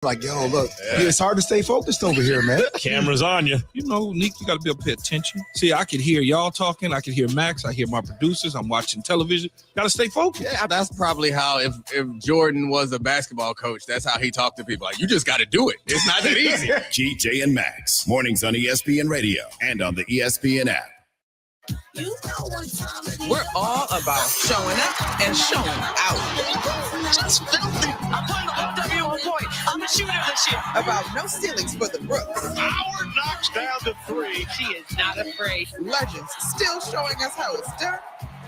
Like, yo, look, it's hard to stay focused over here, man. Camera's on you. You know, Nick, you got to be able to pay attention. See, I could hear y'all talking. I could hear Max. I hear my producers. I'm watching television. Got to stay focused. Yeah, that's probably how, if Jordan was a basketball coach, that's how he talked to people. Like, you just got to do it. It's not that easy. GJ and Max, mornings on ESPN Radio and on the ESPN app. We're all about showing up and showing out. Just filthy. I'm putting the W on point. I'm the shooter this year. About no ceilings for the Brooks. Howard knocks down to 3. She is not afraid. Legends still showing us how it's done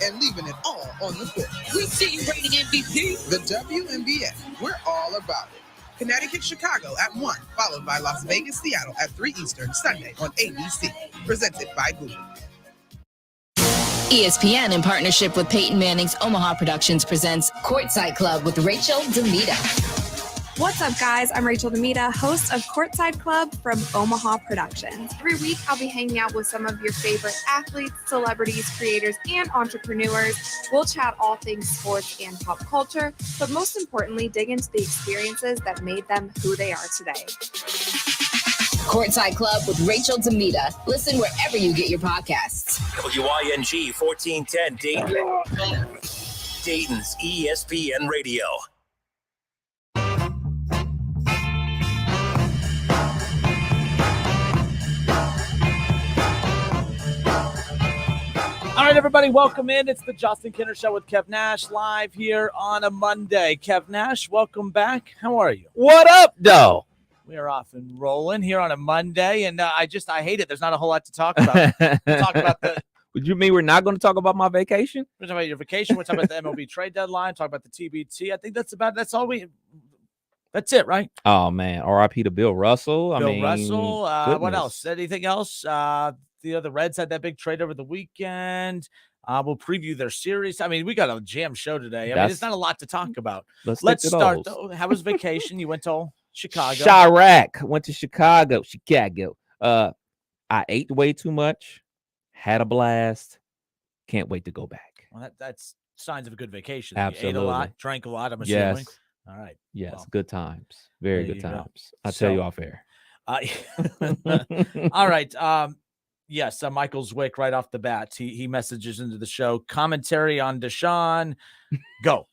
and leaving it all on the court. We see you rating MVP. The WNBA. We're all about it. Connecticut, Chicago at 1, followed by Las Vegas, Seattle at 3 Eastern, Sunday on ABC. Presented by Google. ESPN, in partnership with Peyton Manning's Omaha Productions, presents Courtside Club with Rachel Demita. What's up, guys? I'm Rachel Demita, host of Courtside Club from Omaha Productions. Every week, I'll be hanging out with some of your favorite athletes, celebrities, creators, and entrepreneurs. We'll chat all things sports and pop culture, but most importantly, dig into the experiences that made them who they are today. Courtside Club with Rachel Demita. Listen wherever you get your podcasts. WING 1410 Dayton. Dayton's ESPN Radio. All right, everybody, welcome in. It's the Justin Kinner Show with Kev Nash live here on a Monday. Kev Nash, welcome back. How are you? What up, though? We are off and rolling here on a Monday, and I hate it. There's not a whole lot to talk about. Talk about Would you mean we're not going to talk about my vacation? We're talking about your vacation. We're talking about the MLB trade deadline. Talk about the TBT. I think that's it, right? Oh, man. RIP to Bill Russell. Bill Russell. What else? Anything else? The Reds had that big trade over the weekend. We'll preview their series. I mean, we got a jam show today. I mean, it's not a lot to talk about. Let's start, though. How was vacation? You went to Chicago. Chirac. Went to Chicago. I ate way too much. Had a blast. Can't wait to go back. Well, that's signs of a good vacation. Absolutely. You ate a lot, drank a lot, I'm assuming. Yes. All right. Yes, well, good times. Very good times. I'll tell you off air. All right. Yes, Michael Zwick right off the bat. He messages into the show. Commentary on Deshaun. Go.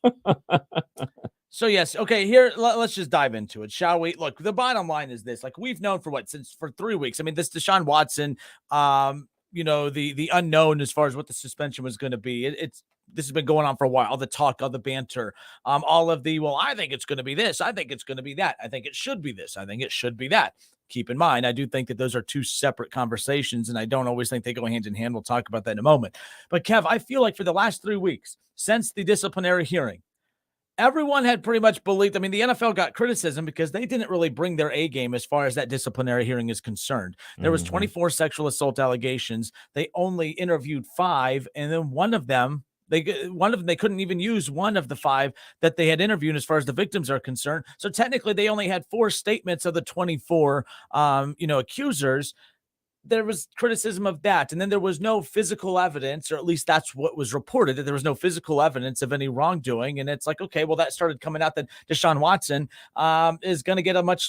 So, yes. Okay, here, let's just dive into it, shall we? Look, the bottom line is this. Like, we've known for 3 weeks. I mean, this Deshaun Watson, the unknown as far as what the suspension was going to be. This has been going on for a while. All the talk, all the banter, all of the, I think it's going to be this. I think it's going to be that. I think it should be this. I think it should be that. Keep in mind, I do think that those are two separate conversations, and I don't always think they go hand in hand. We'll talk about that in a moment. But, Kev, I feel like for the last 3 weeks, since the disciplinary hearing, everyone had pretty much believed. I mean, the NFL got criticism because they didn't really bring their A game as far as that disciplinary hearing is concerned. There was 24 sexual assault allegations. They only interviewed 5, and then one of them, they couldn't even use one of the 5 that they had interviewed as far as the victims are concerned. So technically, they only had 4 statements of the 24, accusers. There was criticism of that. And then there was no physical evidence, or at least that's what was reported, that there was no physical evidence of any wrongdoing. And it's like, okay, well, that started coming out that Deshaun Watson is going to get a much,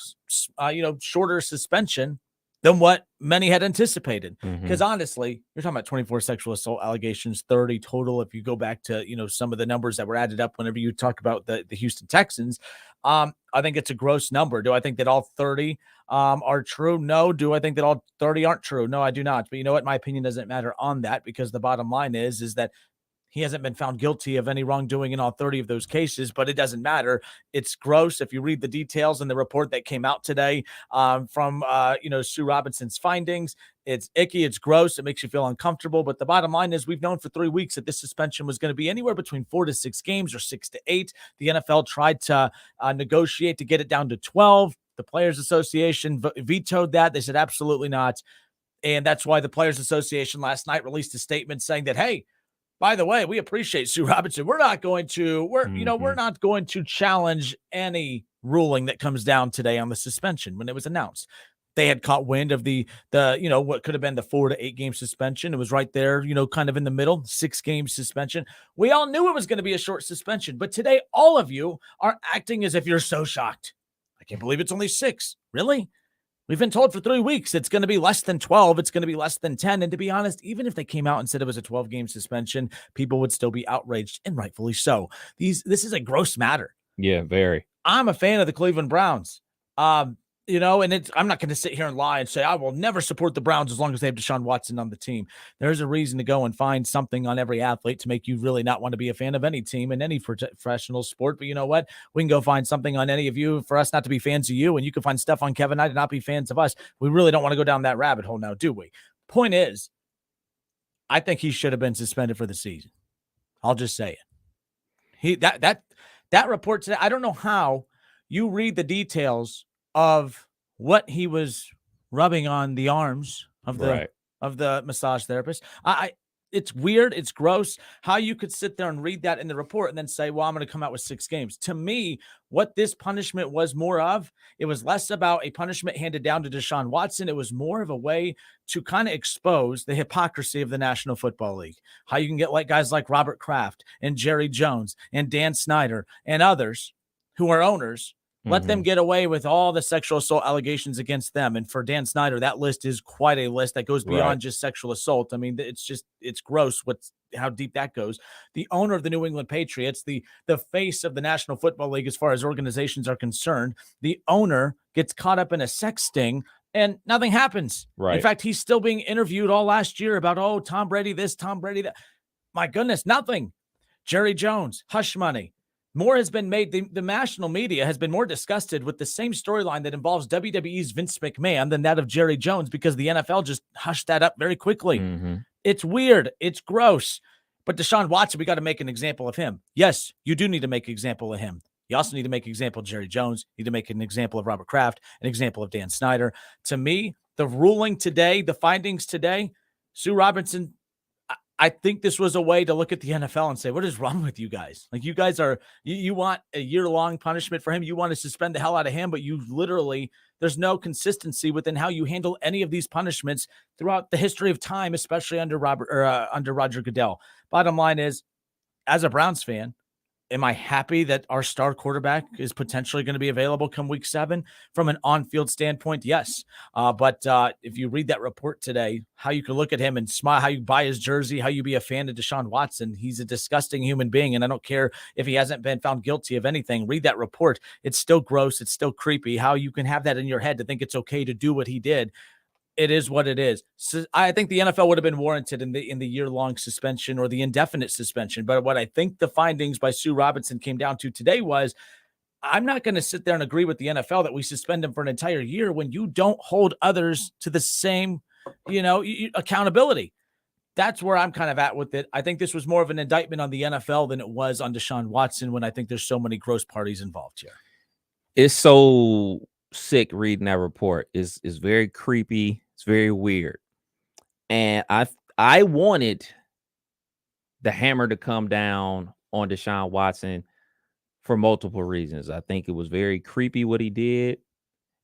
shorter suspension than what many had anticipated. Because honestly, you're talking about 24 sexual assault allegations, 30 total. If you go back to, some of the numbers that were added up whenever you talk about the Houston Texans, I think it's a gross number. Do I think that all 30 are true? No. Do I think that all 30 aren't true? No, I do not. But you know what? My opinion doesn't matter on that, because the bottom line is that he hasn't been found guilty of any wrongdoing in all 30 of those cases, but it doesn't matter. It's gross. If you read the details in the report that came out today from Sue Robinson's findings, it's icky. It's gross. It makes you feel uncomfortable. But the bottom line is we've known for 3 weeks that this suspension was going to be anywhere between 4 to 6 games or 6 to 8. The NFL tried to negotiate to get it down to 12. The Players Association vetoed that. They said absolutely not. And that's why the Players Association last night released a statement saying that, hey, by the way, we appreciate Sue Robinson. We're not going to challenge any ruling that comes down today on the suspension when it was announced. They had caught wind of the what could have been the 4 to 8 game suspension. It was right there, kind of in the middle, 6 game suspension. We all knew it was going to be a short suspension, but today all of you are acting as if you're so shocked. can't believe it's only 6. Really? We've been told for 3 weeks it's going to be less than 12. It's going to be less than 10. And to be honest, even if they came out and said it was a 12-game suspension, people would still be outraged, and rightfully so. This is a gross matter. Yeah, very. I'm a fan of the Cleveland Browns. And I'm not going to sit here and lie and say I will never support the Browns as long as they have Deshaun Watson on the team. There's a reason to go and find something on every athlete to make you really not want to be a fan of any team in any professional sport. But you know what? We can go find something on any of you for us not to be fans of you, and you can find stuff on Kevin and I to not be fans of us. We really don't want to go down that rabbit hole now, do we? Point is, I think he should have been suspended for the season. I'll just say it. That report today, I don't know how you read the details of what he was rubbing on the arms of the massage therapist. It's weird. It's gross how you could sit there and read that in the report and then say, well, I'm going to come out with 6 games. To me, what this punishment was more of, it was less about a punishment handed down to Deshaun Watson. It was more of a way to kind of expose the hypocrisy of the National Football League. How you can get guys like Robert Kraft and Jerry Jones and Dan Snyder and others who are owners. Let them get away with all the sexual assault allegations against them. And for Dan Snyder, that list is quite a list that goes beyond just sexual assault. I mean, it's gross how deep that goes. The owner of the New England Patriots, the face of the National Football League as far as organizations are concerned, the owner gets caught up in a sex sting and nothing happens. Right. In fact, he's still being interviewed all last year about, Tom Brady this, Tom Brady that. My goodness, nothing. Jerry Jones, hush money. More has been made. The national media has been more disgusted with the same storyline that involves WWE's Vince McMahon than that of Jerry Jones because the NFL just hushed that up very quickly. It's weird. It's gross. But Deshaun Watson, we got to make an example of him. Yes, you do need to make an example of him. You also need to make an example of Jerry Jones. You need to make an example of Robert Kraft, an example of Dan Snyder. To me, the ruling today, the findings today, Sue Robinson, I think this was a way to look at the NFL and say, what is wrong with you guys? Like, you guys you want a year-long punishment for him. You want to suspend the hell out of him, but there's no consistency within how you handle any of these punishments throughout the history of time, especially under Roger Goodell. Bottom line is, as a Browns fan, am I happy that our star quarterback is potentially going to be available come week 7? From an on-field standpoint, yes. But if you read that report today, how you can look at him and smile, how you buy his jersey, how you be a fan of Deshaun Watson, he's a disgusting human being. And I don't care if he hasn't been found guilty of anything. Read that report. It's still gross. It's still creepy. How you can have that in your head to think it's okay to do what he did. It is what it is. So I think the NFL would have been warranted in the year-long suspension or the indefinite suspension. But what I think the findings by Sue Robinson came down to today was, I'm not going to sit there and agree with the NFL that we suspend him for an entire year when you don't hold others to the same, accountability. That's where I'm kind of at with it. I think this was more of an indictment on the NFL than it was on Deshaun Watson, when I think there's so many gross parties involved here. It's so sick reading that report. Is very creepy. It's very weird. And I wanted the hammer to come down on Deshaun Watson for multiple reasons. I think it was very creepy what he did.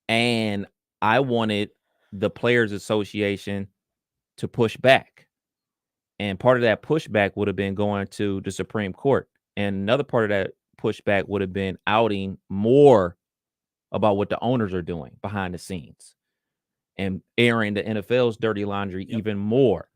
And I wanted the Players Association to push back. And part of that pushback would have been going to the Supreme Court. And another part of that pushback would have been outing more about what the owners are doing behind the scenes and airing the NFL's dirty laundry even more,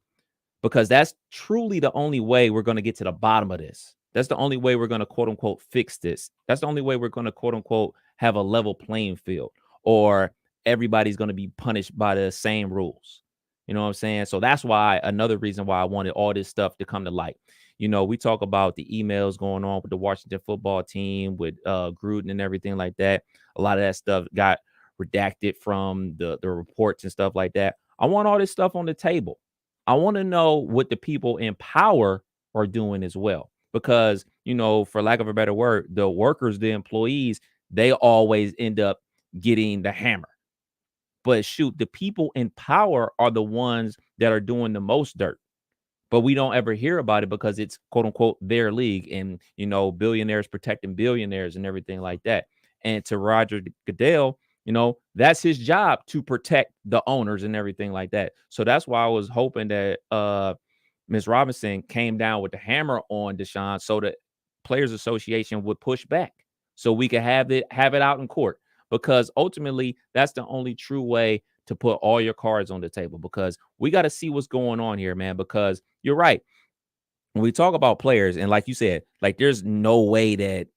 because that's truly the only way we're going to get to the bottom of this. That's the only way we're going to, quote unquote, fix this. That's the only way we're going to, quote unquote, have a level playing field, or everybody's going to be punished by the same rules. You know what I'm saying? So that's another reason why I wanted all this stuff to come to light. We talk about the emails going on with the Washington football team, with Gruden and everything like that. A lot of that stuff got redacted from the reports and stuff like that. I want all this stuff on the table. I want to know what the people in power are doing as well. Because, for lack of a better word, the workers, the employees, they always end up getting the hammer. But shoot, the people in power are the ones that are doing the most dirt. But we don't ever hear about it because it's, quote unquote, their league, and, billionaires protecting billionaires and everything like that. And to Roger Goodell, that's his job, to protect the owners and everything like that. So that's why I was hoping that Ms. Robinson came down with the hammer on Deshaun, so the Players Association would push back so we could have it out in court. because ultimately that's the only true way to put all your cards on the table, because we got to see what's going on here, man, because you're right. When we talk about players, and like you said, like there's no way that,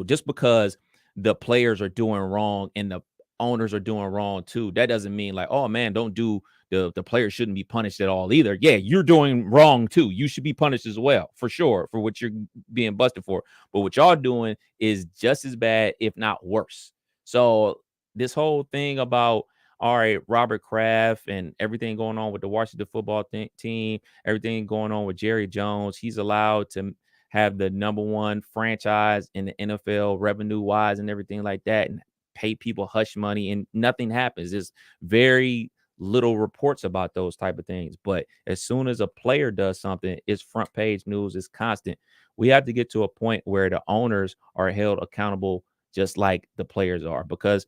just because the players are doing wrong and the owners are doing wrong too, that doesn't mean like, oh man, don't do the players shouldn't be punished at all either. Yeah, you're doing wrong too. You should be punished as well, for sure, for what you're being busted for. But what y'all doing is just as bad, if not worse. So this whole thing about, all right, Robert Kraft and everything going on with the Washington football team, everything going on with Jerry Jones, he's allowed to have the #1 franchise in the NFL revenue-wise and everything like that, and pay people hush money, and nothing happens. There's very little reports about those type of things. But as soon as a player does something, it's front page news, it's constant. We have to get to a point where the owners are held accountable just like the players are, because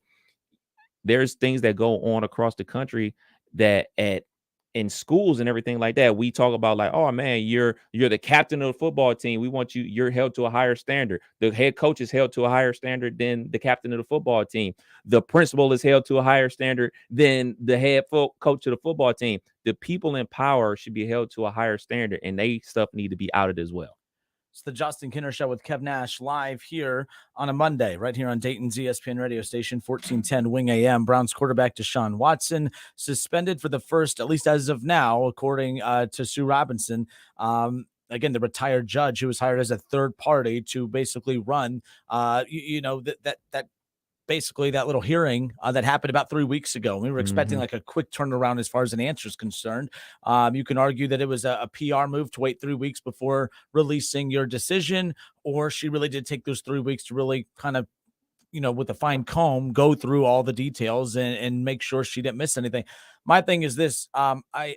there's things that go on across the country that in schools and everything like that, we talk about like, oh man, you're the captain of the football team. We want you, you're held to a higher standard. The head coach is held to a higher standard than the captain of the football team. The principal is held to a higher standard than the head coach of the football team. The people in power should be held to a higher standard, and they stuff need to be outed as well. It's the Justin Kinner Show with Kev Nash, live here on a Monday, right here on Dayton's ESPN radio station, 1410 Wing AM. Browns quarterback Deshaun Watson suspended for the first, at least as of now, according to Sue Robinson. Again, the retired judge who was hired as a third party to basically run, that basically that little hearing that happened about 3 weeks ago. We were expecting like a quick turnaround as far as an answer is concerned. You can argue that it was a PR move to wait 3 weeks before releasing your decision, or she really did take those 3 weeks to really kind of, with a fine comb, go through all the details and make sure she didn't miss anything. My thing is this, I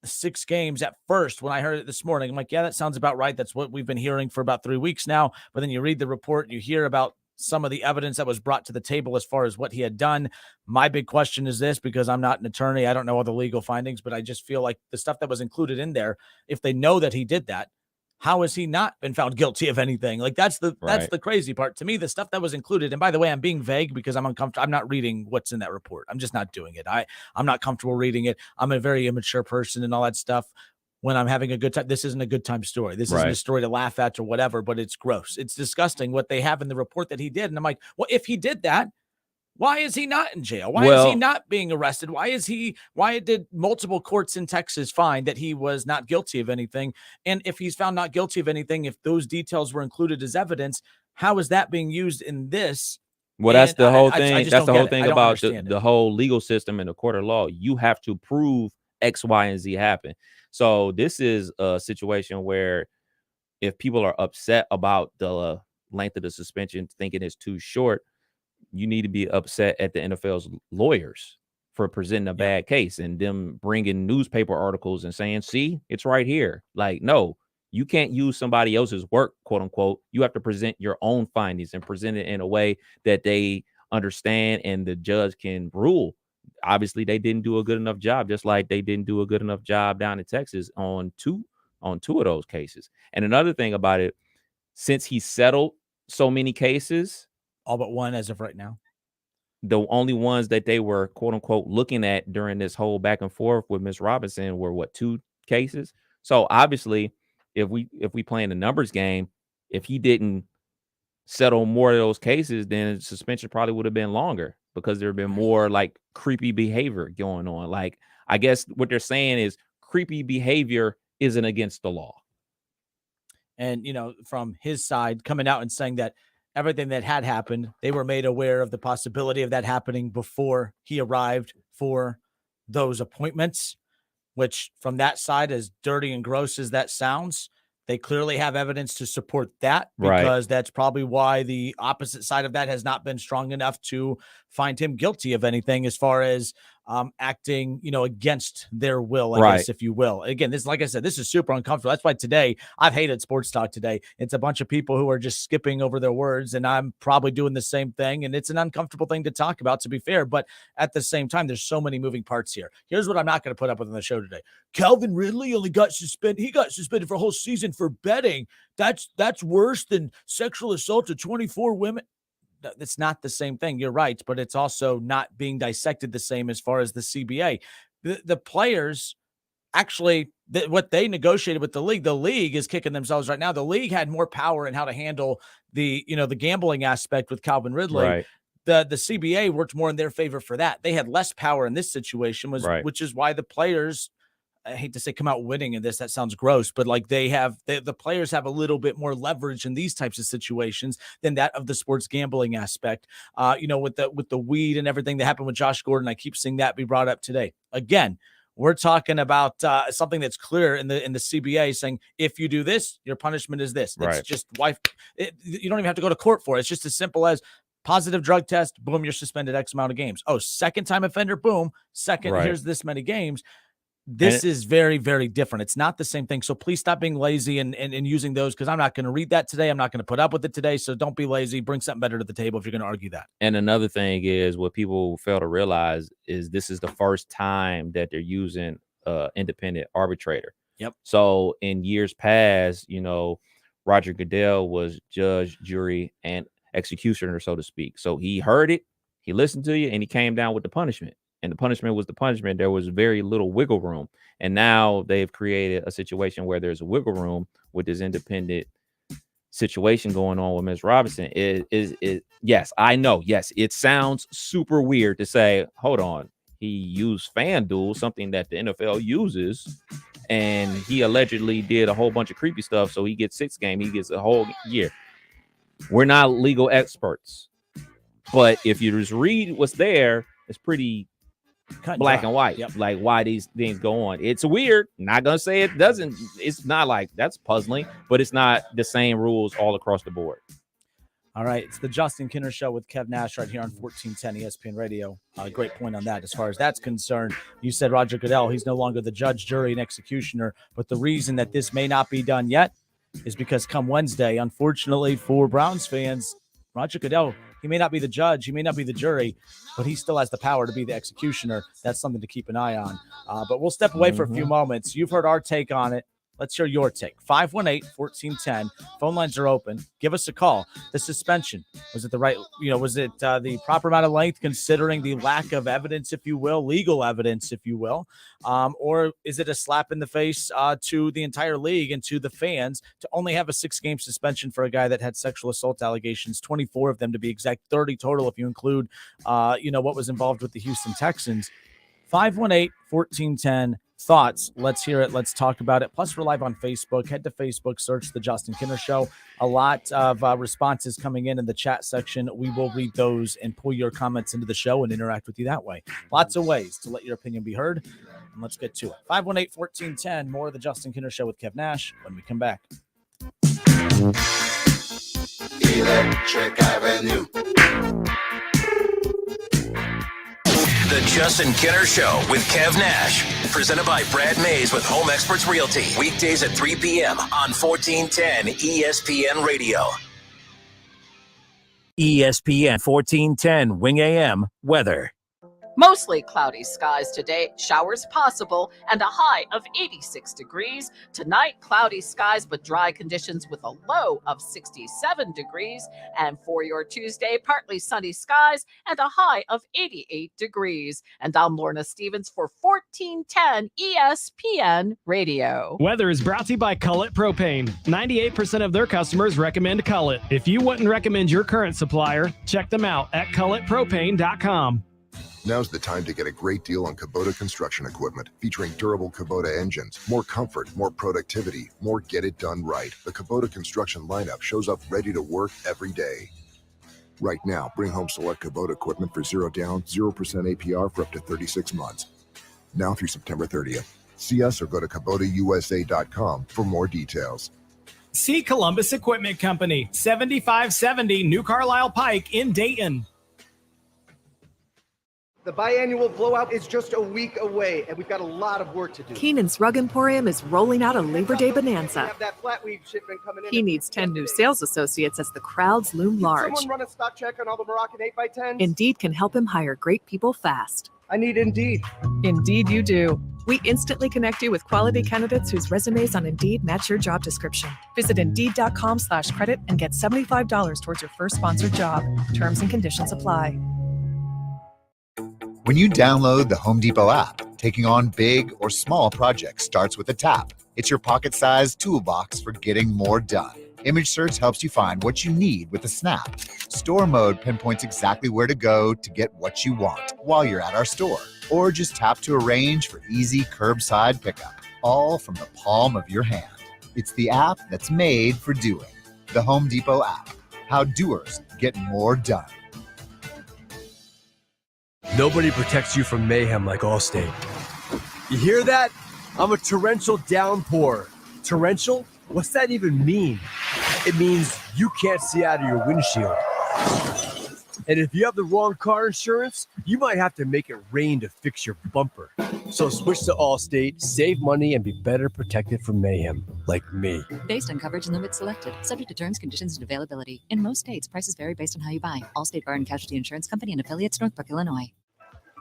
6 games at first, when I heard it this morning, I'm like, yeah, that sounds about right. That's what we've been hearing for about 3 weeks now. But then you read the report, you hear about some of the evidence that was brought to the table as far as what he had done. My big question is this, because I'm not an attorney, I don't know all the legal findings, but I just feel like the stuff that was included in there, if they know that he did that, how has he not been found guilty of anything? Like that's the crazy part to me. The stuff that was included, and by the way, I'm being vague because I'm uncomfortable. I'm not reading what's in that report. I'm just not doing it. I'm not comfortable reading it. I'm a very immature person and all that stuff. When I'm having a good time, this isn't a good time story. This isn't a story to laugh at or whatever, but it's gross. It's disgusting what they have in the report that he did. And I'm like, well, if he did that, why is he not in jail? Why is he not being arrested? Why did multiple courts in Texas find that he was not guilty of anything? And if he's found not guilty of anything, if those details were included as evidence, how is that being used in this? Well, that's the whole thing. That's the whole thing about the whole legal system and the court of law. You have to prove X, Y, and Z happen. So this is a situation where if people are upset about the length of the suspension, thinking it's too short, you need to be upset at the NFL's lawyers for presenting a bad case and them bringing newspaper articles and saying, see, it's right here. Like, no, you can't use somebody else's work, quote unquote. You have to present your own findings and present it in a way that they understand and the judge can rule. Obviously, they didn't do a good enough job, just like they didn't do a good enough job down in Texas on two of those cases. And another thing about it, since he settled so many cases, all but one as of right now, the only ones that they were, quote unquote, looking at during this whole back and forth with Miss Robinson were 2 cases. So obviously, if we play in the numbers game, if he didn't settle more of those cases, then suspension probably would have been longer, because there have been more like creepy behavior going on. Like, I guess what they're saying is creepy behavior isn't against the law. And, from his side coming out and saying that everything that had happened, they were made aware of the possibility of that happening before he arrived for those appointments, which from that side, as dirty and gross as that sounds, they clearly have evidence to support that, because that's probably why the opposite side of that has not been strong enough to find him guilty of anything as far as acting, against their will, I guess, if you will. Again, this, like I said, this is super uncomfortable. That's why today I've hated sports talk today. It's a bunch of people who are just skipping over their words, and I'm probably doing the same thing. And it's an uncomfortable thing to talk about, to be fair. But at the same time, there's so many moving parts here. Here's what I'm not going to put up with on the show today. Calvin Ridley only got suspended. He got suspended for a whole season for betting. That's worse than sexual assault of 24 women. it's not the same thing. You're right, but it's also not being dissected the same as far as the CBA. The players actually, what they negotiated with the league is kicking themselves right now. The league had more power in how to handle the gambling aspect with Calvin Ridley. Right. The CBA worked more in their favor for that. They had less power in this situation, which is why the players, I hate to say come out winning in this, that sounds gross, but like the players have a little bit more leverage in these types of situations than that of the sports gambling aspect. With the weed and everything that happened with Josh Gordon, I keep seeing that be brought up today. Again, we're talking about something that's clear in the CBA saying, if you do this, your punishment is this. It's just you don't even have to go to court for it. It's just as simple as positive drug test, boom, you're suspended X amount of games. Oh, second time offender, boom, here's this many games. This is very, very different. It's not the same thing. So please stop being lazy and using those, because I'm not going to read that today. I'm not going to put up with it today. So don't be lazy. Bring something better to the table if you're going to argue that. And another thing is what people fail to realize is this is the first time that they're using independent arbitrator. Yep. So in years past, Roger Goodell was judge, jury, and executioner, so to speak. So he heard it, he listened to you, and he came down with the punishment. And the punishment was the punishment. There was very little wiggle room. And now they've created a situation where there's a wiggle room with this independent situation going on with Ms. Robinson. Yes, I know. Yes, it sounds super weird to say, hold on, he used FanDuel, something that the NFL uses, and he allegedly did a whole bunch of creepy stuff. So he gets 6 games, he gets a whole year. We're not legal experts, but if you just read what's there, it's pretty black and white. Yep. Like why these things go on. It's weird. Not gonna say it doesn't. It's not like that's puzzling, but it's not the same rules all across the board. All right, it's the Justin Kinner Show with Kev Nash right here on 1410 ESPN Radio. Great point on that. As far as that's concerned, you said Roger Goodell, he's no longer the judge, jury, and executioner. But the reason that this may not be done yet is because come Wednesday, unfortunately for Browns fans, Roger Goodell, he may not be the judge, he may not be the jury, but he still has the power to be the executioner. That's something to keep an eye on. But we'll step away for a few moments. You've heard our take on it. Let's hear your take. 518-1410. Phone lines are open. Give us a call. The suspension, was it the right, was it the proper amount of length considering the lack of evidence, if you will, legal evidence, if you will? Or is it a slap in the face to the entire league and to the fans to only have a 6-game suspension for a guy that had sexual assault allegations, 24 of them to be exact, 30 total if you include, what was involved with the Houston Texans? 518-1410. Thoughts? Let's hear it. Let's talk about it. Plus, we're live on Facebook. Head to Facebook, search the Justin Kinner Show. A lot of responses coming in the chat section. We will read those and pull your comments into the show and interact with you that way. Lots of ways to let your opinion be heard. And let's get to it. 518-1410. More of the Justin Kinner Show with Kev Nash when we come back. Electric Avenue. The Justin Kinner Show with Kev Nash. Presented by Brad Mays with Home Experts Realty. Weekdays at 3 p.m. on 1410 ESPN Radio. ESPN 1410 Wing AM weather. Mostly cloudy skies today, showers possible, and a high of 86 degrees. Tonight, cloudy skies but dry conditions with a low of 67 degrees. And for your Tuesday, partly sunny skies and a high of 88 degrees. And I'm Lorna Stevens for 1410 ESPN Radio. Weather is brought to you by Cullet Propane. 98% of their customers recommend Cullet. If you wouldn't recommend your current supplier, check them out at culletpropane.com. Now's the time to get a great deal on Kubota construction equipment, featuring durable Kubota engines, more comfort, more productivity, more get it done right. The Kubota construction lineup shows up ready to work every day. Right now, bring home select Kubota equipment for 0 down, 0% APR for up to 36 months. Now through September 30th. See us or go to KubotaUSA.com for more details. See Columbus Equipment Company, 7570 New Carlisle Pike in Dayton. The biannual blowout is just a week away, and we've got a lot of work to do. Keenan's Rug Emporium is rolling out a Labor Day bonanza. Have that flatweed shipment coming in. He needs 10 new sales associates as the crowds loom large. Someone run a stock check on all the Moroccan 8x10s? Indeed can help him hire great people fast. I need Indeed. Indeed you do. We instantly connect you with quality candidates whose resumes on Indeed match your job description. Visit Indeed.com/credit and get $75 towards your first sponsored job. Terms and conditions apply. When you download the Home Depot app, taking on big or small projects starts with a tap. It's your pocket-sized toolbox for getting more done. Image search helps you find what you need with a snap. Store mode pinpoints exactly where to go to get what you want while you're at our store. Or just tap to arrange for easy curbside pickup, all from the palm of your hand. It's the app that's made for doing. The Home Depot app. How doers get more done. Nobody protects you from mayhem like Allstate. You hear that? I'm a torrential downpour. Torrential? What's that even mean? It means you can't see out of your windshield. And if you have the wrong car insurance, you might have to make it rain to fix your bumper. So switch to Allstate, save money, and be better protected from mayhem, like me. Based on coverage and limits selected, subject to terms, conditions, and availability. In most states, prices vary based on how you buy. Allstate Bar and Casualty Insurance Company and affiliates, Northbrook, Illinois.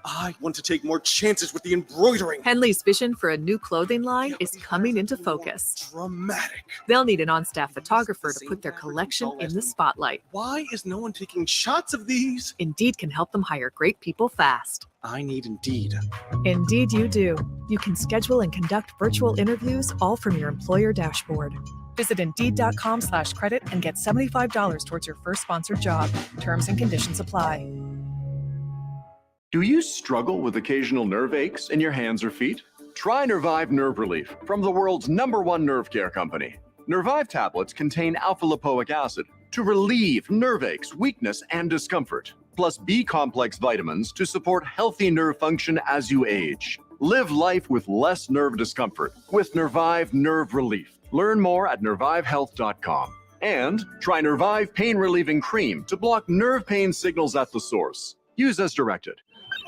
I want to take more chances with the embroidering. Henley's vision for a new clothing line is coming into focus. Dramatic. They'll need an on-staff photographer to put their collection in the spotlight. Why is no one taking shots of these? Indeed can help them hire great people fast. I need Indeed. Indeed you do. You can schedule and conduct virtual interviews all from your employer dashboard. Visit Indeed.com/credit and get $75 towards your first sponsored job. Terms and conditions apply. Do you struggle with occasional nerve aches in your hands or feet? Try Nervive Nerve Relief from the world's #1 nerve care company. Nervive tablets contain alpha-lipoic acid to relieve nerve aches, weakness, and discomfort, plus B-complex vitamins to support healthy nerve function as you age. Live life with less nerve discomfort with Nervive Nerve Relief. Learn more at nervivehealth.com. And try Nervive Pain Relieving Cream to block nerve pain signals at the source. Use as directed.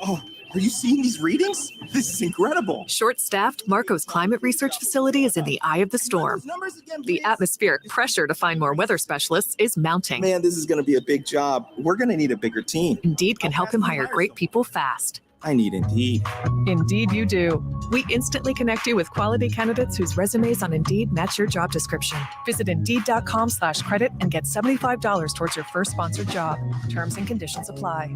Oh, are you seeing these readings? This is incredible. Short-staffed, Marco's climate research facility is in the eye of the storm. The atmospheric pressure to find more weather specialists is mounting. Man, this is going to be a big job. We're going to need a bigger team. Indeed can help him hire great people fast. I need Indeed. Indeed you do. We instantly connect you with quality candidates whose resumes on Indeed match your job description. Visit Indeed.com/credit and get $75 towards your first sponsored job. Terms and conditions apply.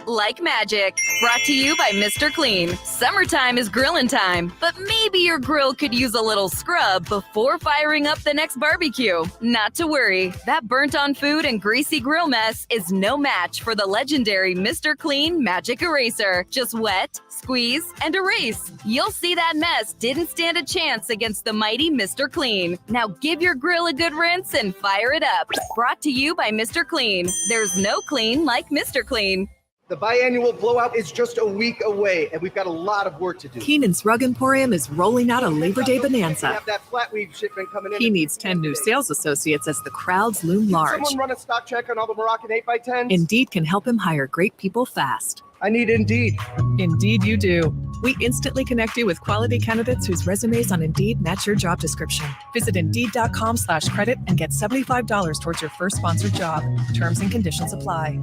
Like magic, brought to you by Mr. Clean. Summertime is grilling time, but maybe your grill could use a little scrub before firing up the next barbecue. Not to worry, that burnt on food and greasy grill mess is no match for the legendary Mr. Clean Magic Eraser. Just wet, squeeze, and erase. You'll see that mess didn't stand a chance against the mighty Mr. Clean. Now give your grill a good rinse and fire it up. Brought to you by Mr. Clean. There's no clean like Mr. Clean. The biannual blowout is just a week away, and we've got a lot of work to do. Keenan's Rug Emporium is rolling out a Labor Day We bonanza. have that flat weave shipment coming in. He needs 10 new sales associates as the crowds loom large. Someone run a stock check on all the Moroccan 8x10s? Indeed can help him hire great people fast. I need Indeed. Indeed you do. We instantly connect you with quality candidates whose resumes on Indeed match your job description. Visit Indeed.com/credit and get $75 towards your first sponsored job. Terms and conditions apply.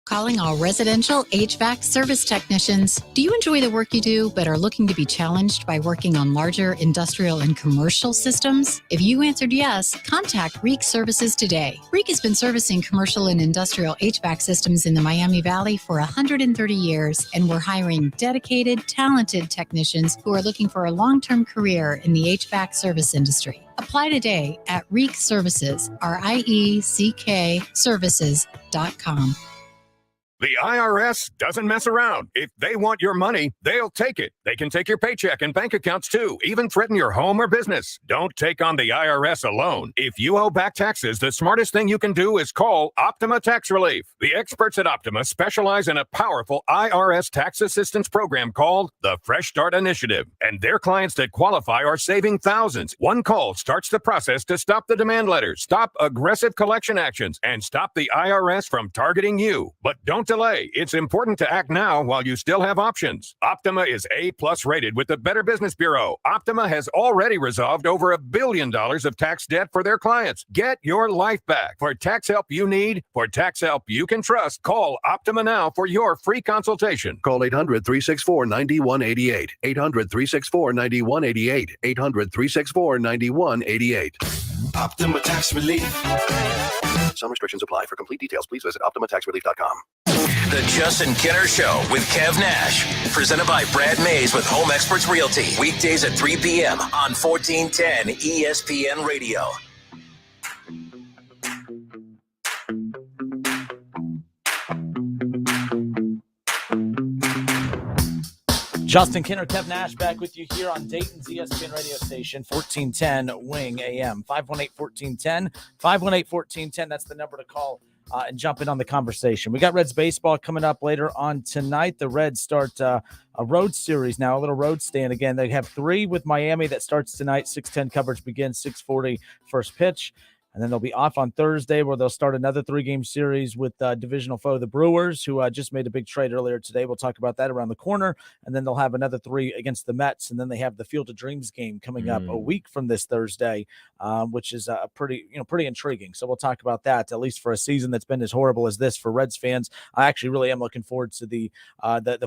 Calling all residential HVAC service technicians. Do you enjoy the work you do, but are looking to be challenged by working on larger industrial and commercial systems? If you answered yes, contact Reek Services today. Reek has been servicing commercial and industrial HVAC systems in the Miami Valley for 130 years, and we're hiring dedicated, talented technicians who are looking for a long-term career in the HVAC service industry. Apply today at Reek Services, RIECK services.com. The IRS doesn't mess around. If they want your money, they'll take it. They can take your paycheck and bank accounts too, even threaten your home or business. Don't take on the IRS alone. If you owe back taxes, the smartest thing you can do is call Optima Tax Relief. The experts at Optima specialize in a powerful IRS tax assistance program called the Fresh Start Initiative. And their clients that qualify are saving thousands. One call starts the process to stop the demand letters, stop aggressive collection actions, and stop the IRS from targeting you. But don't Don't delay. It's important to act now while you still have options. Optima is A+ rated with the Better Business Bureau. Optima has already resolved over $1 billion of tax debt for their clients. Get your life back. For tax help you need, for tax help you can trust, call Optima now for your free consultation. Call 800-364-9188. 800-364-9188. 800-364-9188. Optima Tax Relief. Some restrictions apply. For complete details, please visit OptimaTaxRelief.com. The Justin Kinner Show with Kev Nash. Presented by Brad Mays with Home Experts Realty. Weekdays at 3 p.m. on 1410 ESPN Radio. Justin Kinner, Kev Nash back with you here on Dayton's ESPN radio station, 1410 Wing AM, 518-1410, 518-1410. That's the number to call and jump in on the conversation. We got Reds baseball coming up later on tonight. The Reds start a road series now, a little road stand again. They have 3 with Miami that starts tonight. 6:10 coverage begins, 6:40 first pitch. And then they'll be off on Thursday where they'll start another 3-game series with divisional foe, the Brewers, who just made a big trade earlier today. We'll talk about that around the corner. And then they'll have another 3 against the Mets. And then they have the Field of Dreams game coming up a week from this Thursday, which is pretty intriguing. So we'll talk about that, at least for a season that's been as horrible as this for Reds fans. I actually really am looking forward to the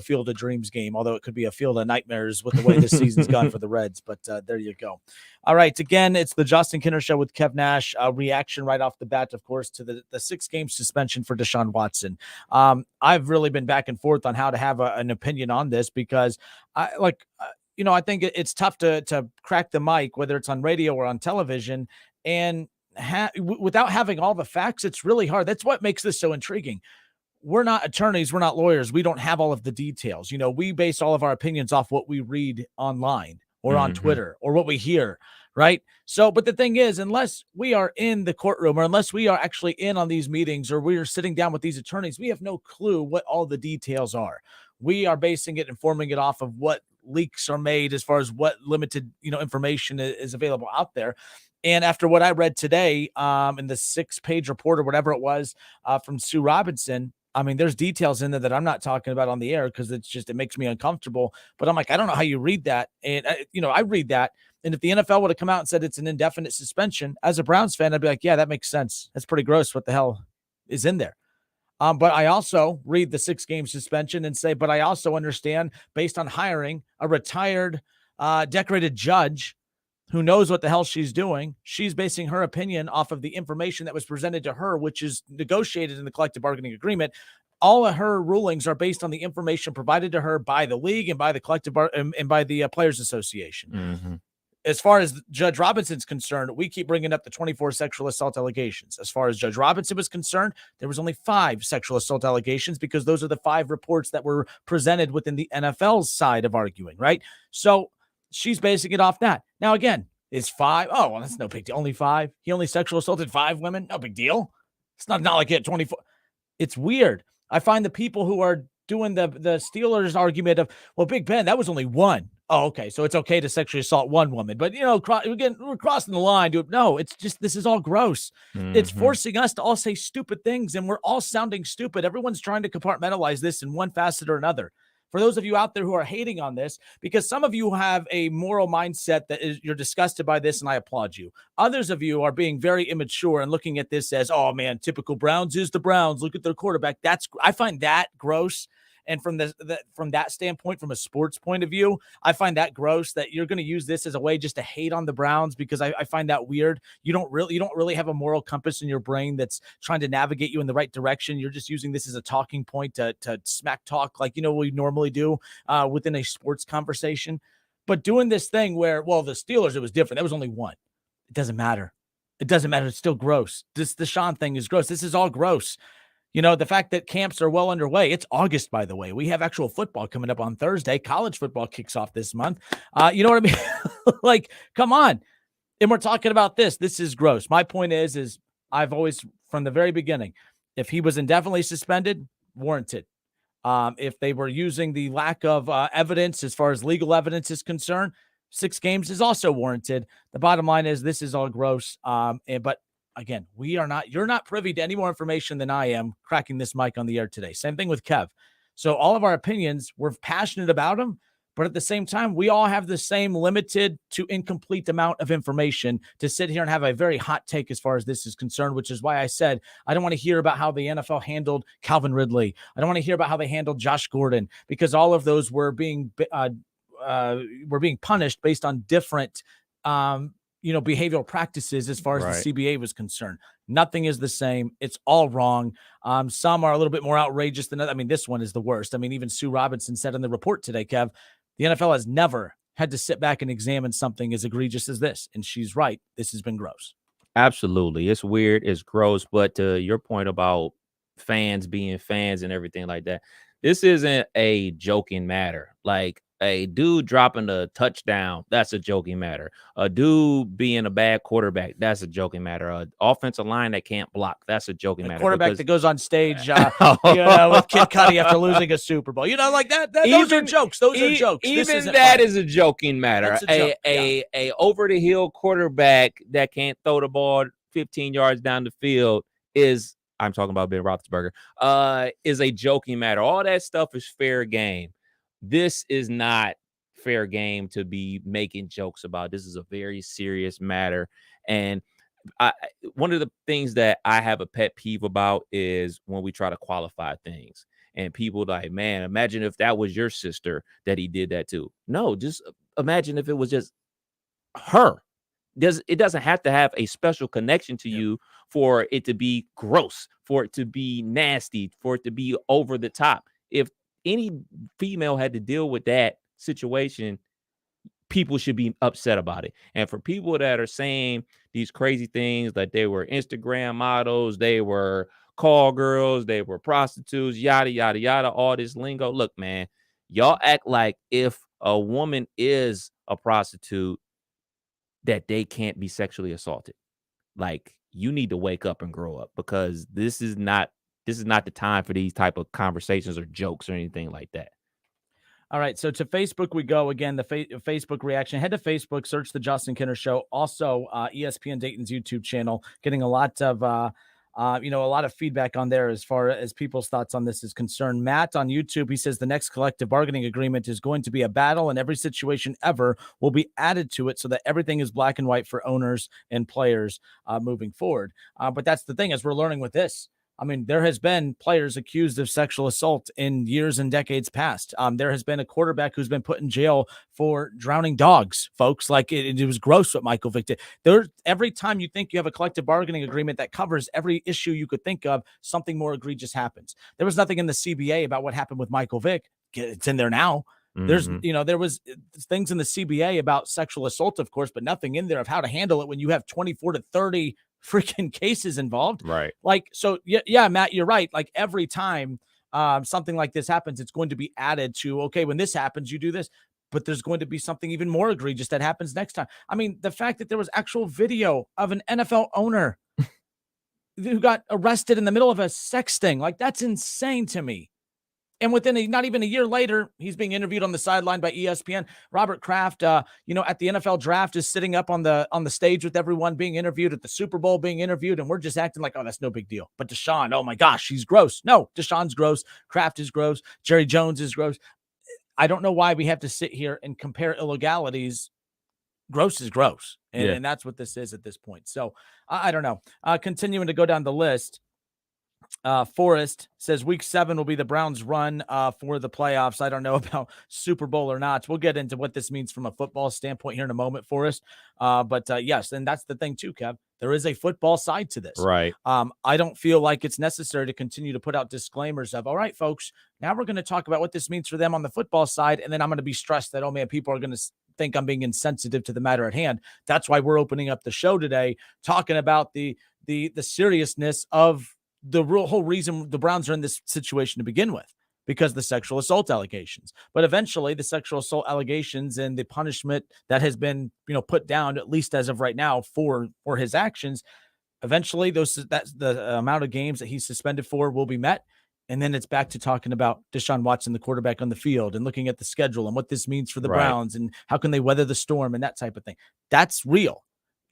Field of Dreams game, although it could be a field of nightmares with the way this season's gone for the Reds. But there you go. All right. Again, it's the Justin Kinner Show with Kev Nash. Reaction right off the bat, of course, to the 6-game suspension for Deshaun Watson. I've really been back and forth on how to have an opinion on this because I think it's tough to crack the mic, whether it's on radio or on television, and without having all the facts, it's really hard. That's what makes this so intriguing. We're not attorneys. We're not lawyers. We don't have all of the details. We base all of our opinions off what we read online or on Twitter or what we hear. Right. So, but the thing is, unless we are in the courtroom or unless we are actually in on these meetings or we are sitting down with these attorneys, we have no clue what all the details are. We are basing it and forming it off of what leaks are made as far as what limited, information is available out there. And after what I read today in the 6-page report or whatever it was from Sue Robinson, I mean, there's details in there that I'm not talking about on the air because it makes me uncomfortable. But I'm like, I don't know how you read that. And, I read that. And if the NFL would have come out and said it's an indefinite suspension, as a Browns fan, I'd be like, yeah, that makes sense. That's pretty gross. What the hell is in there? But I also read the 6-game suspension and say, but I also understand based on hiring a retired decorated judge who knows what the hell she's doing. She's basing her opinion off of the information that was presented to her, which is negotiated in the collective bargaining agreement. All of her rulings are based on the information provided to her by the league and by the collective and by the Players Association. Mm-hmm. As far as Judge Robinson's concerned, we keep bringing up the 24 sexual assault allegations. As far as Judge Robinson was concerned, there was only 5 sexual assault allegations because those are the 5 reports that were presented within the NFL's side of arguing, right? So she's basing it off that. Now, again, is 5? Oh, well, that's no big deal. Only 5? He only sexual assaulted 5 women? No big deal. It's not like he had 24. It's weird. I find the people who are doing the Steelers argument of, well, Big Ben, that was only 1. Oh, okay. So it's okay to sexually assault 1 woman, but we're crossing the line. Dude. No, it's just, this is all gross. Mm-hmm. It's forcing us to all say stupid things and we're all sounding stupid. Everyone's trying to compartmentalize this in one facet or another. For those of you out there who are hating on this, because some of you have a moral mindset that you're disgusted by this, and I applaud you. Others of you are being very immature and looking at this as, oh man, typical Browns is the Browns. Look at their quarterback. I find that gross. And from that standpoint, from a sports point of view, I find that gross that you're going to use this as a way just to hate on the Browns because I find that weird. You don't really have a moral compass in your brain that's trying to navigate you in the right direction. You're just using this as a talking point to smack talk like, we normally do within a sports conversation. But doing this thing where, well, the Steelers, it was different. That was only 1. It doesn't matter. It doesn't matter. It's still gross. The Deshaun thing is gross. This is all gross. The fact that camps are well underway. It's August, by the way. We have actual football coming up on Thursday. College football kicks off this month. You know what I mean? Like, come on. And we're talking about this. This is gross. My point is I've always, from the very beginning, if he was indefinitely suspended, warranted. If they were using the lack of evidence as far as legal evidence is concerned, 6 games is also warranted. The bottom line is this is all gross. But again, you're not privy to any more information than I am cracking this mic on the air today. Same thing with Kev. So all of our opinions, we're passionate about them, but at the same time, we all have the same limited to incomplete amount of information to sit here and have a very hot take as far as this is concerned, which is why I said I don't want to hear about how the NFL handled Calvin Ridley. I don't want to hear about how they handled Josh Gordon, because all of those were being punished based on different behavioral practices as far as the CBA was concerned. Nothing is the same. It's all wrong. Some are a little bit more outrageous than others. I mean, this one is the worst. I mean, even Sue Robinson said in the report today, Kev, the NFL has never had to sit back and examine something as egregious as this. And she's right. This has been gross. Absolutely. It's weird. It's gross. But to your point about fans being fans and everything like that, this isn't a joking matter. Like, a dude dropping a touchdown, that's a joking matter. A dude being a bad quarterback, that's a joking matter. An offensive line that can't block, that's a joking matter. Quarterback that goes on stage, with Kid Cudi after losing a Super Bowl, like that. Those are jokes. Those are jokes. Even that is a joking matter. A over the hill quarterback that can't throw the ball 15 yards down the field is. I'm talking about Ben Roethlisberger. Is a joking matter. All that stuff is fair game. This is not fair game to be making jokes about. This is a very serious matter. And one of the things that I have a pet peeve about is when we try to qualify things. And people like, man, imagine if that was your sister that he did that to. No, just imagine if it was just her. It doesn't have to have a special connection to you for it to be gross, for it to be nasty, for it to be over the top. If any female had to deal with that situation, people should be upset about it. And for people that are saying these crazy things, like they were Instagram models, they were call girls, they were prostitutes, yada, yada, yada, all this lingo. Look, man, y'all act like if a woman is a prostitute, that they can't be sexually assaulted. Like, you need to wake up and grow up, because this is not the time for these type of conversations or jokes or anything like that. All right. So to Facebook we go again, the Facebook reaction. Head to Facebook, search the Justin Kinner Show. Also, ESPN Dayton's YouTube channel, getting a lot of feedback on there as far as people's thoughts on this is concerned. Matt on YouTube, he says the next collective bargaining agreement is going to be a battle, and every situation ever will be added to it so that everything is black and white for owners and players moving forward. But that's the thing, as we're learning with this. I mean, there has been players accused of sexual assault in years and decades past. There has been a quarterback who's been put in jail for drowning dogs, folks. Like, it was gross what Michael Vick did. Every time you think you have a collective bargaining agreement that covers every issue you could think of, something more egregious happens. There was nothing in the CBA about what happened with Michael Vick. It's in there now. There's, there was things in the CBA about sexual assault, of course, but nothing in there of how to handle it when you have 24 to 30 freaking cases involved. Right. Like, so yeah, Matt, you're right. Like, every time something like this happens, it's going to be added to, okay, when this happens, you do this, but there's going to be something even more egregious that happens next time. I mean, the fact that there was actual video of an NFL owner who got arrested in the middle of a sex sting, like, that's insane to me. And within not even a year later, he's being interviewed on the sideline by ESPN. Robert Kraft, at the NFL draft, is sitting up on the stage with everyone, being interviewed at the Super Bowl, being interviewed, and we're just acting like, oh, that's no big deal. But Deshaun, oh my gosh, he's gross. No, Deshaun's gross. Kraft is gross. Jerry Jones is gross. I don't know why we have to sit here and compare illegalities. Gross is gross, and that's what this is at this point. So I don't know. Continuing to go down the list. Forrest says week 7 will be the Browns' run for the playoffs. I don't know about Super Bowl or not. We'll get into what this means from a football standpoint here in a moment, Forrest. But yes, and that's the thing too, Kev. There is a football side to this. Right. I don't feel like it's necessary to continue to put out disclaimers of, all right, folks, now we're going to talk about what this means for them on the football side, and then I'm going to be stressed that, oh man, people are going to think I'm being insensitive to the matter at hand. That's why we're opening up the show today, talking about the seriousness of the whole reason the Browns are in this situation to begin with, because the sexual assault allegations. But eventually the sexual assault allegations and the punishment that has been, put down, at least as of right now, for his actions, eventually that's the amount of games that he's suspended for will be met. And then it's back to talking about Deshaun Watson, the quarterback on the field, and looking at the schedule and what this means for the Browns and how can they weather the storm and that type of thing. That's real.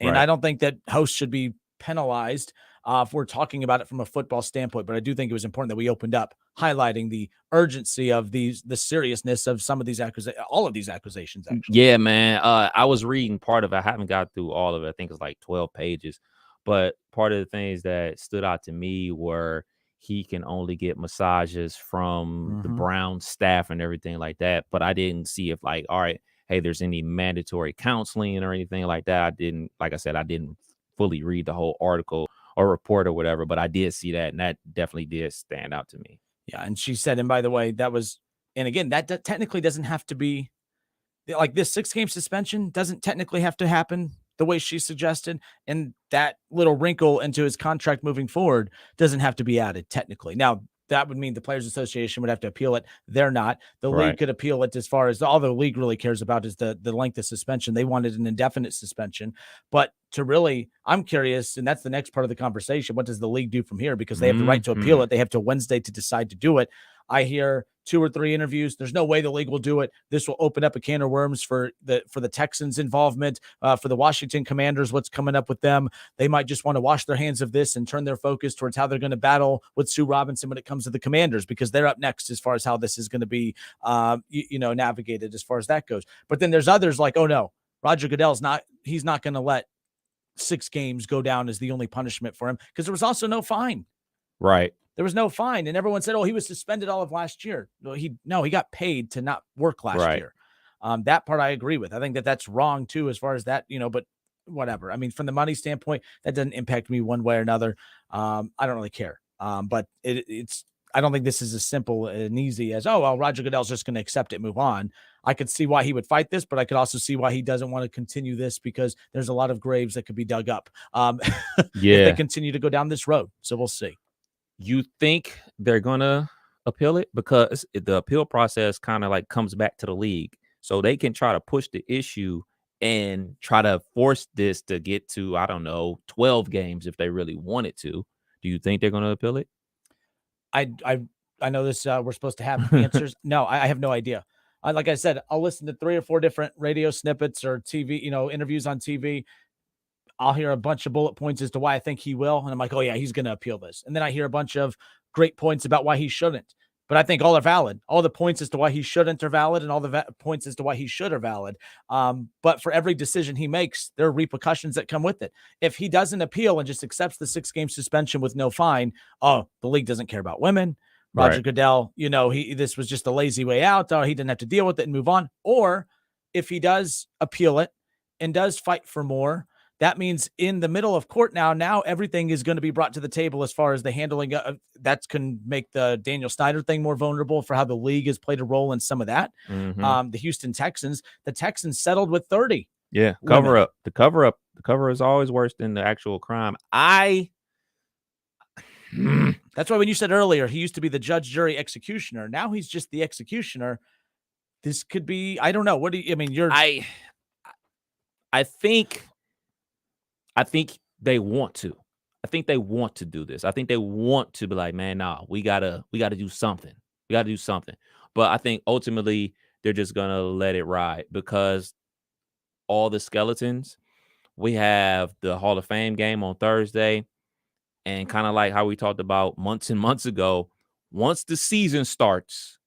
And I don't think that hosts should be penalized if we're talking about it from a football standpoint. But I do think it was important that we opened up highlighting the urgency of the seriousness of some of these all of these accusations. Actually. Yeah, man. I was reading part of it. I haven't got through all of it. I think it's like 12 pages. But part of the things that stood out to me were he can only get massages from the Brown staff and everything like that. But I didn't see if like, all right, hey, there's any mandatory counseling or anything like that. I didn't fully read the whole article or report or whatever, but I did see that, and that definitely did stand out to me. Yeah, and she said, and by the way, that was, and again, that technically doesn't have to be, like this 6-game suspension doesn't technically have to happen the way she suggested, and that little wrinkle into his contract moving forward doesn't have to be added technically. Now, that would mean the Players Association would have to appeal it. They're not. The league could appeal it. As far as all the league really cares about is the length of suspension. They wanted an indefinite suspension. But to really, I'm curious, and that's the next part of the conversation. What does the league do from here? Because they have the right to appeal it. They have till Wednesday to decide to do it. I hear 2 or 3 interviews. There's no way the league will do it. This will open up a can of worms for the Texans' involvement, for the Washington Commanders, what's coming up with them. They might just want to wash their hands of this and turn their focus towards how they're going to battle with Sue Robinson when it comes to the Commanders, because they're up next as far as how this is going to be, navigated as far as that goes. But then there's others like, oh no, Roger Goodell's he's not going to let 6 games go down as the only punishment for him, because there was also no fine. Right. There was no fine, and everyone said, "Oh, he was suspended all of last year." He got paid to not work last year. That part I agree with. I think that's wrong too, as far as that, but whatever. I mean, from the money standpoint, that doesn't impact me one way or another. I don't really care. But it's. I don't think this is as simple and easy as, oh, well, Roger Goodell's just going to accept it, move on. I could see why he would fight this, but I could also see why he doesn't want to continue this, because there's a lot of graves that could be dug up. If they continue to go down this road. So we'll see. You think they're going to appeal it? Because the appeal process kind of like comes back to the league. So they can try to push the issue and try to force this to get to, 12 games if they really wanted to. Do you think they're going to appeal it? I know this. We're supposed to have answers. No, I have no idea. Like I said, I'll listen to 3 or 4 different radio snippets or TV, interviews on TV. I'll hear a bunch of bullet points as to why I think he will. And I'm like, oh yeah, he's going to appeal this. And then I hear a bunch of great points about why he shouldn't. But I think all are valid. All the points as to why he shouldn't are valid, and all the points as to why he should are valid. But for every decision he makes, there are repercussions that come with it. If he doesn't appeal and just accepts the 6-game suspension with no fine, the league doesn't care about women. Roger Goodell, this was just a lazy way out. He didn't have to deal with it and move on. Or if he does appeal it and does fight for more, that means in the middle of court now everything is going to be brought to the table as far as the handling of that can make the Daniel Snyder thing more vulnerable for how the league has played a role in some of that. The Houston Texans, settled with 30. Yeah. Cover up. The cover is always worse than the actual crime. That's why when you said earlier, he used to be the judge, jury, executioner. Now he's just the executioner. This could be, I don't know. What do you, I mean, I think they want to. I think they want to do this. I think they want to be like, man, nah, we gotta do something. We gotta do something. But I think ultimately they're just gonna let it ride, because all the skeletons, we have the Hall of Fame game on Thursday, and kind of like how we talked about months and months ago, once the season starts,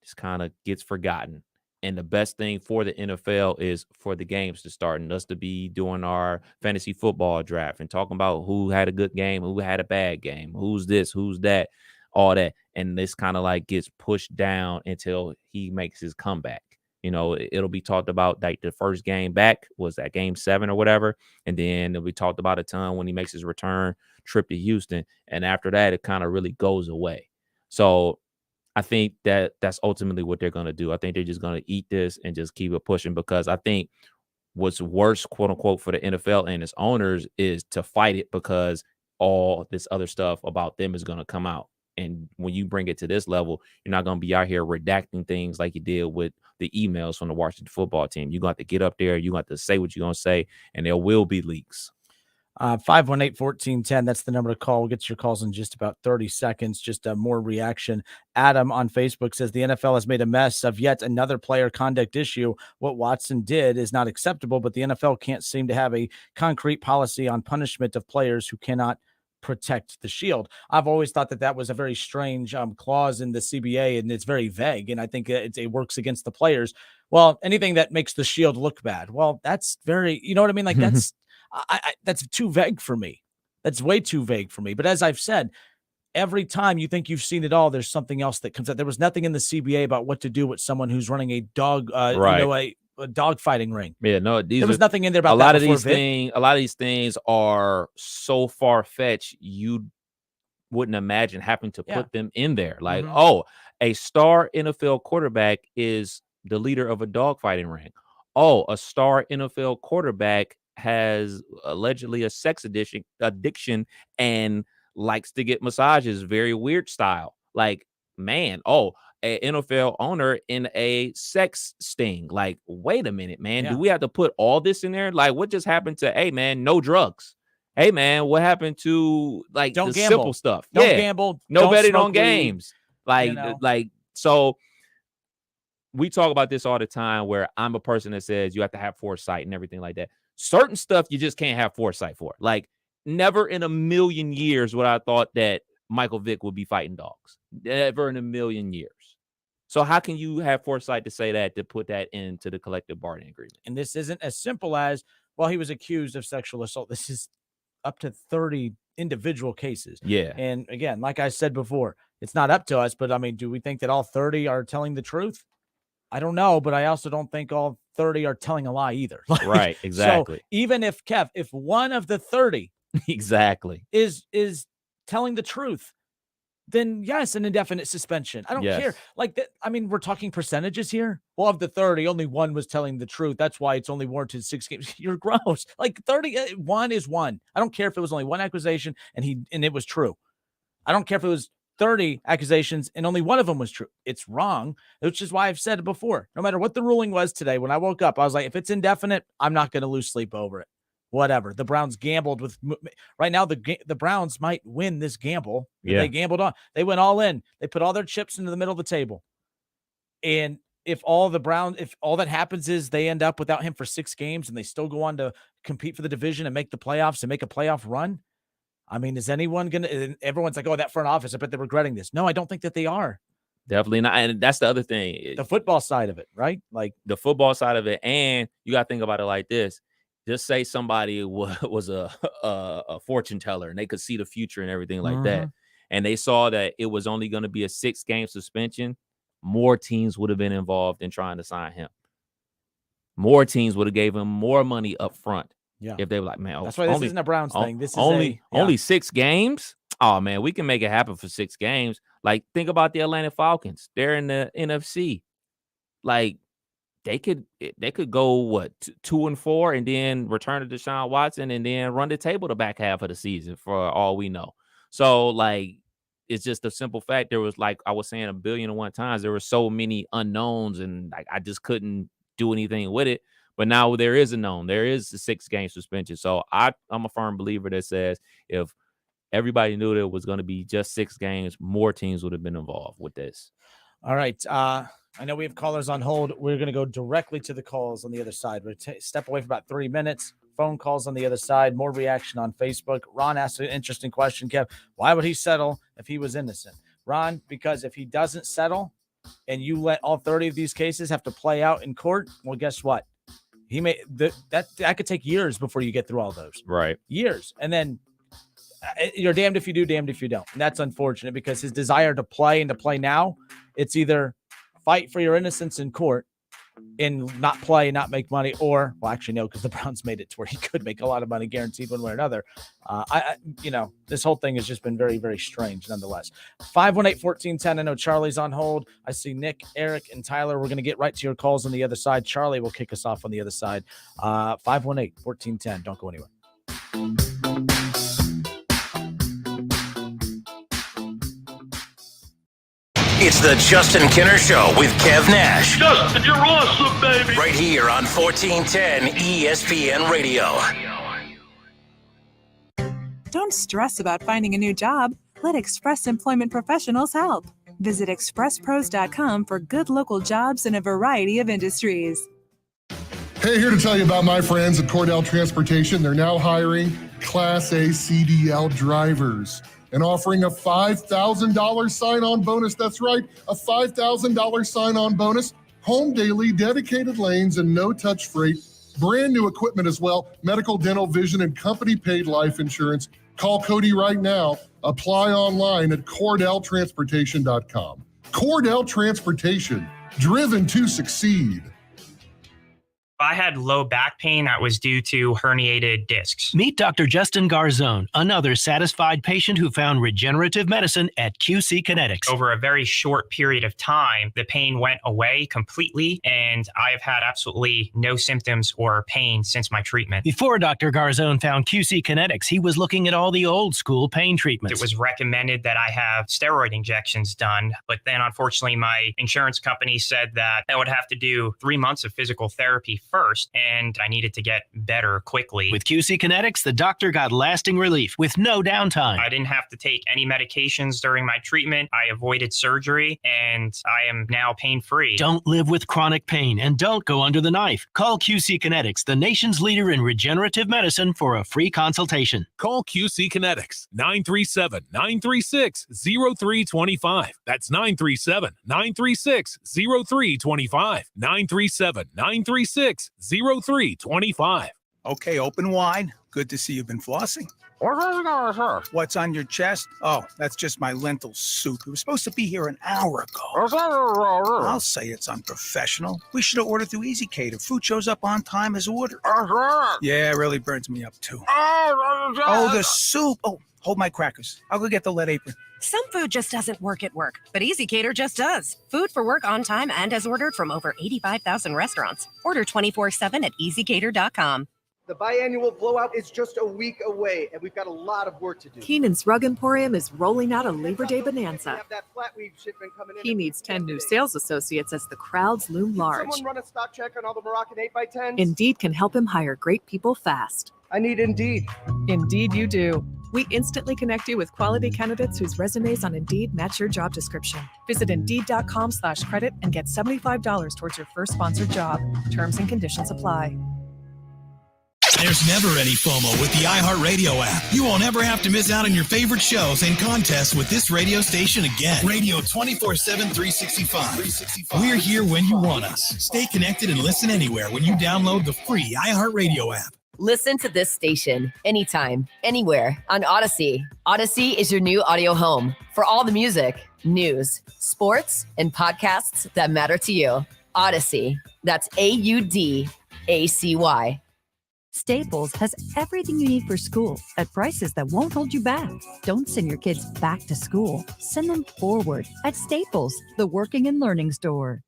this kind of gets forgotten. And the best thing for the NFL is for the games to start and us to be doing our fantasy football draft and talking about who had a good game, who had a bad game, who's this, who's that, all that. And this kind of like gets pushed down until he makes his comeback. It'll be talked about like the first game back was that game 7 or whatever. And then it'll be talked about a ton when he makes his return trip to Houston. And after that, it kind of really goes away. So I think that's ultimately what they're going to do. I think they're just going to eat this and just keep it pushing, because I think what's worse, quote unquote, for the NFL and its owners is to fight it, because all this other stuff about them is going to come out. And when you bring it to this level, you're not going to be out here redacting things like you did with the emails from the Washington football team. You're going to have to get up there. You're going to have to say what you're going to say, and there will be leaks. 518-1410. That's the number to call. We'll get your calls in just about 30 seconds. Just more reaction. Adam on Facebook says the NFL has made a mess of yet another player conduct issue. What Watson did is not acceptable, but the NFL can't seem to have a concrete policy on punishment of players who cannot protect the shield. I've always thought that was a very strange clause in the CBA, and it's very vague, and I think it works against the players. Well, anything that makes the shield look bad, well, that's very, you know what I mean? Like that's that's too vague for me. That's way too vague for me. But as I've said, every time you think you've seen it all, there's something else that comes out. There was nothing in the CBA about what to do with someone who's running a dog, a dog fighting ring. Yeah, no, there was nothing in there about a that lot of before these things. A lot of these things are so far fetched you wouldn't imagine having to put them in there. Like, a star NFL quarterback is the leader of a dog fighting ring. Oh, a star NFL quarterback has allegedly a sex addiction and likes to get massages, very weird style. Like, man, an NFL owner in a sex sting. Like, wait a minute, man. Do we have to put all this in there? Like, what just happened to, hey, man, no drugs? Hey, man, what happened to, like, don't the gamble. simple stuff? Don't gamble. No don't betting on weed, games. Like, so we talk about this all the time where I'm a person that says you have to have foresight and everything like that. Certain stuff you just can't have foresight for. Like, never in a million years would I thought that Michael Vick would be fighting dogs. Never in a million years. So how can you have foresight to say that, to put that into the collective bargaining agreement? And this isn't as simple as, well, he was accused of sexual assault. This is up to 30 individual cases. Yeah. And again, like I said before, it's not up to us, but I mean, do we think that all 30 are telling the truth? I don't know, but I also don't think all 30 are telling a lie either. Right, exactly. So even if one of the 30 exactly is telling the truth, then yes, an indefinite suspension. I don't care. Like that. I mean, we're talking percentages here. Well, of the 30, only one was telling the truth. That's why it's only warranted 6 games. You're gross. Like 31 is one. I don't care if it was only one accusation and it was true. I don't care if it was 30 accusations and only one of them was true. It's wrong, which is why I've said it before. No matter what the ruling was today, when I woke up, I was like, if it's indefinite, I'm not going to lose sleep over it. Whatever. The Browns gambled with right now. The Browns might win this gamble. Yeah. They gambled on. They went all in. They put all their chips into the middle of the table. And if all that happens is they end up without him for 6 games and they still go on to compete for the division and make the playoffs and make a playoff run, I mean, is anyone going to, everyone's like, oh, that front office, I bet they're regretting this. No, I don't think that they are. Definitely not. And that's the other thing. The football side of it, right? Like the football side of it. And you got to think about it like this. Just say somebody was a fortune teller and they could see the future and everything like that. And they saw that it was only going to be a 6-game suspension. More teams would have been involved in trying to sign him. More teams would have gave him more money up front. Yeah. If they were like, man, that's why this isn't a Browns thing. This is only 6 games. Oh man, we can make it happen for 6 games. Like, think about the Atlanta Falcons. They're in the NFC. Like, they could go 2-4 and then return to Deshaun Watson and then run the table the back half of the season for all we know. So like, it's just a simple fact. There was, like I was saying 1 billion and one times, there were so many unknowns and like I just couldn't do anything with it. But now there is a known. There is a 6-game suspension. So I'm a firm believer that says if everybody knew that it was going to be just 6 games, more teams would have been involved with this. All right. I know we have callers on hold. We're going to go directly to the calls on the other side. We're step away for about 3 minutes. Phone calls on the other side. More reaction on Facebook. Ron asked an interesting question, Kev. Why would he settle if he was innocent? Ron, because if he doesn't settle and you let all 30 of these cases have to play out in court, well, guess what? He may that could take years before you get through all those. Right. Years. And then you're damned if you do, damned if you don't. And that's unfortunate because his desire to play and to play now, it's either fight for your innocence in court and not play, not make money, or, well, actually, no, because the Browns made it to where he could make a lot of money guaranteed one way or another. This whole thing has just been very, very strange nonetheless. 518-1410. I know Charlie's on hold. I see Nick, Eric, and Tyler. We're going to get right to your calls on the other side. Charlie will kick us off on the other side. 518-1410. Don't go anywhere. It's the Justin Kinner Show with Kev Nash. Justin, you're awesome, baby. Right here on 1410 ESPN Radio. Don't stress about finding a new job. Let Express Employment Professionals help. Visit expresspros.com for good local jobs in a variety of industries. Hey, here to tell you about my friends at Cordell Transportation. They're now hiring Class A CDL drivers and offering a $5,000 sign-on bonus. That's right, a $5,000 sign-on bonus. Home daily, dedicated lanes, and no-touch freight. Brand new equipment as well. Medical, dental, vision, and company-paid life insurance. Call Cody right now. Apply online at CordellTransportation.com. Cordell Transportation, driven to succeed. I had low back pain that was due to herniated discs. Meet Dr. Justin Garzone, another satisfied patient who found regenerative medicine at QC Kinetics. Over a very short period of time, the pain went away completely, and I've had absolutely no symptoms or pain since my treatment. Before Dr. Garzone found QC Kinetics, he was looking at all the old school pain treatments. It was recommended that I have steroid injections done, but then unfortunately my insurance company said that I would have to do 3 months of physical therapy first, and I needed to get better quickly. With QC Kinetics, the doctor got lasting relief with no downtime. I didn't have to take any medications during my treatment. I avoided surgery, and I am now pain-free. Don't live with chronic pain, and don't go under the knife. Call QC Kinetics, the nation's leader in regenerative medicine, for a free consultation. Call QC Kinetics, 937-936-0325. That's 937-936-0325. 937-936-0325. Okay, open wide. Good to see you've been flossing. What's on your chest? Oh, that's just my lentil soup. It was supposed to be here an hour ago. I'll say it's unprofessional. We should have ordered through Easy Cater. Food shows up on time as ordered. Yeah, it really burns me up too. Oh, the soup. Oh, hold my crackers. I'll go get the lead apron. Some food just doesn't work at work, but Easy Cater just does. Food for work on time and as ordered from over 85,000 restaurants. Order 24/7 at easycater.com. The biannual blowout is just a week away, and we've got a lot of work to do. Keenan's Rug Emporium is rolling out a Labor Day bonanza. Have that flat weave shipment coming in. He needs 10 new sales associates as the crowds loom large. Someone run a stock check on all the Moroccan 8x10s? Indeed can help him hire great people fast. I need Indeed. Indeed you do. We instantly connect you with quality candidates whose resumes on Indeed match your job description. Visit Indeed.com/credit and get $75 towards your first sponsored job. Terms and conditions apply. There's never any FOMO with the iHeartRadio app. You won't ever have to miss out on your favorite shows and contests with this radio station again. Radio 24/7, 365. We're here when you want us. Stay connected and listen anywhere when you download the free iHeartRadio app. Listen to this station anytime, anywhere on Odyssey. Odyssey is your new audio home for all the music, news, sports, and podcasts that matter to you. Odyssey. That's AUDACY. Staples has everything you need for school at prices that won't hold you back. Don't send your kids back to school. Send them forward at Staples, the working and learning store.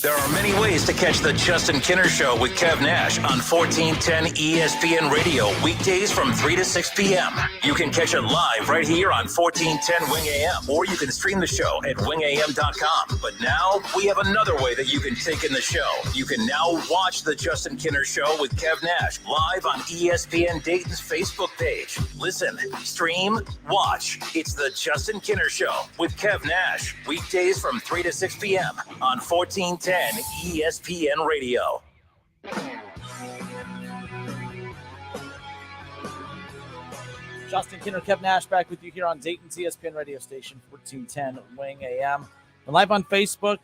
There are many ways to catch the Justin Kinner Show with Kev Nash on 1410 ESPN Radio, weekdays from 3 to 6 p.m. You can catch it live right here on 1410 Wing AM, or you can stream the show at wingam.com. But now we have another way that you can take in the show. You can now watch the Justin Kinner Show with Kev Nash live on ESPN Dayton's Facebook page. Listen, stream, watch. It's the Justin Kinner Show with Kev Nash, weekdays from 3 to 6 p.m. on 1410 ESPN Radio. Justin Kinner, Kev Nash back with you here on Dayton's ESPN radio station, 1410 Wing AM. We're live on Facebook.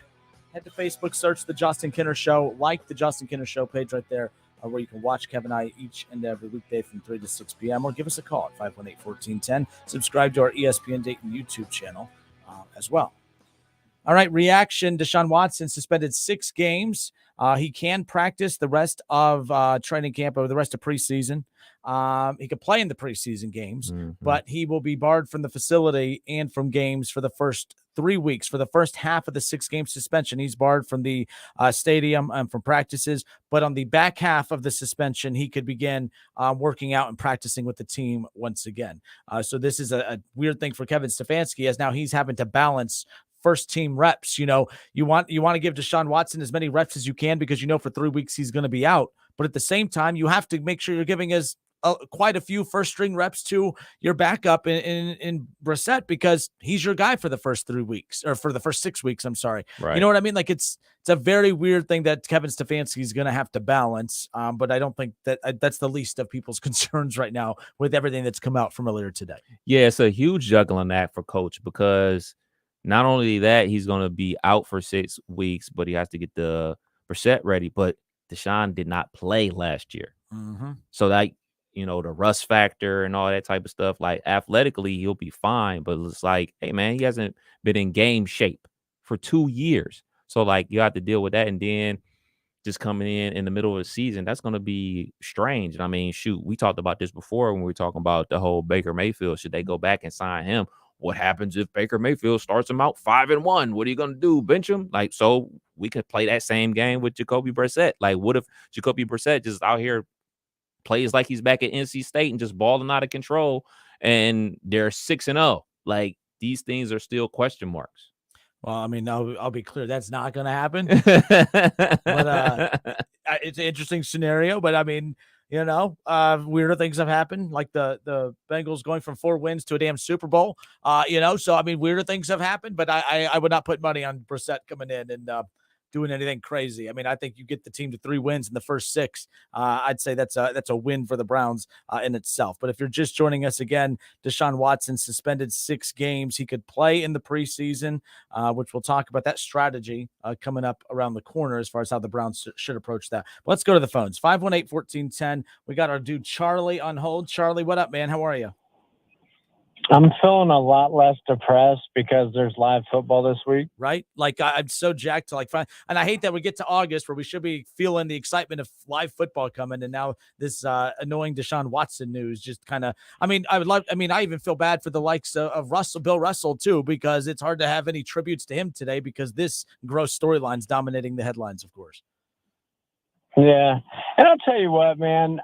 Head to Facebook, search The Justin Kinner Show. Like The Justin Kinner Show page right there, where you can watch Kev and I each and every weekday from 3 to 6 p.m. Or give us a call at 518-1410. Subscribe to our ESPN Dayton YouTube channel as well. All right, reaction. Deshaun Watson suspended 6 games. He can practice the rest of training camp or the rest of preseason. He could play in the preseason games, but he will be barred from the facility and from games for the first 3 weeks. For the first half of the 6-game suspension, he's barred from the stadium and from practices. But on the back half of the suspension, he could begin working out and practicing with the team once again. So this is a weird thing for Kevin Stefanski, as now he's having to balance first team reps. You know, you want to give Deshaun Watson as many reps as you can, because you know for 3 weeks he's going to be out. But at the same time, you have to make sure you're giving as quite a few first string reps to your backup in Brissett because he's your guy for the first 3 weeks or for the first 6 weeks. I'm sorry. Right. You know what I mean? Like it's a very weird thing that Kevin Stefanski is going to have to balance. But I don't think that's the least of people's concerns right now with everything that's come out from earlier today. Yeah, it's a huge juggling act for coach because not only that, he's going to be out for 6 weeks, but he has to get the Brissett ready. But Deshaun did not play last year. Mm-hmm. So that, the rust factor and all that type of stuff, like athletically, he'll be fine. But it's like, hey, man, he hasn't been in game shape for 2 years. So, like, you have to deal with that. And then just coming in the middle of the season, that's going to be strange. And I mean, shoot, we talked about this before when we were talking about the whole Baker Mayfield. Should they go back and sign him? What happens if Baker Mayfield starts him out 5-1? What are you going to do? Bench him? Like, so we could play that same game with Jacoby Brissett. Like, what if Jacoby Brissett just out here plays like he's back at NC State and just balling out of control and they're 6-0? Like, these things are still question marks. Well, I mean, I'll be clear. That's not going to happen. But it's an interesting scenario. But, I mean, weirder things have happened, like the Bengals going from 4 wins to a damn Super Bowl. So, I mean, weirder things have happened. But I would not put money on Brissett coming in and doing anything crazy. I mean, I think you get the team to 3 wins in the first 6. I'd say that's a win for the Browns in itself. But if you're just joining us again, Deshaun Watson suspended 6 games. He could play in the preseason, which we'll talk about that strategy coming up around the corner as far as how the Browns should approach that. But let's go to the phones. 518-1410. We got our dude Charlie on hold. Charlie, what up, man? How are you? I'm feeling a lot less depressed because there's live football this week. Right? Like, I'm so jacked to find, and I hate that we get to August where we should be feeling the excitement of live football coming, and now this annoying Deshaun Watson news just kind of, I even feel bad for the likes of Bill Russell too, because it's hard to have any tributes to him today because this gross storyline's dominating the headlines, of course. Yeah. And I'll tell you what, man,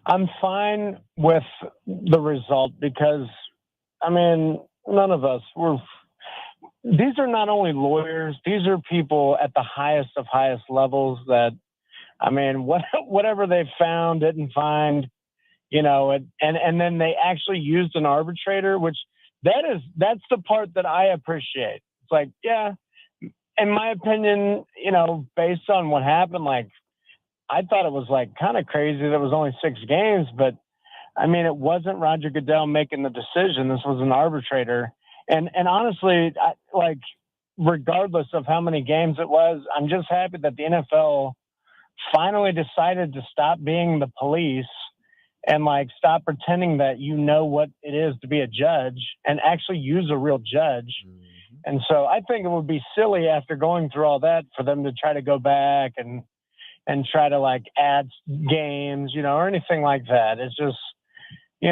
I'm fine with the result because, I mean, none of us these are not only lawyers, these are people at the highest of highest levels that, I mean, whatever they found, didn't find, and then they actually used an arbitrator, which that's the part that I appreciate. It's like, yeah, in my opinion, based on what happened, like, I thought it was kind of crazy that it was only 6 games, but I mean, it wasn't Roger Goodell making the decision. This was an arbitrator. And honestly, regardless of how many games it was, I'm just happy that the NFL finally decided to stop being the police and stop pretending that what it is to be a judge and actually use a real judge. Mm-hmm. And so I think it would be silly after going through all that for them to try to go back and try to add games, or anything like that. It's just, he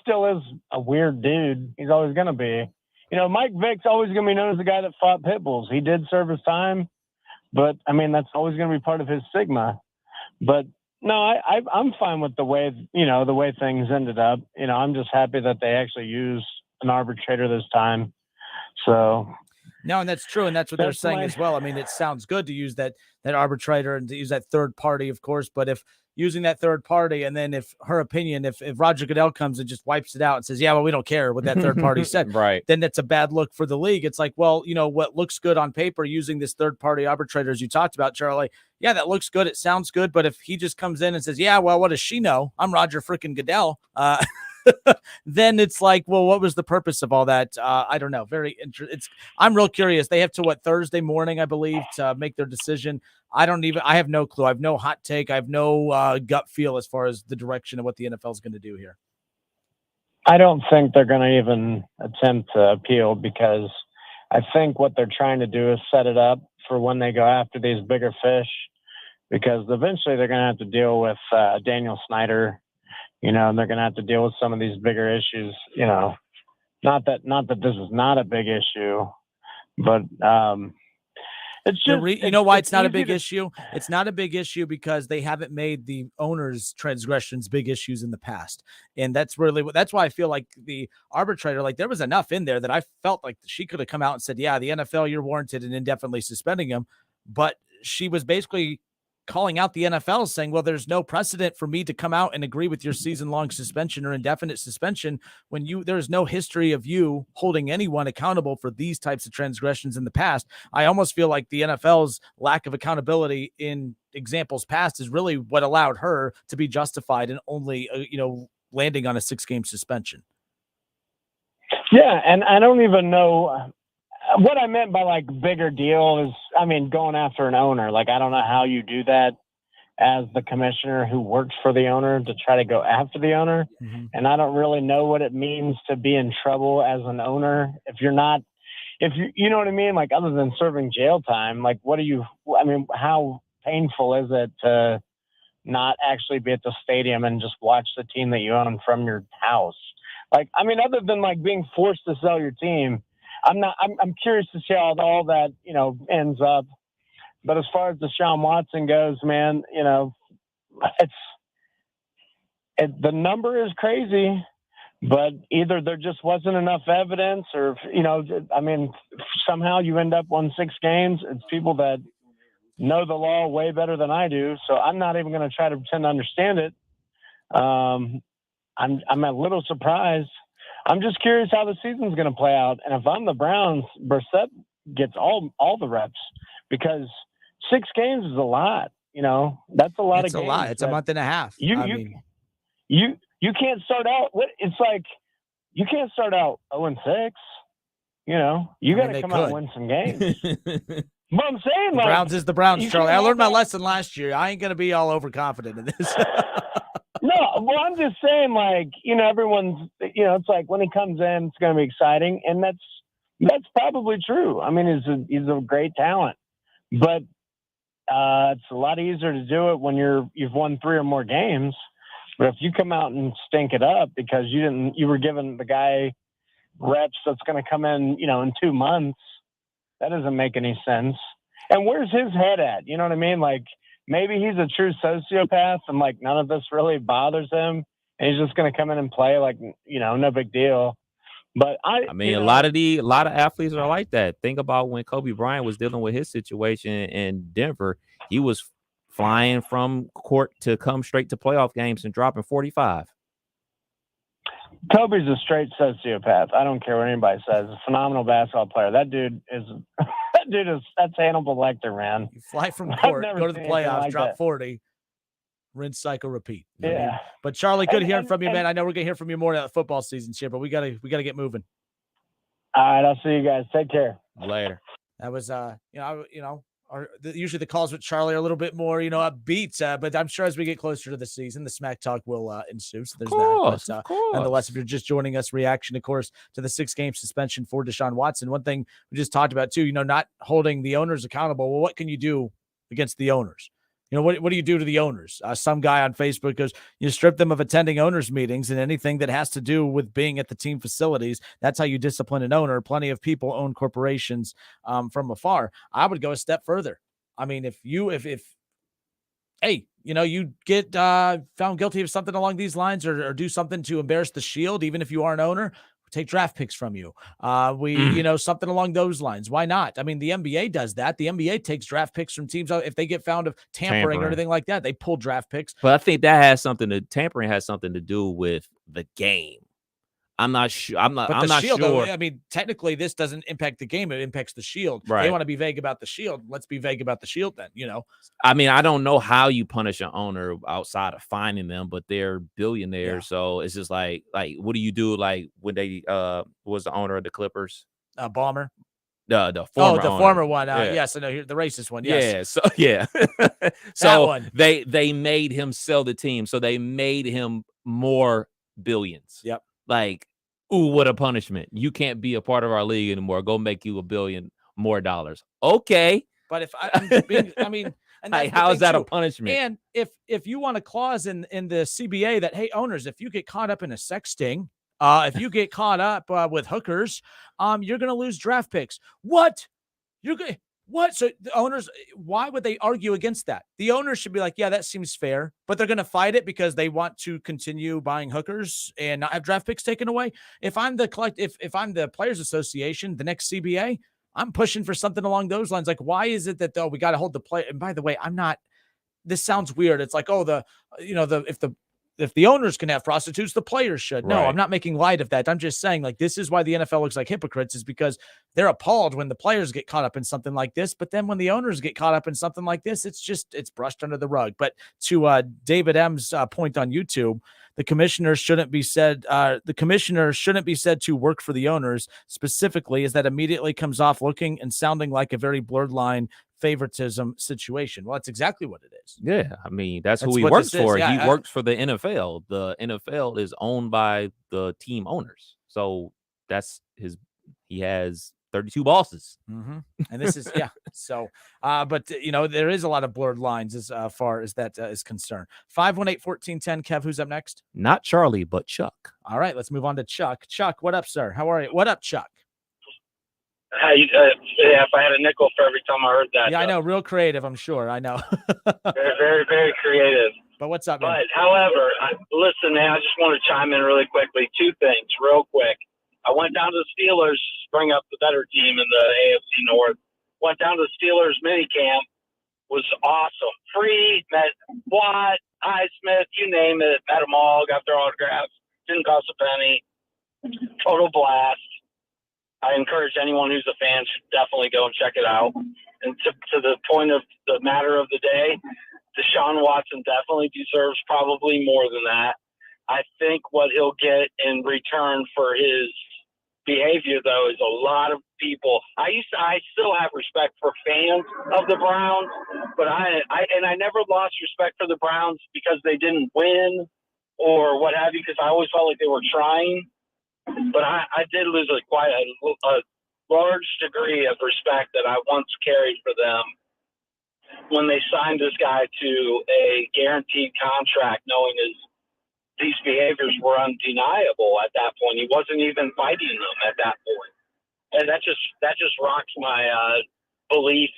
still is a weird dude. He's always going to be, Mike Vick's always going to be known as the guy that fought pit bulls. He did serve his time, but I mean, that's always going to be part of his stigma. But no, I'm fine with the way things ended up. I'm just happy that they actually used an arbitrator this time. So. No, and that's true, and that's what they're saying as well. I mean, it sounds good to use that arbitrator and to use that third party, of course, but if using that third party and then if her opinion, if Roger Goodell comes and just wipes it out and says, yeah, well, we don't care what that third party said, right, then that's a bad look for the league. It's like, well, what looks good on paper using this third party arbitrator, as you talked about, Charlie, yeah, that looks good. It sounds good. But if he just comes in and says, yeah, well, what does she know? I'm Roger freaking Goodell. Then it's like, well, what was the purpose of all that? I don't know. Very interesting. I'm real curious. They have to Thursday morning, I believe, to make their decision. I have no clue. I have no hot take. I have no gut feel as far as the direction of what the NFL is going to do here. I don't think they're going to even attempt to appeal because I think what they're trying to do is set it up for when they go after these bigger fish, because eventually they're going to have to deal with Daniel Snyder. And they're going to have to deal with some of these bigger issues, not that this is not a big issue, but it's just, why it's not a big issue? It's not a big issue because they haven't made the owners' transgressions big issues in the past. And that's why I feel like the arbitrator, there was enough in there that I felt like she could have come out and said, yeah, the NFL, you're warranted in indefinitely suspending him. But she was basically calling out the NFL, saying, well, there's no precedent for me to come out and agree with your season-long suspension or indefinite suspension when there's no history of you holding anyone accountable for these types of transgressions in the past. I almost feel like the NFL's lack of accountability in examples past is really what allowed her to be justified in only, landing on a 6-game suspension. Yeah, and I don't even know what I meant by like bigger deal is, going after an owner. Like, I don't know how you do that as the commissioner who works for the owner to try to go after the owner. Mm-hmm. And I don't really know what it means to be in trouble as an owner. If you know what I mean? Like, other than serving jail time, like, how painful is it to not actually be at the stadium and just watch the team that you own from your house? Like, other than like being forced to sell your team, I'm curious to see how all that, ends up. But as far as Deshaun Watson goes, man, the number is crazy, but either there just wasn't enough evidence or, somehow you end up on 6 games. It's people that know the law way better than I do. So I'm not even going to try to pretend to understand it. I'm a little surprised. I'm just curious how the season's going to play out. And if I'm the Browns, Brissett gets all the reps because 6 games is a lot. That's a lot of games. It's a lot. It's a month and a half. You can't start out. It's like you can't start out 0-6. You got to come out and win some games. But I'm saying, the Browns is the Browns, Charlie. I learned my lesson last year. I ain't going to be all overconfident in this. No, well, I'm just saying, like, everyone's, it's like when he comes in, it's going to be exciting, and that's probably true. He's a great talent, but it's a lot easier to do it when you've won 3 or more games. But if you come out and stink it up because you were giving the guy reps that's going to come in, in 2 months, that doesn't make any sense. And where's his head at? You know what I mean? Like, maybe he's a true sociopath and like none of this really bothers him. And he's just going to come in and play like, no big deal. But a lot of athletes are like that. Think about when Kobe Bryant was dealing with his situation in Denver. He was flying from court to come straight to playoff games and dropping 45. Kobe's a straight sociopath. I don't care what anybody says. A phenomenal basketball player. That dude is that's Hannibal Lecter, man. You fly from court, go to the playoffs, like drop 40, rinse, cycle, repeat. Yeah. But Charlie, good hearing from you, man. I know we're gonna hear from you more at the football season's here, but we gotta get moving. All right, I'll see you guys. Take care. Later. That was usually the calls with Charlie are a little bit more, upbeat, but I'm sure as we get closer to the season, the smack talk will ensue. So there's that. But nonetheless, if you're just joining us, reaction, of course, to the 6-game suspension for Deshaun Watson. One thing we just talked about too, not holding the owners accountable. Well, what can you do against the owners? What do you do to the owners? Some guy on Facebook goes, you strip them of attending owners meetings and anything that has to do with being at the team facilities. That's how you discipline an owner. Plenty of people own corporations from afar. I would go a step further. If you get found guilty of something along these lines or do something to embarrass the Shield, even if you are an owner, take draft picks from you. Something along those lines. Why not? The NBA does that. The NBA takes draft picks from teams. If they get found of tampering or anything like that, they pull draft picks. But I think tampering has something to do with the game. I'm not sure. I'm not Shield, sure. Though, technically this doesn't impact the game. It impacts the Shield. Right. They want to be vague about the Shield. Let's be vague about the Shield then, I don't know how you punish an owner outside of fining them, but they're billionaires. Yeah. So it's just like, what do you do? Like when they was the owner of the Clippers? Ballmer. The former owner. Former one. Yes, I know. The racist one. Yes. Yeah. So they made him sell the team. So they made him more billions. Yep. Like, ooh, what a punishment. You can't be a part of our league anymore. Go make you $1 billion more dollars. Okay. But if and how is that a punishment? And if you want a clause in the CBA that, hey, owners, if you get caught up in a sex sting, if you get caught up with hookers, you're going to lose draft picks. What? What? So the owners, why would they argue against that? The owners should be like, yeah, that seems fair, but they're going to fight it because they want to continue buying hookers and not have draft picks taken away. If I'm the Players Association, the next CBA, I'm pushing for something along those lines. Like, why is it that, we got to hold the play? And by the way, this sounds weird. It's like, if the owners can have prostitutes, the players should. No, Right. I'm not making light of that. I'm just saying, like, this is why the NFL looks like hypocrites, is because they're appalled when the players get caught up in something like this. But then when the owners get caught up in something like this, it's brushed under the rug. But to David M's point on YouTube, the commissioner shouldn't be said to work for the owners specifically, as that immediately comes off looking and sounding like a very blurred line favoritism situation. Well, that's exactly what it is. Yeah, I mean, that's who That's he what works this is. for. Yeah, He works for the NFL. The NFL is owned by the team owners. So he has 32 bosses. Mm-hmm. And this is, So, but there is a lot of blurred lines as far as that is concerned. 518-1410. Kev, who's up next? Not Charlie, but Chuck. All right, let's move on to Chuck. Chuck, what up, sir? How are you? What up, Chuck? If I had a nickel for every time I heard that. Yeah, I know. Real creative, I'm sure. I know. Very, very, very creative. But what's up, man? But, however, listen, man, I just want to chime in really quickly. Two things, real quick. I went down to the Steelers, bring up the better team in the AFC North. Went down to the Steelers mini camp. Was awesome. Free, met Watt, Highsmith, you name it. Met them all, got their autographs. Didn't cost a penny. Total blast. I encourage anyone who's a fan should definitely go and check it out. And to the point of the matter of the day, Deshaun Watson definitely deserves probably more than that. I think what he'll get in return for his behavior, though, is a lot of people. I still have respect for fans of the Browns, but I never lost respect for the Browns because they didn't win or what have you, because I always felt like they were trying. But I did lose a large degree of respect that I once carried for them when they signed this guy to a guaranteed contract, knowing these behaviors were undeniable at that point. He wasn't even fighting them at that point. And that just rocks my belief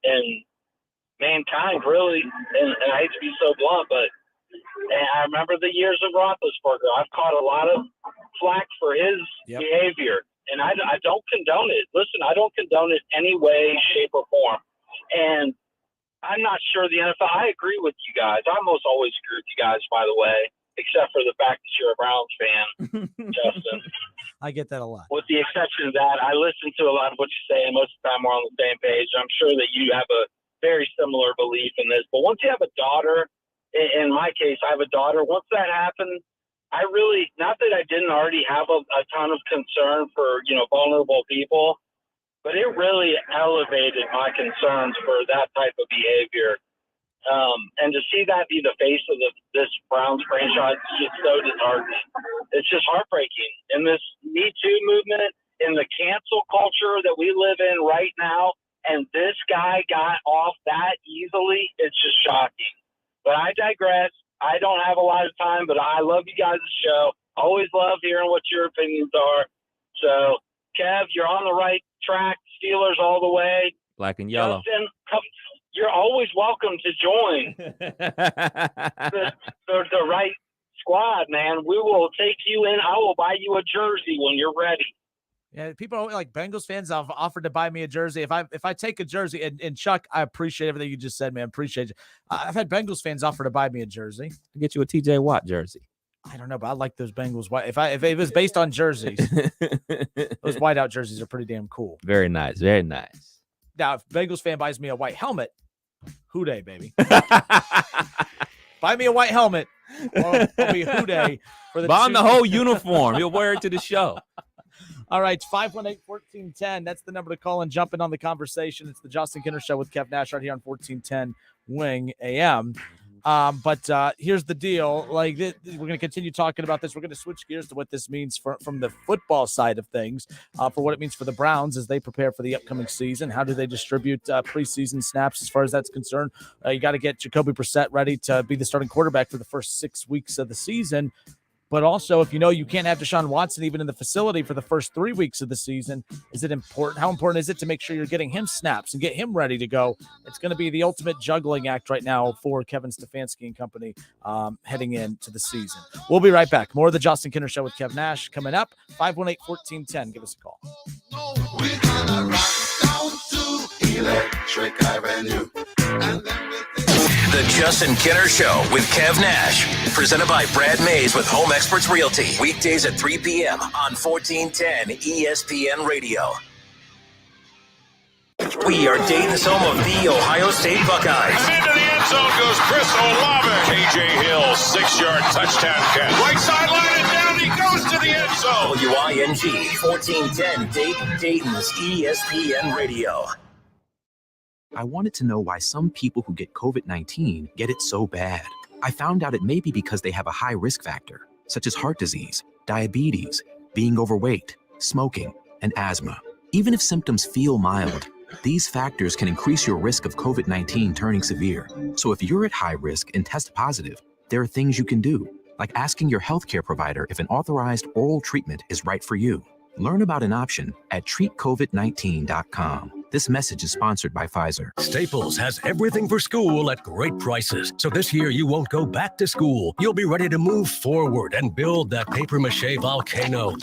in mankind, really. And I hate to be so blunt, but I remember the years of Roethlisberger. I've caught a lot of flack for his behavior, and I don't condone it. Listen, I don't condone it any way, shape, or form. And I'm not sure the NFL. I agree with you guys. I almost always agree with you guys, by the way, except for the fact that you're a Browns fan, Justin. I get that a lot. With the exception of that, I listen to a lot of what you say, and most of the time we're on the same page. I'm sure that you have a very similar belief in this. But once you have a daughter, in my case, I have a daughter. Once that happened, I really, not that I didn't already have a ton of concern for, vulnerable people, but it really elevated my concerns for that type of behavior. And to see that be the face of this Browns franchise is just so disheartening. It's just heartbreaking. In this Me Too movement, in the cancel culture that we live in right now, and this guy got off that easily, it's just shocking. But I digress. I don't have a lot of time, but I love you guys' show. Always love hearing what your opinions are. So, Kev, you're on the right track. Steelers all the way. Black and yellow. Justin, you're always welcome to join the right squad, man. We will take you in. I will buy you a jersey when you're ready. Yeah, people like Bengals fans have offered to buy me a jersey. If I take a jersey, and Chuck, I appreciate everything you just said, man. Appreciate it. I've had Bengals fans offer to buy me a jersey. I'll get you a TJ Watt jersey. I don't know, but I like those Bengals white. If it was based on jerseys, those whiteout jerseys are pretty damn cool. Very nice, very nice. Now, if Bengals fan buys me a white helmet, hooday, baby. Buy me a white helmet. I'll be hooday for the. Buy him the whole uniform. He'll wear it to the show. All right, 518-1410. That's the number to call and jump in on the conversation. It's the Justin Kinner Show with Kev Nash right here on 1410 Wing AM. But here's the deal. Like, we're going to continue talking about this. We're going to switch gears to what this means from the football side of things, for what it means for the Browns as they prepare for the upcoming season. How do they distribute preseason snaps as far as that's concerned? You got to get Jacoby Brissett ready to be the starting quarterback for the first 6 weeks of the season. But also, if you can't have Deshaun Watson even in the facility for the first 3 weeks of the season, is it important? How important is it to make sure you're getting him snaps and get him ready to go? It's going to be the ultimate juggling act right now for Kevin Stefanski and company heading into the season. We'll be right back. More of the Justin Kinner Show with Kev Nash coming up. 518-1410. Give us a call. Patrick Avenue. The Justin Kinner Show with Kev Nash. Presented by Brad Mays with Home Experts Realty. Weekdays at 3 p.m. on 1410 ESPN Radio. We are Dayton's home of the Ohio State Buckeyes. And into the end zone goes Chris Olave. KJ Hill, 6-yard touchdown catch. Right sideline and down he goes to the end zone. WING 1410 Dayton, Dayton's ESPN Radio. I wanted to know why some people who get COVID-19 get it so bad. I found out it may be because they have a high risk factor, such as heart disease, diabetes, being overweight, smoking, and asthma. Even if symptoms feel mild, these factors can increase your risk of COVID-19 turning severe. So if you're at high risk and test positive, there are things you can do, like asking your healthcare provider if an authorized oral treatment is right for you. Learn about an option at treatcovid19.com. This message is sponsored by Pfizer. Staples has everything for school at great prices. So this year you won't go back to school. You'll be ready to move forward and build that papier-mâché volcano.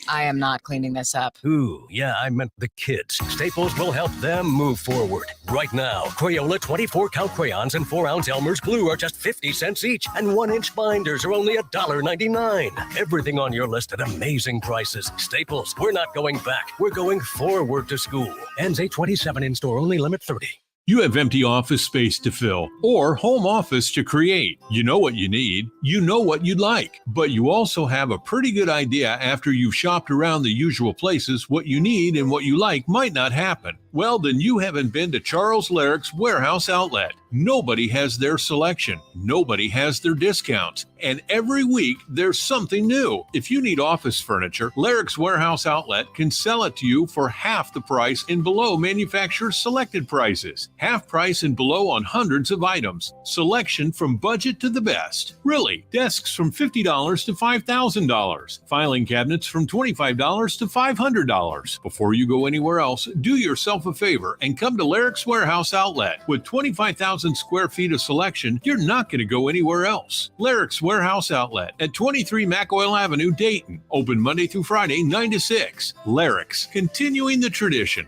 I am not cleaning this up. Ooh, yeah, I meant the kids. Staples will help them move forward. Right now, Crayola 24-count crayons and 4-ounce Elmer's glue are just 50 cents each, and 1-inch binders are only $1.99. Everything on your list at amazing prices. Staples, we're not going back. We're going forward to school. Ends 8/27 in-store only, limit 30. You have empty office space to fill or home office to create. You know what you need. You know what you'd like. But you also have a pretty good idea after you've shopped around the usual places what you need and what you like might not happen. Well, then you haven't been to Charles Larrick's Warehouse Outlet. Nobody has their selection. Nobody has their discounts. And every week, there's something new. If you need office furniture, Larrick's Warehouse Outlet can sell it to you for half the price and below manufacturer's selected prices. Half price and below on hundreds of items. Selection from budget to the best. Really, desks from $50 to $5,000. Filing cabinets from $25 to $500. Before you go anywhere else, do yourself a favor and come to Larrick's Warehouse Outlet. With 25,000 square feet of selection, you're not going to go anywhere else. Larrick's Warehouse Outlet at 23 McOil Avenue, Dayton. Open Monday through Friday, 9 to 6. Larrick's, continuing the tradition.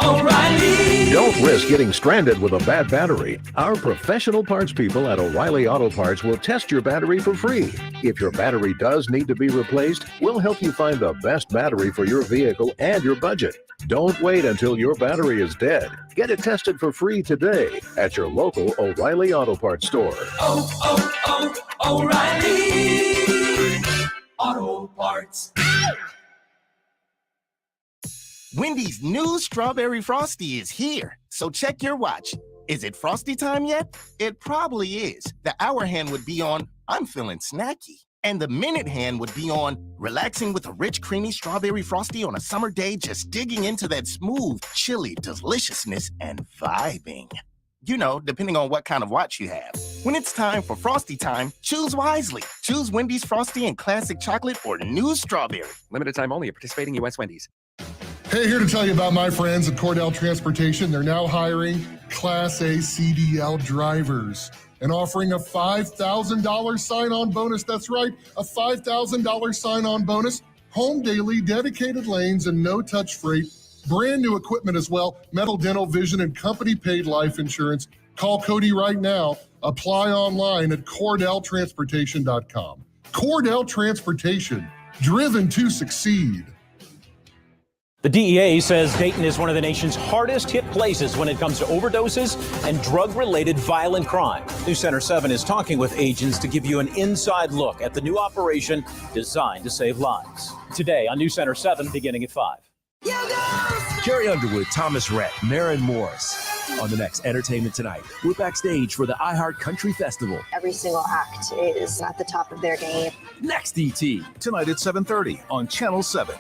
O'Reilly. Don't risk getting stranded with a bad battery. Our professional parts people at O'Reilly Auto Parts will test your battery for free. If your battery does need to be replaced, we'll help you find the best battery for your vehicle and your budget. Don't wait until your battery is dead. Get it tested for free today at your local O'Reilly Auto Parts store. O'Reilly Auto Parts. Wendy's new Strawberry Frosty is here, so check your watch. Is it Frosty time yet? It probably is. The hour hand would be on, I'm feeling snacky. And the minute hand would be on, relaxing with a rich, creamy Strawberry Frosty on a summer day, just digging into that smooth, chilly deliciousness and vibing. You know, depending on what kind of watch you have. When it's time for Frosty time, choose wisely. Choose Wendy's Frosty and Classic Chocolate or New Strawberry. Limited time only at participating U.S. Wendy's. Hey, here to tell you about my friends at Cordell Transportation. They're now hiring Class A CDL drivers and offering a $5,000 sign-on bonus. That's right, a $5,000 sign-on bonus. Home daily, dedicated lanes, and no-touch freight. Brand new equipment as well. Metal, dental, vision, and company-paid life insurance. Call Cody right now. Apply online at CordellTransportation.com. Cordell Transportation, driven to succeed. The DEA says Dayton is one of the nation's hardest hit places when it comes to overdoses and drug-related violent crime. News Center 7 is talking with agents to give you an inside look at the new operation designed to save lives. Today on News Center 7, beginning at 5. Carrie Underwood, Thomas Rhett, Maren Morris. On the next Entertainment Tonight, we're backstage for the iHeart Country Festival. Every single act is at the top of their game. Next ET, tonight at 7:30 on Channel 7.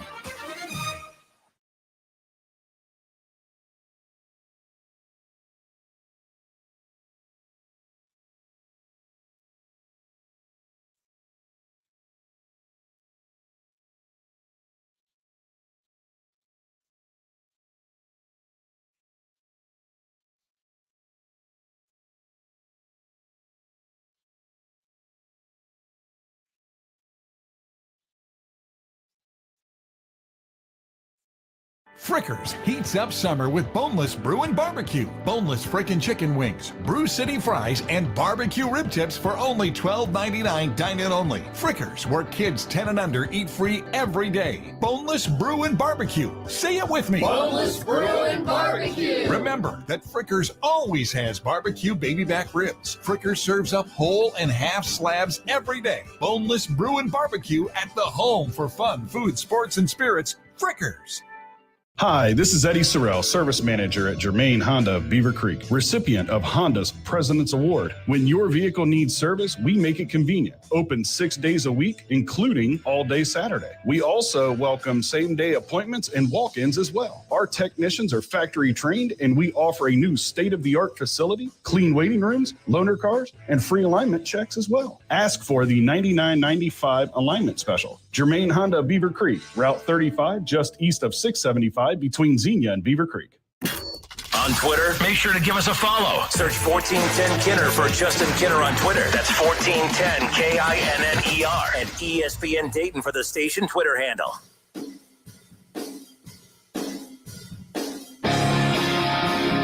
Frickers heats up summer with boneless brew and barbecue, boneless frickin' chicken wings, Brew City fries, and barbecue rib tips for only $12.99 dine-in only. Frickers, where kids 10 and under eat free every day. Boneless brew and barbecue. Say it with me. Boneless brew and barbecue. Remember that Frickers always has barbecue baby back ribs. Frickers serves up whole and half slabs every day. Boneless brew and barbecue at the home for fun, food, sports, and spirits. Frickers. Hi, this is Eddie Sorrell, Service Manager at Germain Honda of Beaver Creek, recipient of Honda's President's Award. When your vehicle needs service, we make it convenient. Open 6 days a week, including all day Saturday. We also welcome same-day appointments and walk-ins as well. Our technicians are factory trained, and we offer a new state-of-the-art facility, clean waiting rooms, loaner cars, and free alignment checks as well. Ask for the $99.95 alignment special. Germain Honda of Beaver Creek, Route 35, just east of 675 between Xenia and Beaver Creek. On Twitter, make sure to give us a follow. Search 1410 Kinner for Justin Kinner on Twitter. That's 1410 KINNER. And ESPN Dayton for the station Twitter handle.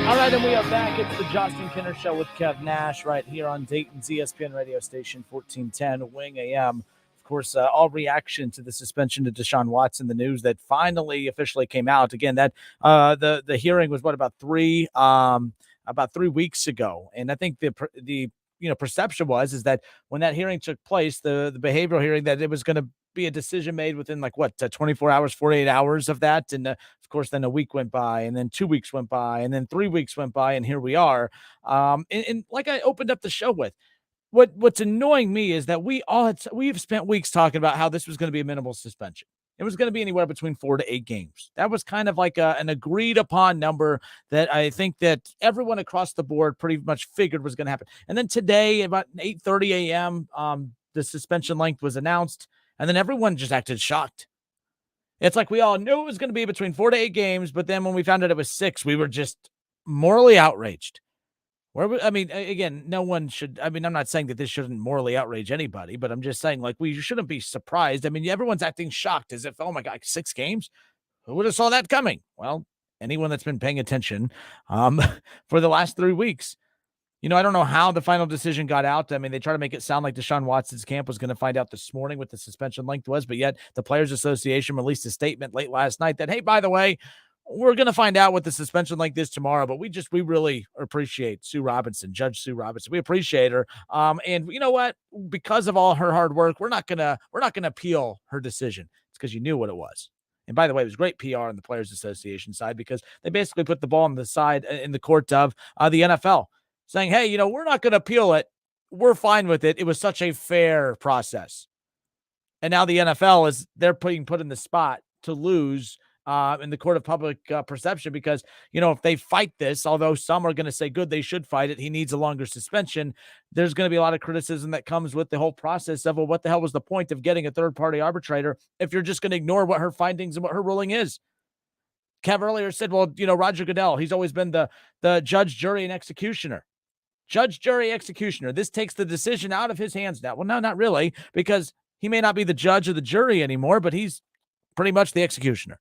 All right, and we are back. It's the Justin Kinner Show with Kev Nash right here on Dayton's ESPN radio station, 1410 Wing AM. Of course, all reaction to the suspension of Deshaun Watson, the news that finally officially came out. Again, that the hearing was about 3 weeks ago, and I think the perception is that when that hearing took place, the behavioral hearing, that it was going to be a decision made within 24 hours, 48 hours of that, and of course, then a week went by, and then 2 weeks went by, and then 3 weeks went by, and here we are. And like I opened up the show with. What's annoying me is that we've spent weeks talking about how this was going to be a minimal suspension. It was going to be anywhere between 4 to 8 games. That was kind of like an agreed upon number that I think that everyone across the board pretty much figured was going to happen. And then today, about 8:30 a.m., the suspension length was announced, and then everyone just acted shocked. It's like we all knew it was going to be between 4 to 8 games, but then when we found out it was 6, we were just morally outraged. Again, no one should. I'm not saying that this shouldn't morally outrage anybody, but I'm just saying, we shouldn't be surprised. Everyone's acting shocked as if, oh my God, 6 games? Who would have saw that coming? Well, anyone that's been paying attention for the last 3 weeks. I don't know how the final decision got out. They try to make it sound like Deshaun Watson's camp was going to find out this morning what the suspension length was, but yet the Players Association released a statement late last night that, hey, by the way, we're going to find out what the suspension like this tomorrow, but we really appreciate Sue Robinson, Judge Sue Robinson. We appreciate her. And you know what? Because of all her hard work, we're not going to appeal her decision. It's because you knew what it was. And by the way, it was great PR on the Players Association side because they basically put the ball on the side in the court of the NFL saying, hey, we're not going to appeal it. We're fine with it. It was such a fair process. And now the NFL they're put in the spot to lose in the court of public perception because, if they fight this, although some are going to say good, they should fight it, he needs a longer suspension. There's going to be a lot of criticism that comes with the whole process of, well, what the hell was the point of getting a third-party arbitrator if you're just going to ignore what her findings and what her ruling is? Kev earlier said, well, Roger Goodell, he's always been the judge, jury, and executioner. Judge, jury, executioner. This takes the decision out of his hands now. Well, no, not really, because he may not be the judge or the jury anymore, but he's pretty much the executioner.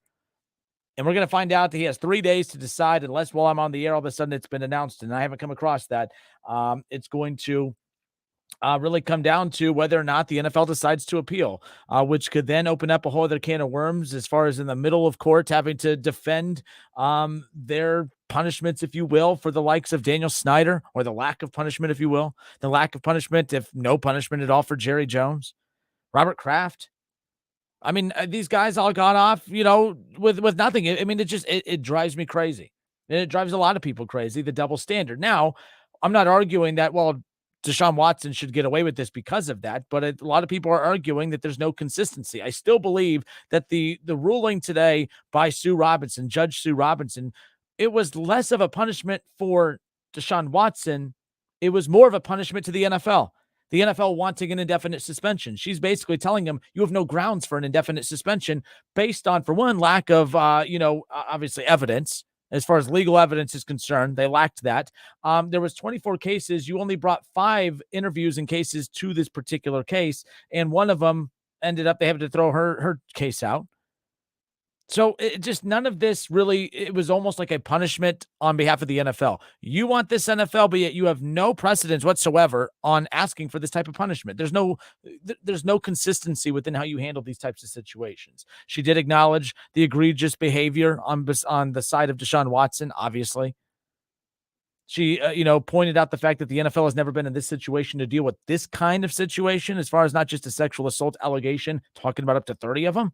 And we're going to find out that he has 3 days to decide, unless while I'm on the air, all of a sudden it's been announced, and I haven't come across that. It's going to really come down to whether or not the NFL decides to appeal, which could then open up a whole other can of worms as far as in the middle of court having to defend their punishments, if you will, for the likes of Daniel Snyder, or the lack of punishment, if you will, the lack of punishment, if no punishment at all, for Jerry Jones, Robert Kraft. These guys all got off, with nothing. It drives me crazy. And it drives a lot of people crazy, the double standard. Now, I'm not arguing that, Deshaun Watson should get away with this because of that, but a lot of people are arguing that there's no consistency. I still believe that the ruling today by Sue Robinson, Judge Sue Robinson, it was less of a punishment for Deshaun Watson. It was more of a punishment to the NFL. The NFL wanting an indefinite suspension. She's basically telling them you have no grounds for an indefinite suspension based on, for one, lack of, obviously evidence. As far as legal evidence is concerned, they lacked that. There was 24 cases. You only brought 5 interviews and cases to this particular case, and one of them ended up, they had to throw her case out. So it just none of this really, it was almost like a punishment on behalf of the NFL. You want this NFL, but yet you have no precedence whatsoever on asking for this type of punishment. There's no consistency within how you handle these types of situations. She did acknowledge the egregious behavior on the side of Deshaun Watson, obviously. She, pointed out the fact that the NFL has never been in this situation to deal with this kind of situation, as far as not just a sexual assault allegation, talking about up to 30 of them.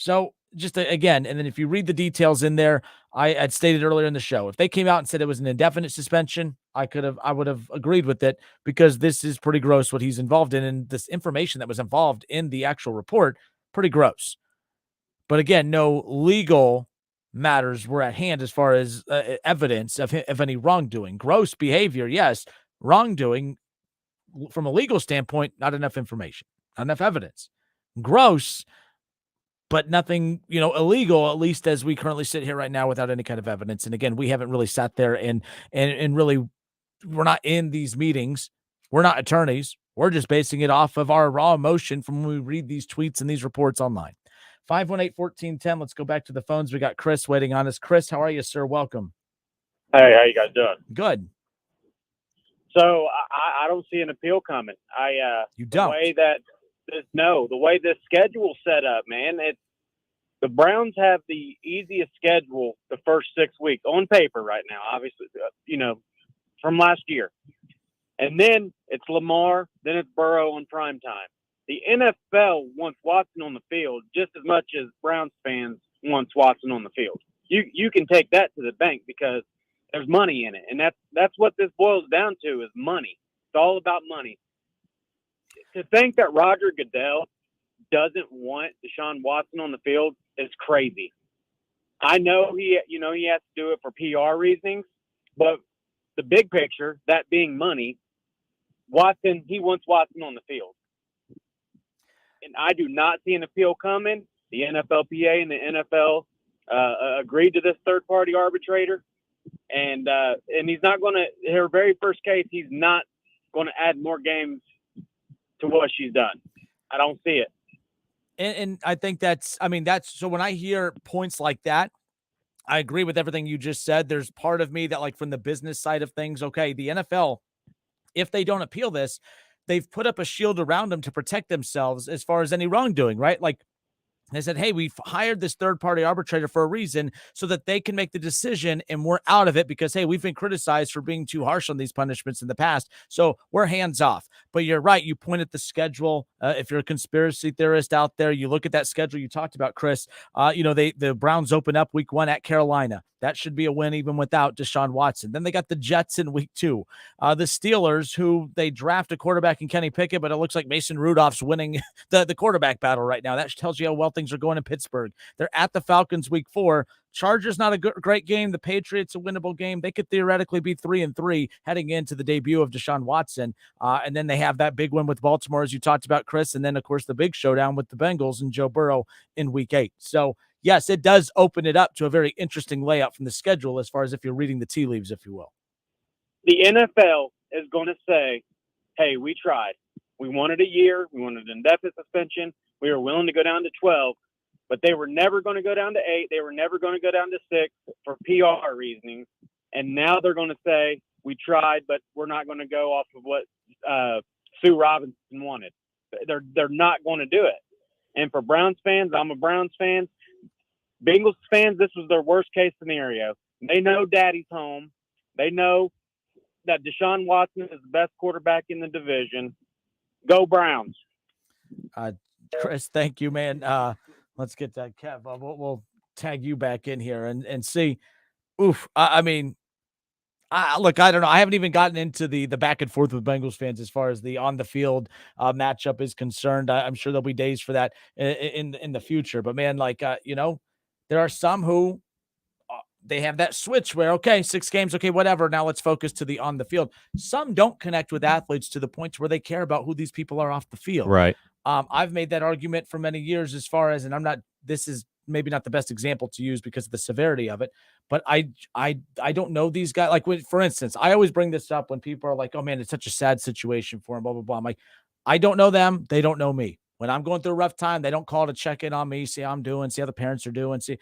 So just again, and then if you read the details in there, I had stated earlier in the show, if they came out and said it was an indefinite suspension, I would have agreed with it, because this is pretty gross what he's involved in. And this information that was involved in the actual report, pretty gross. But again, no legal matters were at hand as far as evidence of any wrongdoing. Gross behavior, yes. Wrongdoing, from a legal standpoint, not enough information, not enough evidence. Gross, but nothing, illegal, at least as we currently sit here right now, without any kind of evidence. And again, we haven't really sat there and really, we're not in these meetings. We're not attorneys. We're just basing it off of our raw emotion from when we read these tweets and these reports online. 518-1410. Let's go back to the phones. We got Chris waiting on us. Chris, how are you, sir? Welcome. Hey, how you guys doing? Good. So I don't see an appeal coming. You don't? The way this schedule's set up, man, the Browns have the easiest schedule the first 6 weeks on paper right now, obviously, from last year. And then it's Lamar, then it's Burrow on prime time. The NFL wants Watson on the field just as much as Browns fans wants Watson on the field. You can take that to the bank because there's money in it. And that's what this boils down to, is money. It's all about money. To think that Roger Goodell doesn't want Deshaun Watson on the field is crazy. I know he has to do it for PR reasons, but the big picture, that being money, he wants Watson on the field. And I do not see an appeal coming. The NFLPA and the NFL agreed to this third-party arbitrator, and he's not going to. Her very first case, he's not going to add more games to what she's done. I don't see it. And I think that's so when I hear points like that, I agree with everything you just said. There's part of me that, like, from the business side of things, okay, the NFL, if they don't appeal this, they've put up a shield around them to protect themselves as far as any wrongdoing, right? Like, they said, hey, we've hired this third-party arbitrator for a reason so that they can make the decision, and we're out of it because, hey, we've been criticized for being too harsh on these punishments in the past, so we're hands off. But you're right. You point at the schedule. If you're a conspiracy theorist out there, you look at that schedule you talked about, Chris. The Browns open up week 1 at Carolina. That should be a win even without Deshaun Watson. Then they got the Jets in week 2. The Steelers, who they draft a quarterback in Kenny Pickett, but it looks like Mason Rudolph's winning the quarterback battle right now. That tells you how well things are going in Pittsburgh. They're at the Falcons week 4. Chargers, not a great game. The Patriots, a winnable game. They could theoretically be 3-3 heading into the debut of Deshaun Watson. And then they have that big win with Baltimore, as you talked about, Chris. And then, of course, the big showdown with the Bengals and Joe Burrow in week 8. So, yes, it does open it up to a very interesting layout from the schedule as far as if you're reading the tea leaves, if you will. The NFL is going to say, hey, we tried. We wanted a year. We wanted an indefinite suspension. We were willing to go down to 12, but they were never going to go down to 8. They were never going to go down to 6 for PR reasons. And now they're going to say, we tried, but we're not going to go off of what Sue Robinson wanted. They're not going to do it. And for Browns fans, I'm a Browns fan. Bengals fans, this was their worst case scenario. They know Daddy's home. They know that Deshaun Watson is the best quarterback in the division. Go Browns. Chris, thank you, man. Let's get that, Kev. We'll tag you back in here and see. Oof. Look, I don't know. I haven't even gotten into the back and forth with Bengals fans as far as the on the field matchup is concerned. I'm sure there'll be days for that in the future. But man, there are some who they have that switch where, okay, 6 games, okay, whatever. Now let's focus to the on the field. Some don't connect with athletes to the point where they care about who these people are off the field. Right. I've made that argument for many years as far as, and this is maybe not the best example to use because of the severity of it, but I don't know these guys. Like, for instance, I always bring this up when people are like, oh man, it's such a sad situation for him, blah, blah, blah. I'm like, I don't know them. They don't know me. When I'm going through a rough time, they don't call to check in on me, see how I'm doing, see how the parents are doing, see.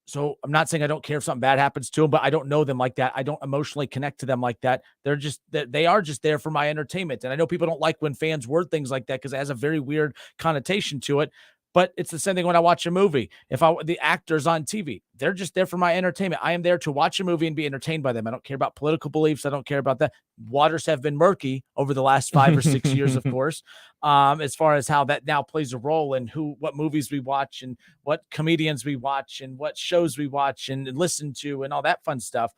So I'm not saying I don't care if something bad happens to them, but I don't know them like that. I don't emotionally connect to them like that. They are just there for my entertainment. And I know people don't like when fans word things like that because it has a very weird connotation to it. But it's the same thing when I watch a movie. If the actors on TV, they're just there for my entertainment. I am there to watch a movie and be entertained by them. I don't care about political beliefs. I don't care about that. Waters have been murky over the last 5 or 6 years, of course, as far as how that now plays a role in what movies we watch and what comedians we watch and what shows we watch and listen to and all that fun stuff.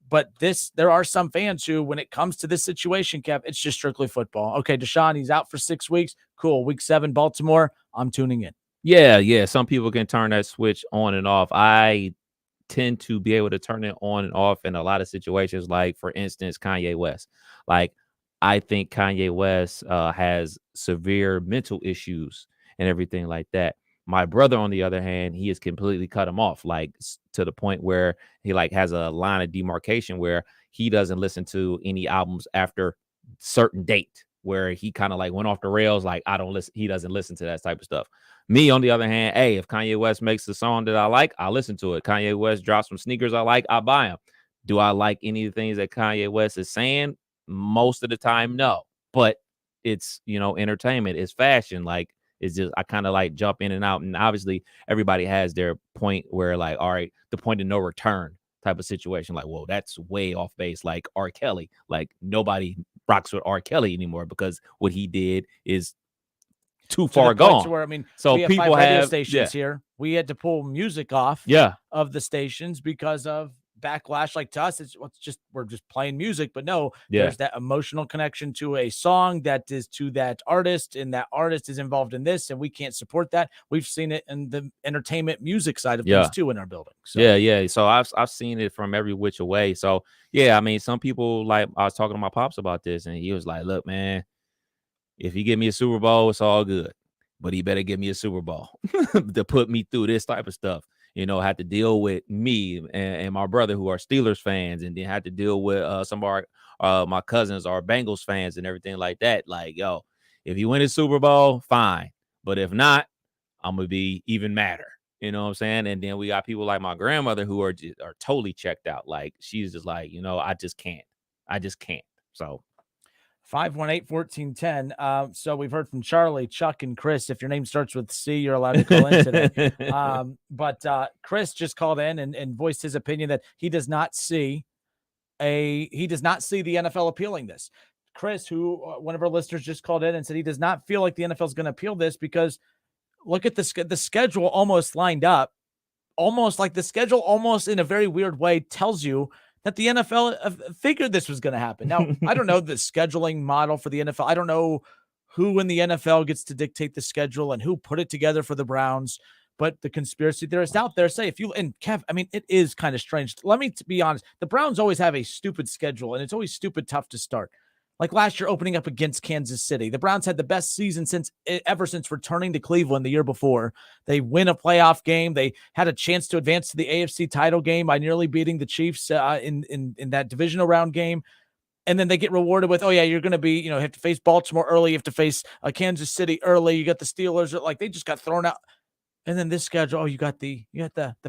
But there are some fans who, when it comes to this situation, Kev, it's just strictly football. Okay, Deshaun, he's out for 6 weeks. Cool. Week 7, Baltimore. I'm tuning in. Yeah. Some people can turn that switch on and off. I tend to be able to turn it on and off in a lot of situations. Like, for instance, Kanye West. Like, I think Kanye West has severe mental issues and everything like that. My brother, on the other hand, he has completely cut him off, like to the point where he like has a line of demarcation where he doesn't listen to any albums after certain date, where he kind of like went off the rails. Like, I don't listen. He doesn't listen to that type of stuff. Me, on the other hand, hey, if Kanye West makes a song that I like, I'll listen to it. Kanye West drops some sneakers I like, I buy them. Do I like any of the things that Kanye West is saying? Most of the time, no. But it's, entertainment. It's fashion. Like, it's just, I kind of like jump in and out. And obviously, everybody has their point where, like, all right, the point of no return type of situation. Like, whoa, that's way off base. Like R. Kelly. Like, nobody rocks with R. Kelly anymore because what he did is too far gone. Where, so we have people 5 radio have stations here. We had to pull music off of the stations because of backlash. Like, to us, we're just playing music, but no, there's that emotional connection to a song that is to that artist, and that artist is involved in this, and we can't support that. We've seen it in the entertainment music side of things too in our building. So. Yeah. So I've seen it from every which way. So some people, like, I was talking to my pops about this, and he was like, "Look, man, if he give me a Super Bowl, it's all good, but he better give me a Super Bowl to put me through this type of stuff. Have to deal with me and my brother who are Steelers fans, and then have to deal with some of my cousins are Bengals fans and everything like that. Like, yo, if you win a Super Bowl, fine. But if not, I'm going to be even madder. You know what I'm saying? And then we got people like my grandmother who are totally checked out. Like, she's just like, I just can't. So 518-1410. So we've heard from Charlie, Chuck, and Chris. If your name starts with C, you're allowed to call in today. But Chris just called in and voiced his opinion that he does not see the NFL appealing this. Chris, who one of our listeners just called in and said he does not feel like the NFL is going to appeal this because look at the schedule almost lined up, almost like the schedule almost in a very weird way tells you that the NFL figured this was going to happen. Now, I don't know the scheduling model for the NFL. I don't know who in the NFL gets to dictate the schedule and who put it together for the Browns. But the conspiracy theorists out there say, and Kev, it is kind of strange. Let me be honest. The Browns always have a stupid schedule, and it's always stupid tough to start. Like last year, opening up against Kansas City, the Browns had the best season ever since returning to Cleveland the year before. They win a playoff game. They had a chance to advance to the AFC title game by nearly beating the Chiefs in that divisional round game. And then they get rewarded with, you're going to be, you have to face Baltimore early. You have to face Kansas City early. You got the Steelers. Like, they just got thrown out. And then this schedule, you got the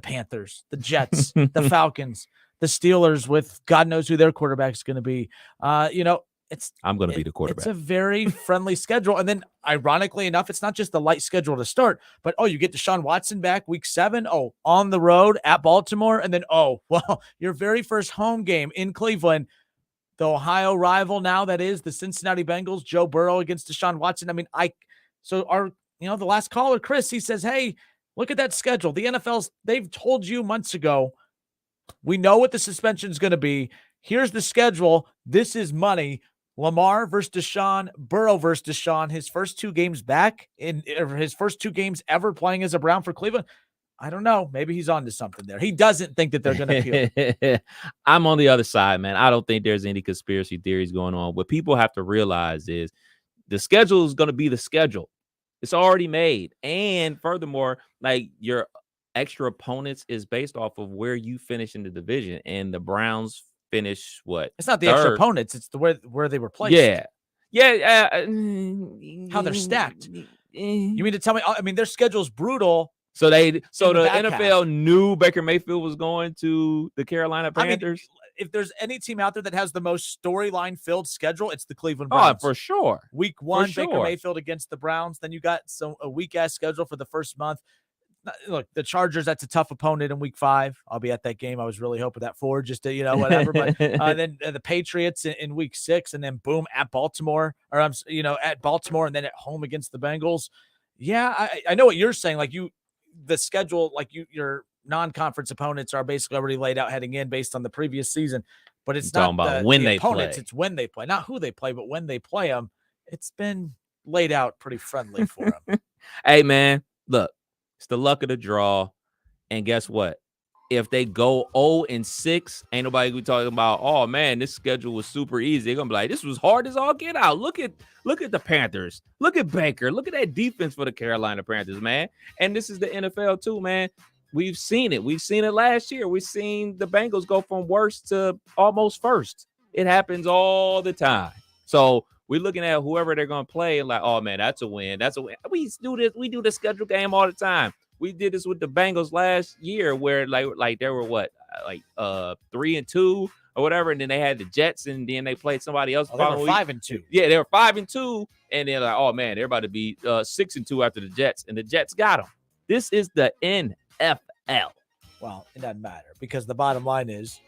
Panthers, the Jets, the Falcons, the Steelers with God knows who their quarterback is going to be. I'm going to be the quarterback. It's a very friendly schedule. And then ironically enough, it's not just the light schedule to start, but, you get Deshaun Watson back week 7. On the road at Baltimore. And then, your very first home game in Cleveland, the Ohio rival now that is the Cincinnati Bengals, Joe Burrow against Deshaun Watson. The last caller, Chris, he says, hey, look at that schedule. The NFL's, they've told you months ago, we know what the suspension is going to be. Here's the schedule. This is money. Lamar versus Deshaun, Burrow versus Deshaun, his first 2 games back his first 2 games ever playing as a Brown for Cleveland. I don't know. Maybe he's on to something there. He doesn't think that they're going to appeal. I'm on the other side, man. I don't think there's any conspiracy theories going on. What people have to realize is the schedule is going to be the schedule. It's already made. And furthermore, like, your extra opponents is based off of where you finish in the division. And the Browns finish what? It's not the extra opponents. It's the where they were placed. Yeah. How they're stacked. You mean to tell me? I mean, their schedule's brutal. So the back NFL knew Baker Mayfield was going to the Carolina Panthers. I mean, if there's any team out there that has the most storyline filled schedule, it's the Cleveland Browns. Oh, for sure. Week 1, For Baker sure. Mayfield against the Browns. Then you got a weak ass schedule for the first month. Look, the Chargers, that's a tough opponent in week 5. I'll be at that game. I was really hoping that for just to, whatever. But then the Patriots in week 6, and then boom, at Baltimore, at Baltimore, and then at home against the Bengals. Yeah, I know what you're saying. Like the schedule, like your non-conference opponents are basically already laid out heading in based on the previous season, but it's not about when they opponents. play. It's when they play, not who they play, but when they play them. It's been laid out pretty friendly for them. Hey, man, look, it's the luck of the draw. And guess what? If they go 0-6, ain't nobody gonna be talking about, oh man, this schedule was super easy. They're gonna be like, this was hard as all get out. Look at the Panthers. Look at Baker. Look at that defense for the Carolina Panthers, man. And this is the NFL too, man. We've seen it. We've seen it last year. We've seen the Bengals go from worst to almost first. It happens all the time. So we're looking at whoever they're gonna play and like, oh man, that's a win. That's a win. We do this. We do the schedule game all the time. We did this with the Bengals last year, where like there were 3-2 or whatever, and then they had the Jets, and then they played somebody else. They were 5-2. Yeah, they were 5-2, and they're like, oh man, they're about to be 6-2 after the Jets, and the Jets got them. This is the NFL. Well, it doesn't matter because the bottom line is,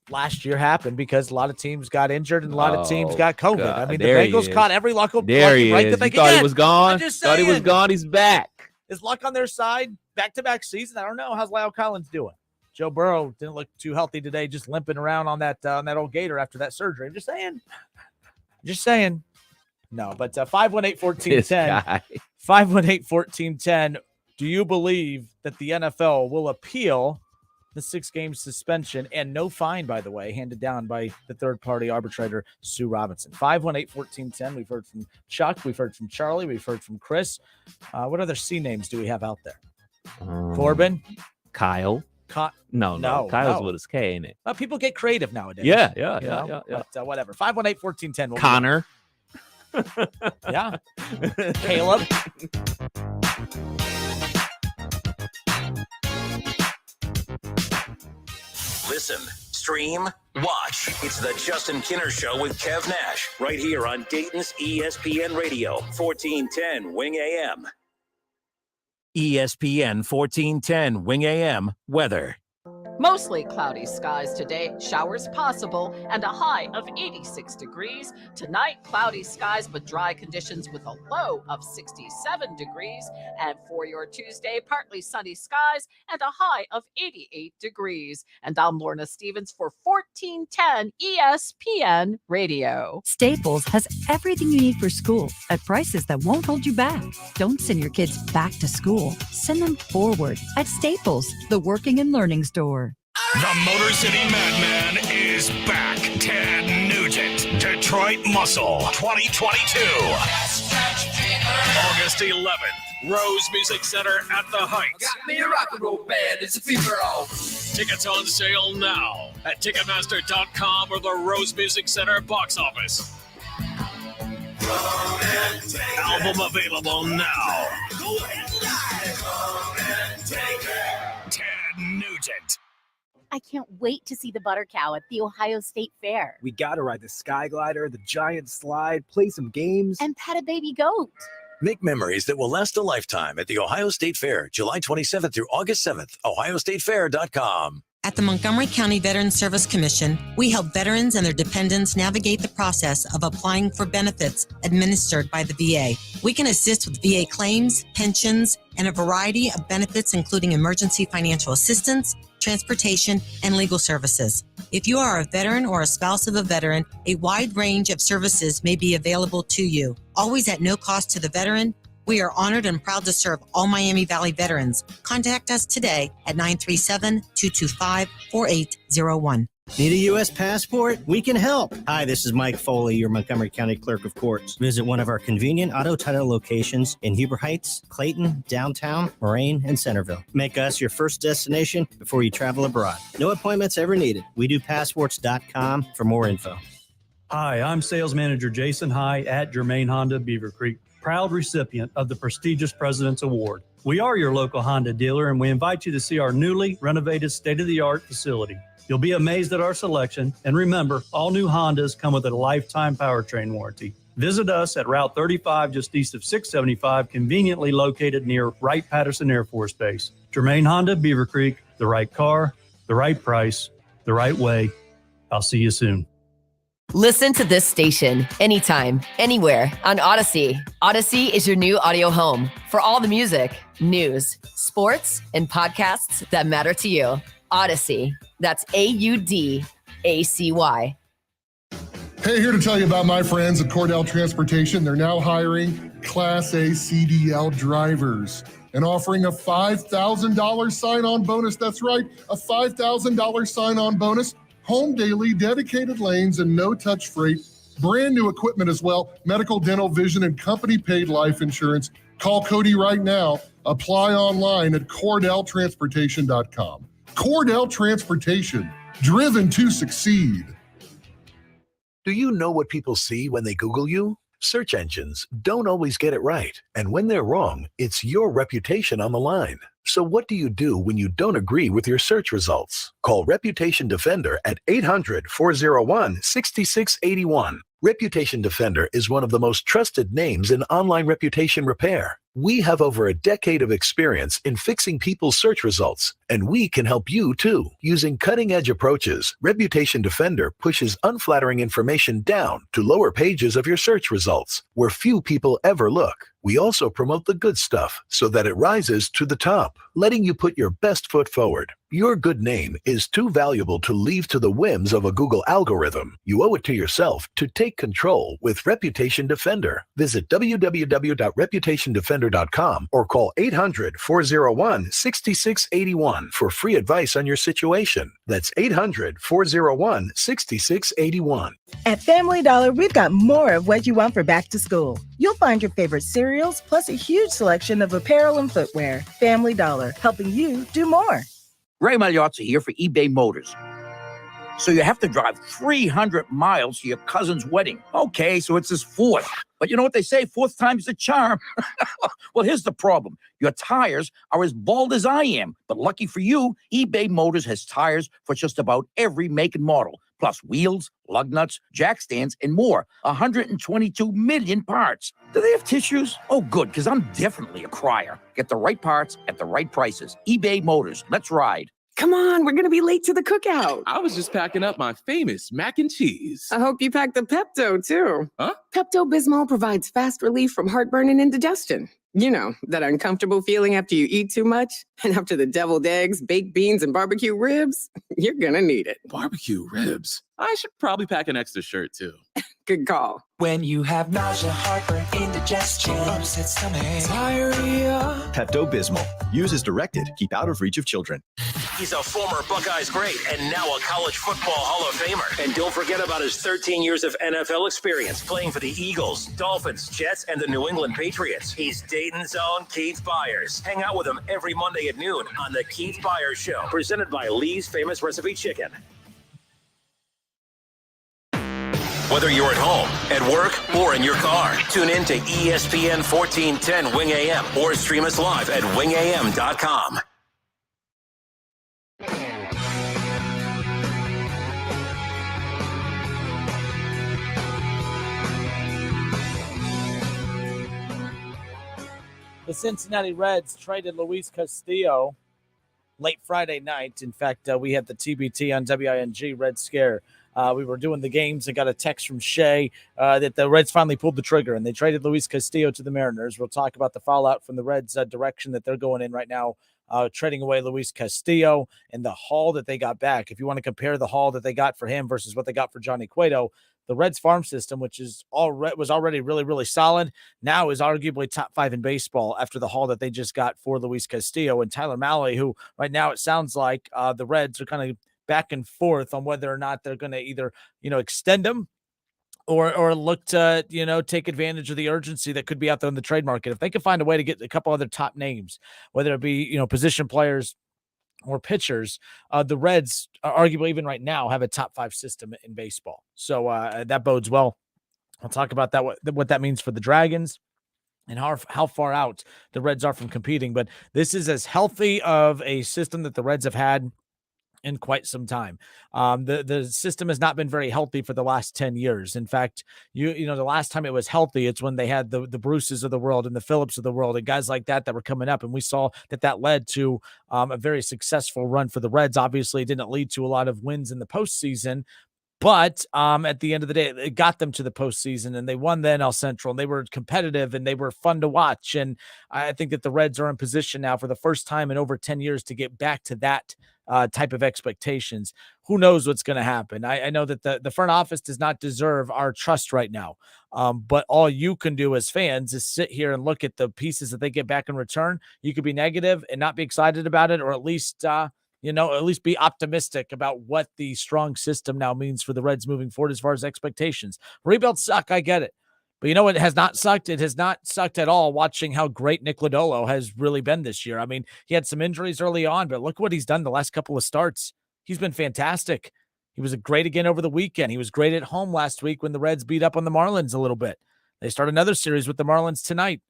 last year happened because a lot of teams got injured and a lot of teams got COVID. God, I mean, the there Bengals he caught is. every luck right There he that is. they You could thought get. he was gone? I'm just Thought he was saying. gone. He's back. Is luck on their side? Back-to-back season? I don't know. How's Lyle Collins doing? Joe Burrow didn't look too healthy today, just limping around on that old gator after that surgery. I'm just saying. No, but 518-1410. 518-1410. Do you believe that the NFL will appeal the 6-game suspension and no fine, by the way, handed down by the third-party arbitrator, Sue Robinson? 518-1410. We've heard from Chuck. We've heard from Charlie. We've heard from Chris. What other C names do we have out there? Corbin? Kyle. No. Kyle's with his K, ain't it? People get creative nowadays. Yeah. But, whatever. 518-1410. Connor. Yeah. Caleb. Listen, stream, watch. It's the Justin Kinner Show with Kev Nash right here on Dayton's ESPN Radio, 1410 Wing AM. ESPN 1410 Wing AM weather. Mostly cloudy skies today, showers possible, and a high of 86 degrees. Tonight, cloudy skies but dry conditions with a low of 67 degrees. And for your Tuesday, partly sunny skies and a high of 88 degrees. And I'm Lorna Stevens for 1410 ESPN Radio. Staples has everything you need for school at prices that won't hold you back. Don't send your kids back to school. Send them forward at Staples, the working and learning store. The Motor City Madman is back. Ted Nugent, Detroit Muscle 2022. August 11th, Rose Music Center at the Heights. Got me a rock and roll band, it's a fever all. Tickets on sale now at Ticketmaster.com or the Rose Music Center box office. Album available now. Go ahead and take it. Ted Nugent. I can't wait to see the butter cow at the Ohio State Fair. We gotta ride the Sky Glider, the giant slide, play some games. And pet a baby goat. Make memories that will last a lifetime at the Ohio State Fair, July 27th through August 7th, ohiostatefair.com. At the Montgomery County Veterans Service Commission, we help veterans and their dependents navigate the process of applying for benefits administered by the VA. We can assist with VA claims, pensions, and a variety of benefits, including emergency financial assistance, transportation, and legal services. If you are a veteran or a spouse of a veteran, a wide range of services may be available to you, always at no cost to the veteran. We are honored and proud to serve all Miami Valley veterans. Contact us today at 937-225-4801. Need a U.S. passport? We can help. Hi, this is Mike Foley, your Montgomery County Clerk of Courts. Visit one of our convenient auto title locations in Huber Heights, Clayton, downtown, Moraine, and Centerville. Make us your first destination before you travel abroad. No appointments ever needed. We do passports.com for more info. Hi, I'm Sales Manager Jason High at Germain Honda, Beaver Creek. proud recipient of the prestigious President's Award. We are your local Honda dealer, and we invite you to see our newly renovated state-of-the-art facility. You'll be amazed at our selection, and remember, all new Hondas come with a lifetime powertrain warranty. Visit us at Route 35, just east of 675, conveniently located near Wright-Patterson Air Force Base. Germain Honda, Beaver Creek, the right car, the right price, the right way. I'll see you soon. Listen to this station anytime, anywhere on Odyssey. Odyssey is your new audio home for all the music, news, sports, and podcasts that matter to you. Odyssey. That's AUDACY. Hey, here to tell you about my friends at Cordell Transportation. They're now hiring Class A CDL drivers and offering a $5,000 sign-on bonus. That's right, a $5,000 sign-on bonus. Home daily, dedicated lanes, and no-touch freight. Brand new equipment as well. Medical, dental, vision, and company-paid life insurance. Call Cody right now. Apply online at CordellTransportation.com. Cordell Transportation, driven to succeed. Do you know what people see when they Google you? Search engines don't always get it right. And when they're wrong, it's your reputation on the line. So what do you do when you don't agree with your search results? Call Reputation Defender at 800-401-6681. Reputation Defender is one of the most trusted names in online reputation repair. We have over a decade of experience in fixing people's search results, and we can help you too. Using cutting-edge approaches, Reputation Defender pushes unflattering information down to lower pages of your search results, where few people ever look. We also promote the good stuff so that it rises to the top, letting you put your best foot forward. Your good name is too valuable to leave to the whims of a Google algorithm. You owe it to yourself to take control with Reputation Defender. Visit www.reputationdefender.com or call 800-401-6681 for free advice on your situation. That's 800-401-6681. At Family Dollar, we've got more of what you want for back to school. You'll find your favorite cereals, plus a huge selection of apparel and footwear. Family Dollar, helping you do more. Ray Magliozzi here for eBay Motors. So you have to drive 300 miles to your cousin's wedding. Okay, so it's his fourth. But you know what they say, fourth time's the charm. Well, here's the problem. Your tires are as bald as I am. But lucky for you, eBay Motors has tires for just about every make and model. Plus wheels, lug nuts, jack stands, and more. 122 million parts. Do they have tissues? Oh, good, because I'm definitely a crier. Get the right parts at the right prices. eBay Motors. Let's ride. Come on, we're going to be late to the cookout. I was just packing up my famous mac and cheese. I hope you packed the Pepto, too. Huh? Pepto-Bismol provides fast relief from heartburn and indigestion. You know, that uncomfortable feeling after you eat too much. And after the deviled eggs, baked beans, and barbecue ribs, you're going to need it. Barbecue ribs? I should probably pack an extra shirt, too. Good call. When you have nausea, heartburn, indigestion, upset stomach, diarrhea. Pepto-Bismol. Use as directed. Keep out of reach of children. He's a former Buckeyes great and now a college football Hall of Famer. And don't forget about his 13 years of NFL experience playing for the Eagles, Dolphins, Jets, and the New England Patriots. He's Dayton's own Keith Byers. Hang out with him every Monday at noon on the Keith Byers Show, presented by Lee's Famous Recipe Chicken. Whether you're at home, at work, or in your car, tune in to ESPN 1410 Wing AM or stream us live at wingam.com. The Cincinnati Reds traded Luis Castillo late Friday night. In fact, we had the TBT on WING Red Scare. We were doing the games and got a text from Shay that the Reds finally pulled the trigger and they traded Luis Castillo to the Mariners. We'll talk about the fallout from the Reds' direction that they're going in right now, trading away Luis Castillo and the haul that they got back. If you want to compare the haul that they got for him versus what they got for Johnny Cueto, the Reds farm system, which was already really, really solid, now is arguably top 5 in baseball after the haul that they just got for Luis Castillo and Tyler Mahle, who right now it sounds like the Reds are kind of back and forth on whether or not they're going to either, extend him or look to, take advantage of the urgency that could be out there in the trade market. If they can find a way to get a couple other top names, whether it be, position players or pitchers, the Reds arguably even right now have a top 5 system in baseball. So that bodes well. I'll talk about that, what that means for the Dragons. and how far out the Reds are from competing. But this is as healthy of a system that the Reds have had in quite some time. The system has not been very healthy for the last 10 years. In fact, you know, the last time it was healthy, it's when they had the Bruces of the world and the Phillips of the world and guys like that were coming up. And we saw that led to a very successful run for the Reds. Obviously, it didn't lead to a lot of wins in the postseason, but at the end of the day, it got them to the postseason, and they won the NL Central, and they were competitive, and they were fun to watch. And I think that the Reds are in position now for the first time in over 10 years to get back to that type of expectations. Who knows what's going to happen? I know that the front office does not deserve our trust right now. But all you can do as fans is sit here and look at the pieces that they get back in return. You could be negative and not be excited about it, or at least at least be optimistic about what the strong system now means for the Reds moving forward as far as expectations. Rebuilds suck, I get it. But you know what has not sucked? It has not sucked at all watching how great Nick Lodolo has really been this year. I mean, he had some injuries early on, but look what he's done the last couple of starts. He's been fantastic. He was great again over the weekend. He was great at home last week when the Reds beat up on the Marlins a little bit. They start another series with the Marlins tonight.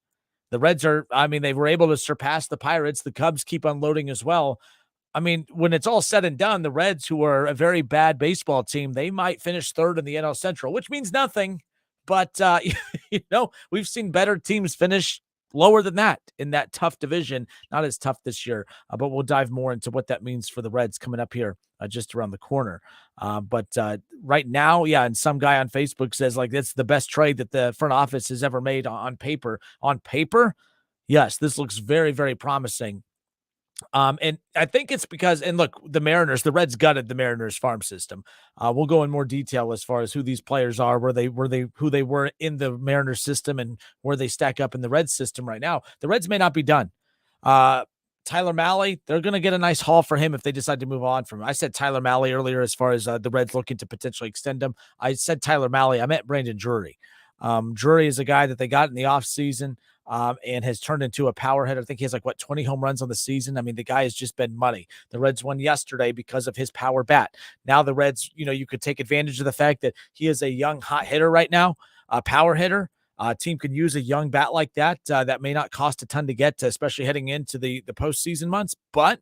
The Reds they were able to surpass the Pirates. The Cubs keep unloading as well. I mean, when it's all said and done, the Reds, who are a very bad baseball team, they might finish third in the NL Central, which means nothing. But, we've seen better teams finish lower than that in that tough division. Not as tough this year, but we'll dive more into what that means for the Reds coming up here just around the corner. But right now, and some guy on Facebook says, like, that's the best trade that the front office has ever made on paper. On paper, yes, this looks very, very promising. And I think it's because, and look, the Reds gutted the Mariners farm system. We'll go in more detail as far as who these players are, who they were in the Mariners system and where they stack up in the Reds system right now. The Reds may not be done. Tyler Mahle, they're going to get a nice haul for him if they decide to move on from him. I said Tyler Mahle earlier as far as the Reds looking to potentially extend him. I said Tyler Mahle. I meant Brandon Drury. Drury is a guy that they got in the offseason. And has turned into a power hitter. I think he has 20 home runs on the season. I mean, the guy has just been money. The Reds won yesterday because of his power bat. Now the Reds, you could take advantage of the fact that he is a young hot hitter right now, a power hitter. Team can use a young bat like that. That may not cost a ton to get to, especially heading into the postseason months. But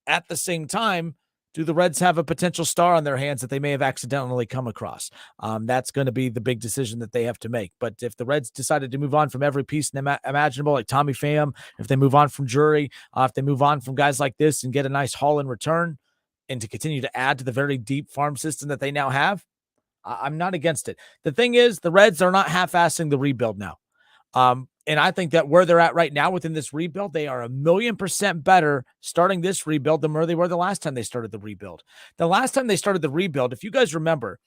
at the same time, do the Reds have a potential star on their hands that they may have accidentally come across? That's going to be the big decision that they have to make. But if the Reds decided to move on from every piece imaginable, like Tommy Pham, if they move on from Drury, if they move on from guys like this and get a nice haul in return, and to continue to add to the very deep farm system that they now have, I'm not against it. The thing is, the Reds are not half-assing the rebuild now. And I think that where they're at right now within this rebuild, they are 1,000,000% better starting this rebuild than where they were the last time they started the rebuild. The last time they started the rebuild, if you guys remember,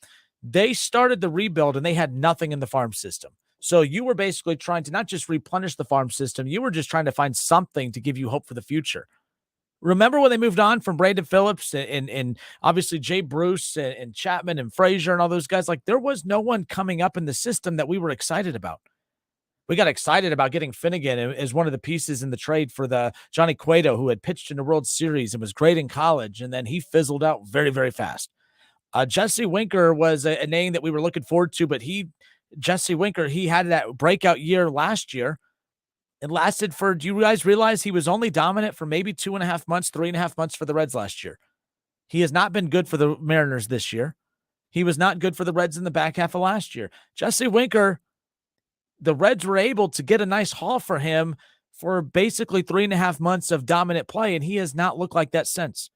they started the rebuild and they had nothing in the farm system. So you were basically trying to not just replenish the farm system, you were just trying to find something to give you hope for the future. Remember when they moved on from Brandon Phillips and obviously Jay Bruce and Chapman and Frazier and all those guys? Like, there was no one coming up in the system that we were excited about. We got excited about getting Finnegan as one of the pieces in the trade for the Johnny Cueto, who had pitched in the World Series and was great in college, and then he fizzled out very, very fast. Jesse Winker was a name that we were looking forward to, but Jesse Winker, he had that breakout year last year. It lasted for, do you guys realize he was only dominant for maybe 2.5 months, 3.5 months for the Reds last year? He has not been good for the Mariners this year. He was not good for the Reds in the back half of last year. Jesse Winker, the Reds were able to get a nice haul for him for basically 3.5 months of dominant play, and he has not looked like that since.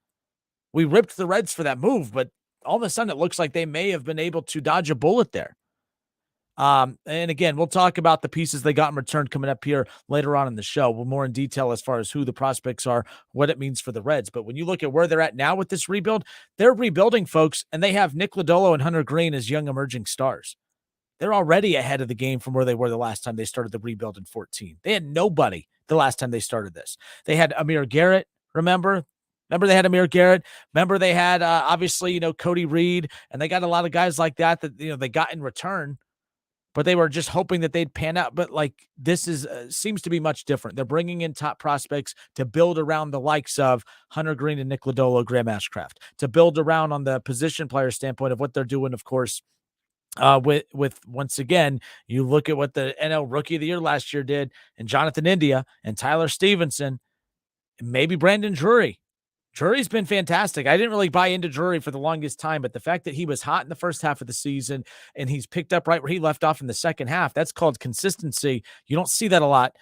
We ripped the Reds for that move, but all of a sudden it looks like they may have been able to dodge a bullet there. And again, we'll talk about the pieces they got in return coming up here later on in the show. We're more in detail as far as who the prospects are, what it means for the Reds. But when you look at where they're at now with this rebuild, they're rebuilding, folks, and they have Nick Lodolo and Hunter Green as young emerging stars. They're already ahead of the game from where they were the last time they started the rebuild in 2014. They had nobody the last time they started this. They had Amir Garrett, remember they had Amir Garrett. Remember they had, obviously, Cody Reed, and they got a lot of guys like that they got in return. But they were just hoping that they'd pan out. But this seems to be much different. They're bringing in top prospects to build around the likes of Hunter Green and Nick Lodolo, Graham Ashcraft, to build around on the position player standpoint of what they're doing, of course, with once again, you look at what the NL Rookie of the Year last year did, and Jonathan India and Tyler Stevenson, and maybe Brandon Drury. Drury's been fantastic. I didn't really buy into Drury for the longest time, but the fact that he was hot in the first half of the season and he's picked up right where he left off in the second half, that's called consistency. You don't see that a lot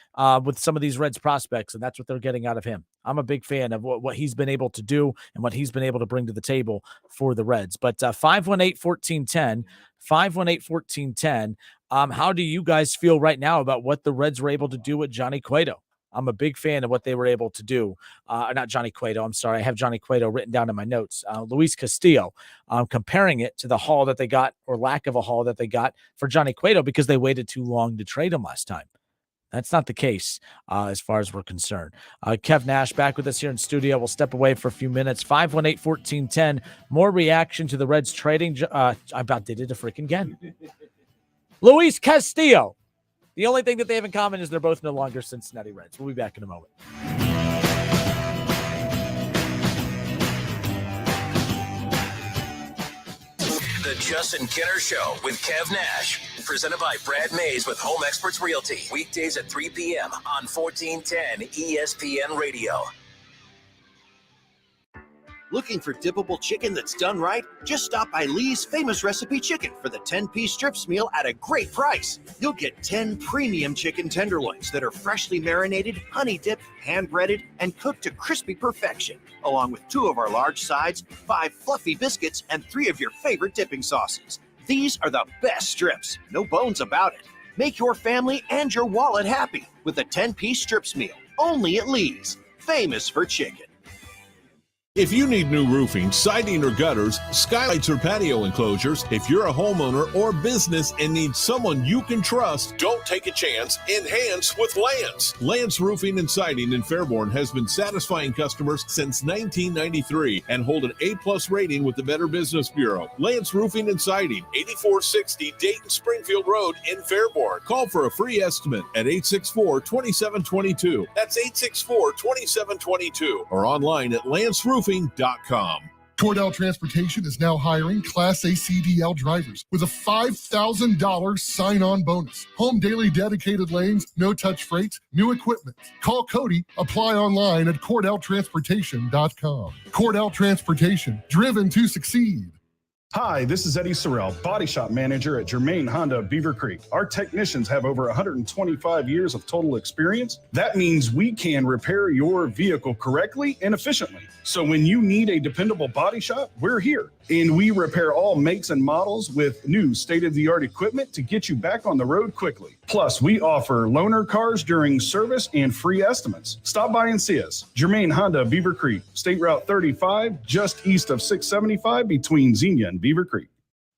with some of these Reds prospects, and that's what they're getting out of him. I'm a big fan of what he's been able to do and what he's been able to bring to the table for the Reds. But 518-1410, 518-1410, how do you guys feel right now about what the Reds were able to do with Johnny Cueto? I'm a big fan of what they were able to do. Not Johnny Cueto, I'm sorry. I have Johnny Cueto written down in my notes. Luis Castillo, comparing it to the haul that they got, or lack of a haul that they got for Johnny Cueto, because they waited too long to trade him last time. That's not the case as far as we're concerned. Kev Nash back with us here in studio. We'll step away for a few minutes. 518-1410. More reaction to the Reds trading. I about did it freaking again. Luis Castillo. The only thing that they have in common is they're both no longer Cincinnati Reds. We'll be back in a moment. The Justin Kinner Show with Kev Nash, presented by Brad Mays with Home Experts Realty. Weekdays at 3 p.m. on 1410 ESPN Radio. Looking for dippable chicken that's done right? Just stop by Lee's Famous Recipe Chicken for the 10-piece strips meal at a great price. You'll get 10 premium chicken tenderloins that are freshly marinated, honey-dipped, hand-breaded, and cooked to crispy perfection, along with 2 of our large sides, 5 fluffy biscuits, and 3 of your favorite dipping sauces. These are the best strips. No bones about it. Make your family and your wallet happy with a 10-piece strips meal, only at Lee's. Famous for chicken. If you need new roofing, siding, or gutters, skylights, or patio enclosures, if you're a homeowner or business and need someone you can trust, don't take a chance. Enhance with Lance. Lance Roofing and Siding in Fairborn has been satisfying customers since 1993 and hold an A+ rating with the Better Business Bureau. Lance Roofing and Siding, 8460 Dayton Springfield Road in Fairborn. Call for a free estimate at 864-2722. That's 864-2722 or online at lanceroofing.com. Cordell Transportation is now hiring Class A CDL drivers with a $5,000 sign-on bonus. Home daily dedicated lanes, no-touch freight, new equipment. Call Cody. Apply online at CordellTransportation.com. Cordell Transportation, driven to succeed. Hi, this is Eddie Sorrell, Body Shop Manager at Germain Honda of Beaver Creek. Our technicians have over 125 years of total experience. That means we can repair your vehicle correctly and efficiently. So when you need a dependable body shop, we're here. And we repair all makes and models with new state-of-the-art equipment to get you back on the road quickly. Plus, we offer loaner cars during service and free estimates. Stop by and see us. Germain Honda of Beaver Creek, State Route 35, just east of 675 between Xenia and Beaver Creek.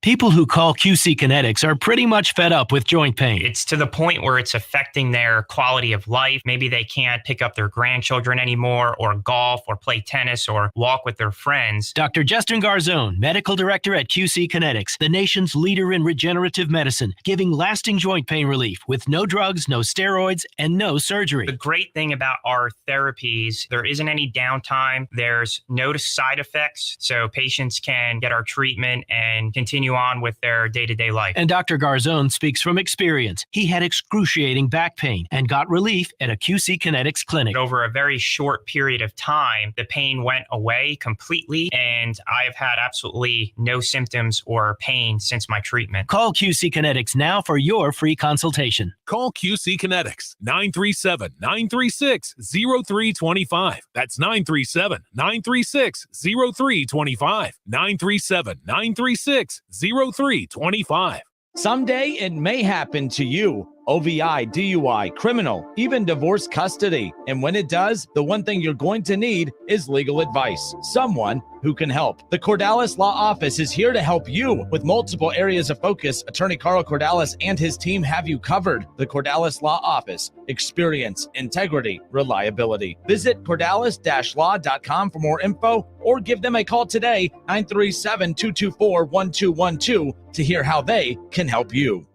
People who call QC Kinetics are pretty much fed up with joint pain. It's to the point where it's affecting their quality of life. Maybe they can't pick up their grandchildren anymore, or golf, or play tennis, or walk with their friends. Dr. Justin Garzone, Medical Director at QC Kinetics, the nation's leader in regenerative medicine, giving lasting joint pain relief with no drugs, no steroids, and no surgery. The great thing about our therapies, there isn't any downtime. There's no side effects, so patients can get our treatment and continue on with their day-to-day life. And Dr. Garzone speaks from experience. He had excruciating back pain and got relief at a QC Kinetics clinic. Over a very short period of time, the pain went away completely, and I've had absolutely no symptoms or pain since my treatment. Call QC Kinetics now for your free consultation. Call QC Kinetics, 937-936-0325. That's 937-936-0325. 937-936-0325. Someday it may happen to you. OVI, DUI, criminal, even divorce custody. And when it does, the one thing you're going to need is legal advice. Someone who can help. The Cordalis Law Office is here to help you with multiple areas of focus. Attorney Carl Cordalis and his team have you covered. The Cordalis Law Office. Experience, integrity, reliability. Visit cordalis-law.com for more info or give them a call today, 937-224-1212, to hear how they can help you.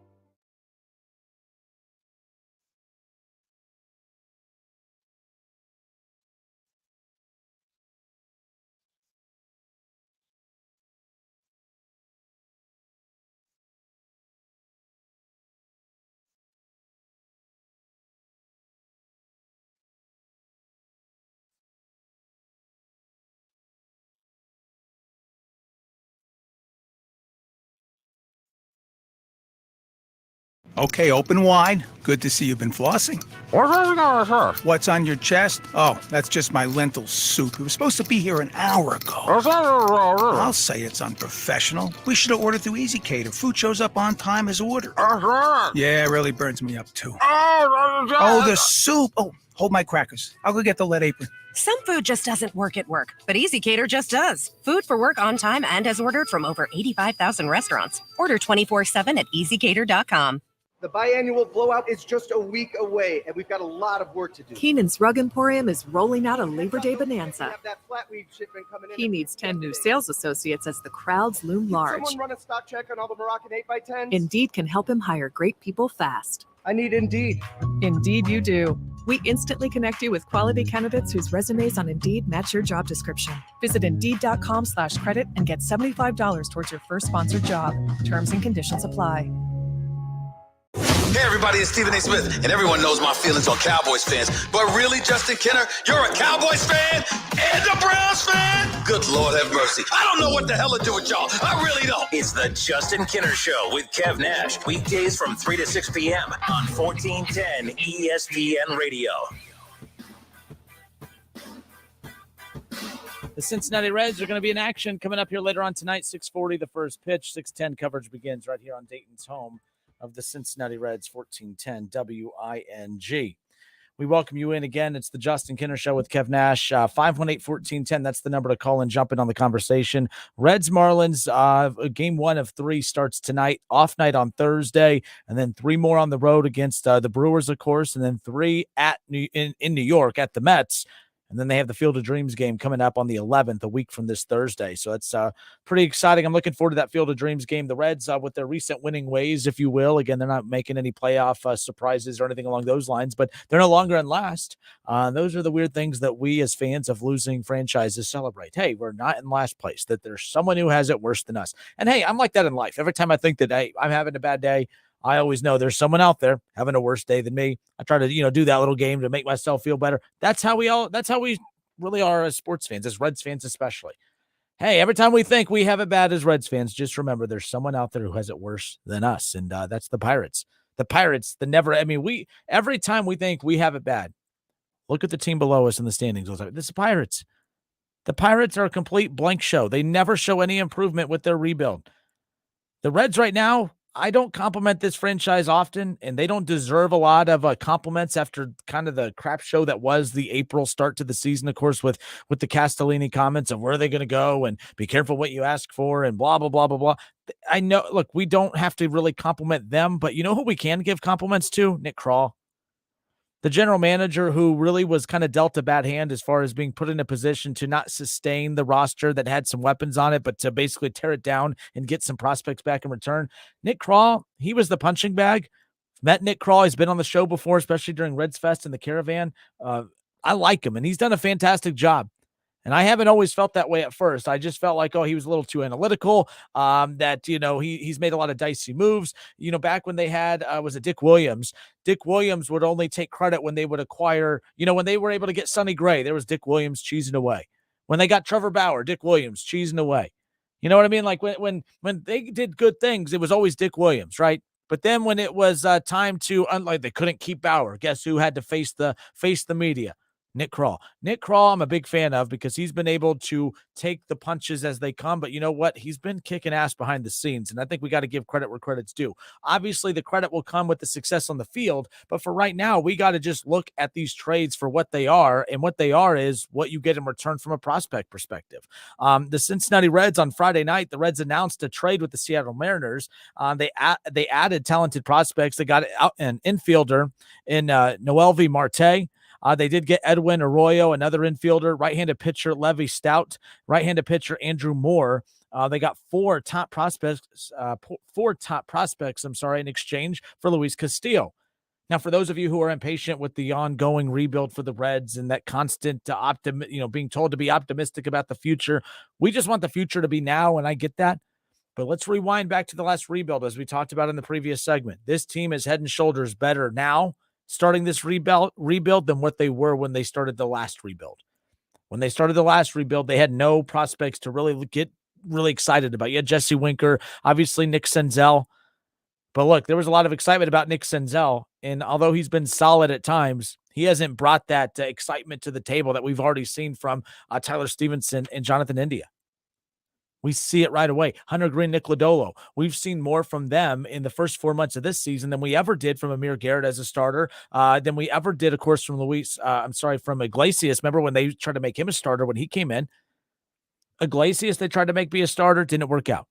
Okay, open wide. Good to see you've been flossing. What's on your chest? Oh, that's just my lentil soup. It was supposed to be here an hour ago. I'll say it's unprofessional. We should have ordered through Easy Cater. Food shows up on time as ordered. Yeah, it really burns me up too. Oh, the soup. Oh, hold my crackers. I'll go get the lead apron. Some food just doesn't work at work, but Easy Cater just does. Food for work on time and as ordered from over 85,000 restaurants. Order 24/7 at easycater.com. The biannual blowout is just a week away, and we've got a lot of work to do. Keenan's Rug Emporium is rolling out a Labor Day bonanza. That flatweed shipment coming in. He needs 10 new sales associates as the crowds loom large. Someone run a stock check on all the Moroccan 8x10s? Indeed can help him hire great people fast. I need Indeed. Indeed you do. We instantly connect you with quality candidates whose resumes on Indeed match your job description. Visit Indeed.com/credit and get $75 towards your first sponsored job. Terms and conditions apply. Hey everybody, it's Stephen A. Smith, and everyone knows my feelings on Cowboys fans. But really, Justin Kenner, you're a Cowboys fan and a Browns fan? Good Lord have mercy. I don't know what the hell to do with y'all. I really don't. It's the Justin Kenner Show with Kev Nash. Weekdays from 3 to 6 p.m. on 1410 ESPN Radio. The Cincinnati Reds are going to be in action coming up here later on tonight. 6:40, the first pitch. 6:10 coverage begins right here on Dayton's home of the Cincinnati Reds, 1410 WING. We welcome you in again. It's the Justin Kenner Show with Kev Nash. 518-1410. That's the number to call and jump in on the conversation. Reds Marlins, game 1 of 3 starts tonight. Off night on Thursday, and then 3 more on the road against the Brewers, of course, and then 3 in New York at the Mets. And then they have the Field of Dreams game coming up on the 11th, a week from this Thursday. So it's pretty exciting. I'm looking forward to that Field of Dreams game. The Reds, with their recent winning ways, if you will, again, they're not making any playoff surprises or anything along those lines, but they're no longer in last. Those are the weird things that we as fans of losing franchises celebrate. Hey, we're not in last place, that there's someone who has it worse than us. And hey, I'm like that in life. Every time I think that, hey, I'm having a bad day, I always know there's someone out there having a worse day than me. I try to, do that little game to make myself feel better. That's how we really are as sports fans, as Reds fans especially. Hey, every time we think we have it bad as Reds fans, just remember there's someone out there who has it worse than us, and that's the Pirates. The Pirates, every time we think we have it bad, look at the team below us in the standings. This is Pirates. The Pirates are a complete blank show. They never show any improvement with their rebuild. The Reds right now, I don't compliment this franchise often, and they don't deserve a lot of compliments after kind of the crap show that was the April start to the season, of course, with the Castellini comments of where are they going to go and be careful what you ask for and blah, blah, blah, blah, blah. I know, look, we don't have to really compliment them, but you know who we can give compliments to? Nick Krall. The general manager who really was kind of dealt a bad hand as far as being put in a position to not sustain the roster that had some weapons on it, but to basically tear it down and get some prospects back in return. Nick Krall, he was the punching bag. Met Nick Krall. He's been on the show before, especially during Reds Fest in the Caravan. I like him, and he's done a fantastic job. And I haven't always felt that way at first. I just felt like, he was a little too analytical, that, he's made a lot of dicey moves. Back when they had, was it Dick Williams? Dick Williams would only take credit when they would acquire, when they were able to get Sonny Gray, there was Dick Williams cheesing away. When they got Trevor Bauer, Dick Williams cheesing away. You know what I mean? Like when they did good things, it was always Dick Williams, right? But then when it was time to, they couldn't keep Bauer, guess who had to face the media? Nick Krall. Nick Krall, I'm a big fan of because he's been able to take the punches as they come, but you know what? He's been kicking ass behind the scenes, and I think we got to give credit where credit's due. Obviously, the credit will come with the success on the field, but for right now, we got to just look at these trades for what they are, and what they are is what you get in return from a prospect perspective. The Cincinnati Reds on Friday night, the Reds announced a trade with the Seattle Mariners. They added talented prospects. They got out an infielder in Noelvi Marte. They did get Edwin Arroyo, another infielder, right-handed pitcher Levi Stout, right-handed pitcher Andrew Moore. They got four top prospects, in exchange for Luis Castillo. Now, for those of you who are impatient with the ongoing rebuild for the Reds and that constant being told to be optimistic about the future, we just want the future to be now, and I get that. But let's rewind back to the last rebuild, as we talked about in the previous segment. This team is head and shoulders better now, starting this rebuild than what they were when they started the last rebuild. When they started the last rebuild, they had no prospects to really get really excited about. You had Jesse Winker, obviously Nick Senzel. But look, there was a lot of excitement about Nick Senzel, and although he's been solid at times, he hasn't brought that excitement to the table that we've already seen from Tyler Stevenson and Jonathan India. We see it right away. Hunter Green, Nick Lodolo. We've seen more from them in the first 4 months of this season than we ever did from Amir Garrett as a starter, than we ever did, of course, from from Iglesias. Remember when they tried to make him a starter when he came in? Iglesias, they tried to make be a starter, didn't work out.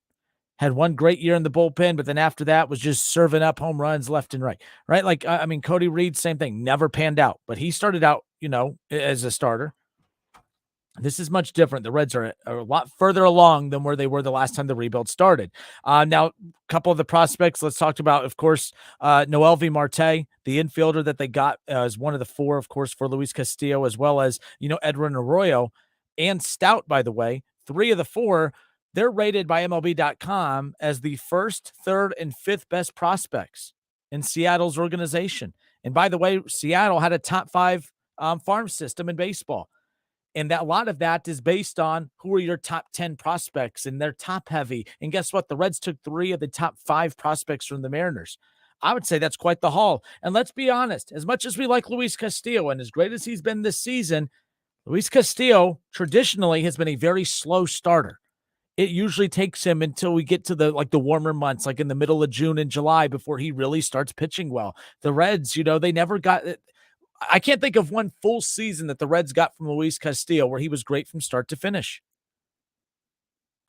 Had one great year in the bullpen, but then after that was just serving up home runs left and right, right? Like, Cody Reed, same thing, never panned out, but he started out, as a starter. This is much different. The Reds are a lot further along than where they were the last time the rebuild started. Now, a couple of the prospects, let's talk about, of course, Noelvi Marte, the infielder that they got as one of the 4, of course, for Luis Castillo, as well as, Edwin Arroyo and Stout, by the way. 3 of the 4, they're rated by MLB.com as the 1st, 3rd, and 5th best prospects in Seattle's organization. And by the way, Seattle had a top 5 farm system in baseball. And that a lot of that is based on who are your top 10 prospects, and they're top heavy. And guess what? The Reds took 3 of the top 5 prospects from the Mariners. I would say that's quite the haul. And let's be honest, as much as we like Luis Castillo and as great as he's been this season, Luis Castillo traditionally has been a very slow starter. It usually takes him until we get to the warmer months, like in the middle of June and July, before he really starts pitching well. The Reds, they never got it. I can't think of one full season that the Reds got from Luis Castillo where he was great from start to finish.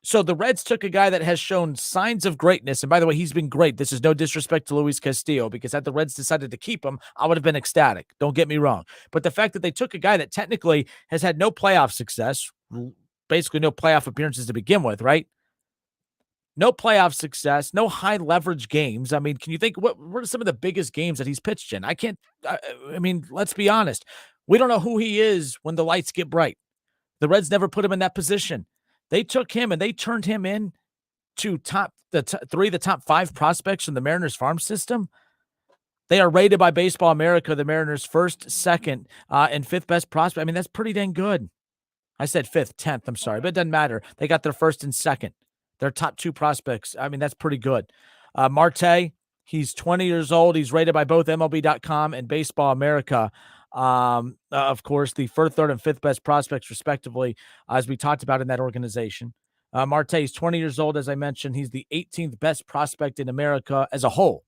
So the Reds took a guy that has shown signs of greatness. And by the way, he's been great. This is no disrespect to Luis Castillo, because had the Reds decided to keep him, I would have been ecstatic. Don't get me wrong. But the fact that they took a guy that technically has had no playoff success, basically no playoff appearances to begin with, right? No playoff success, no high leverage games. Can you think what are some of the biggest games that he's pitched in? Let's be honest. We don't know who he is when the lights get bright. The Reds never put him in that position. They took him and they turned him in to 3 of the top 5 prospects in the Mariners farm system. They are rated by Baseball America, the Mariners 1st, 2nd, and 5th best prospect. That's pretty dang good. I said 5th, 10th, I'm sorry, but it doesn't matter. They got their 1st and 2nd. Their top 2 prospects. That's pretty good. Marte, he's 20 years old. He's rated by both MLB.com and Baseball America. Of course, the 1st, 3rd, and 5th best prospects, respectively, as we talked about in that organization. Marte is 20 years old, as I mentioned. He's the 18th best prospect in America as a whole.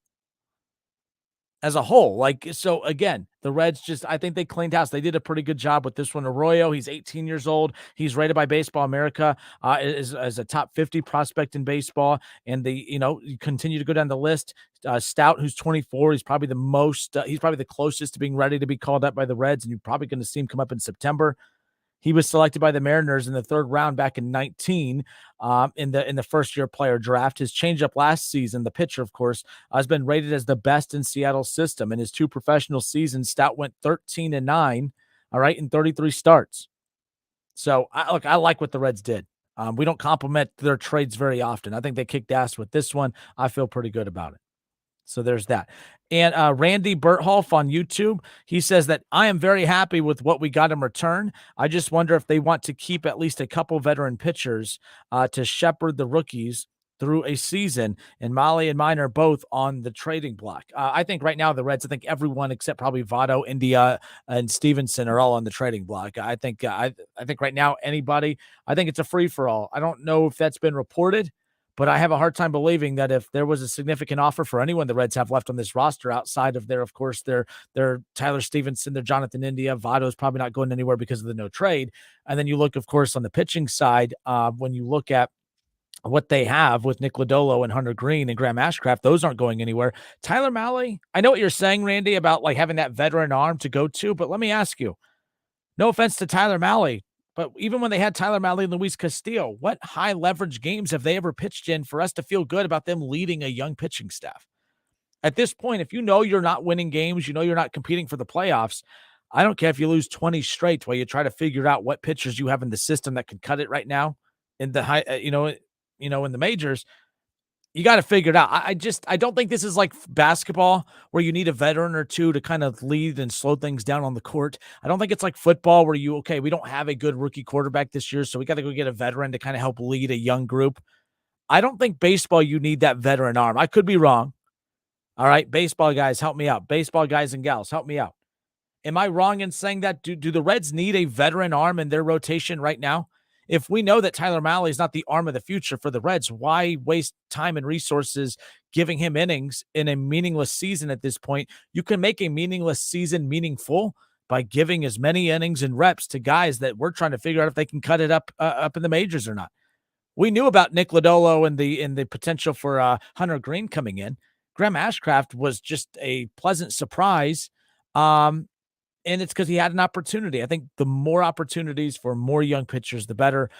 So again, the Reds I think they cleaned house. They did a pretty good job with this one. Arroyo, he's 18 years old. He's rated by Baseball America as a top 50 prospect in baseball. And you continue to go down the list. Stout, who's 24, he's probably he's probably the closest to being ready to be called up by the Reds. And you're probably going to see him come up in September. He was selected by the Mariners in the 3rd round back in 19 in the first-year player draft. His changeup last season, the pitcher, of course, has been rated as the best in Seattle's system. In his 2 professional seasons, Stout went 13-9, all right, in 33 starts. So, I like what the Reds did. We don't compliment their trades very often. I think they kicked ass with this one. I feel pretty good about it. So there's that. And Randy Bertholf on YouTube, he says that I am very happy with what we got in return. I just wonder if they want to keep at least a couple veteran pitchers to shepherd the rookies through a season. And Molly and mine are both on the trading block. I think right now the Reds, I think everyone except probably Votto, India, and Stevenson are all on the trading block. I think right now anybody, I think it's a free-for-all. I don't know if that's been reported, but I have a hard time believing that if there was a significant offer for anyone the Reds have left on this roster outside of their Tyler Stevenson, their Jonathan India, Votto's probably not going anywhere because of the no trade. And then you look, of course, on the pitching side, when you look at what they have with Nick Lodolo and Hunter Green and Graham Ashcraft, those aren't going anywhere. Tyler Mahle, I know what you're saying, Randy, about having that veteran arm to go to, but let me ask you, no offense to Tyler Mahle, but even when they had Tyler Mahle and Luis Castillo, what high leverage games have they ever pitched in for us to feel good about them leading a young pitching staff? At this point, if you know you're not winning games, you're not competing for the playoffs, I don't care if you lose 20 straight while you try to figure out what pitchers you have in the system that can cut it right now in the high, in the majors. You got to figure it out. I don't think this is like basketball where you need a veteran or two to kind of lead and slow things down on the court. I don't think it's like football where we don't have a good rookie quarterback this year, so we got to go get a veteran to kind of help lead a young group. I don't think baseball, you need that veteran arm. I could be wrong. All right, baseball guys, help me out. Baseball guys and gals, help me out. Am I wrong in saying that? Do the Reds need a veteran arm in their rotation right now? If we know that Tyler Mahle is not the arm of the future for the Reds, why waste time and resources giving him innings in a meaningless season at this point? You can make a meaningless season meaningful by giving as many innings and reps to guys that we're trying to figure out if they can cut it up in the majors or not. We knew about Nick Lodolo and the potential for Hunter Green coming in. Graham Ashcraft was just a pleasant surprise. And it's because he had an opportunity. I think the more opportunities for more young pitchers, the better.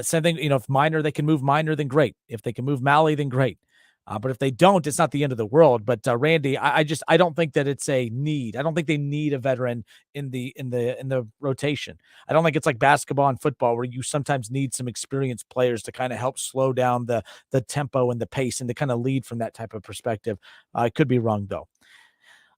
Same thing, if Minor, they can move Minor, then great. If they can move Mahle, then great. But if they don't, it's not the end of the world. But Randy, I don't think that it's a need. I don't think they need a veteran in the rotation. I don't think it's like basketball and football where you sometimes need some experienced players to kind of help slow down the tempo and the pace and to kind of lead from that type of perspective. I could be wrong though.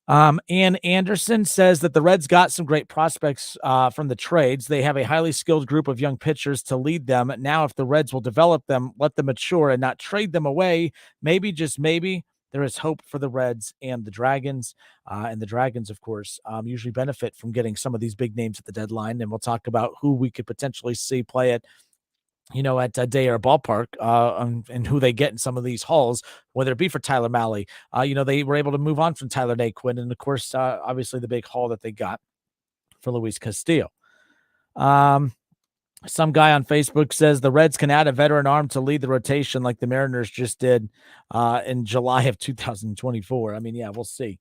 Ann Anderson says that the Reds got some great prospects from the trades. They have a highly skilled group of young pitchers to lead them. Now, if the Reds will develop them, let them mature and not trade them away, maybe, just maybe, there is hope for the Reds and the Dragons. And the Dragons, of course, usually benefit from getting some of these big names at the deadline. And we'll talk about who we could potentially see play at Day Air Ballpark, and who they get in some of these hauls, whether it be for Tyler Mahle. They were able to move on from Tyler Naquin, and of course, obviously the big haul that they got for Luis Castillo. Some guy on Facebook says the Reds can add a veteran arm to lead the rotation like the Mariners just did in July of 2024. I mean, yeah, we'll see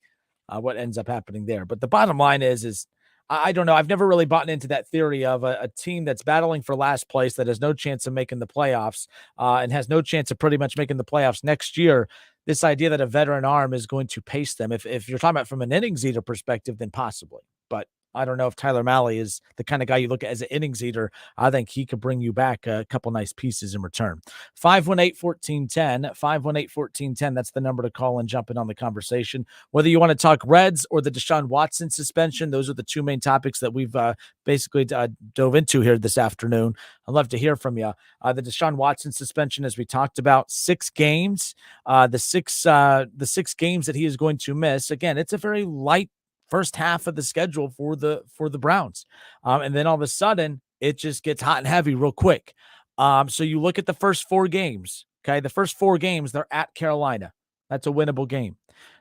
what ends up happening there. But the bottom line is I don't know. I've never really bought into that theory of a team that's battling for last place that has no chance of making the playoffs and has no chance of pretty much making the playoffs next year. This idea that a veteran arm is going to pace them. If you're talking about from an innings eater perspective, then possibly. But I don't know if Tyler Mahle is the kind of guy you look at as an innings eater. I think he could bring you back a couple nice pieces in return. 518-1410, 518-1410. That's the number to call and jump in on the conversation. Whether you want to talk Reds or the Deshaun Watson suspension, those are the two main topics that we've basically dove into here this afternoon. I'd love to hear from you. The Deshaun Watson suspension, as we talked about, 6 games. The six games that he is going to miss. Again, it's a very light first half of the schedule for the Browns. And then all of a sudden it just gets hot and heavy real quick. So you look at the first 4 games, okay? The first 4 games, they're at Carolina. That's a winnable game.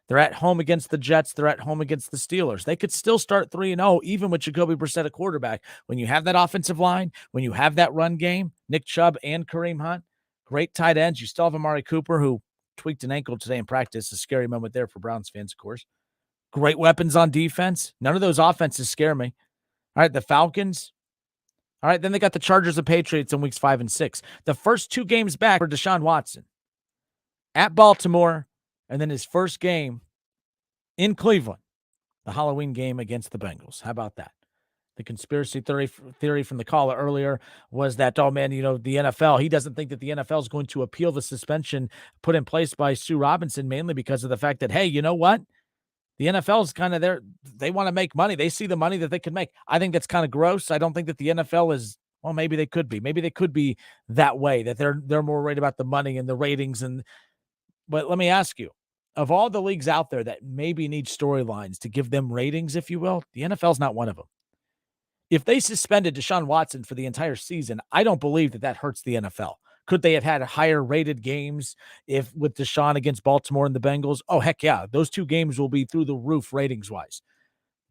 They're at home against the Jets. They're at home against the Steelers. They could still start 3-0, even with Jacoby Brissett at quarterback. When you have that offensive line, when you have that run game, Nick Chubb and Kareem Hunt, great tight ends. You still have Amari Cooper, who tweaked an ankle today in practice. A scary moment there for Browns fans, of course. Great weapons on defense. None of those offenses scare me. All right, the Falcons. All right, then they got the Chargers and Patriots in weeks 5 and 6. The first 2 games back for Deshaun Watson. At Baltimore, and then his first game in Cleveland, the Halloween game against the Bengals. How about that? The conspiracy theory from the caller earlier was that, oh, man, the NFL, he doesn't think that the NFL is going to appeal the suspension put in place by Sue Robinson, mainly because of the fact that, hey, you know what? The NFL is kind of there. They want to make money. They see the money that they can make. I think that's kind of gross. I don't think that the NFL is, well, maybe they could be. Maybe they could be that way, that they're more worried about the money and the ratings. But let me ask you, of all the leagues out there that maybe need storylines to give them ratings, if you will, the NFL is not one of them. If they suspended Deshaun Watson for the entire season, I don't believe that hurts the NFL. Could they have had higher rated games with Deshaun against Baltimore and the Bengals? Oh, heck yeah. Those 2 games will be through the roof ratings wise.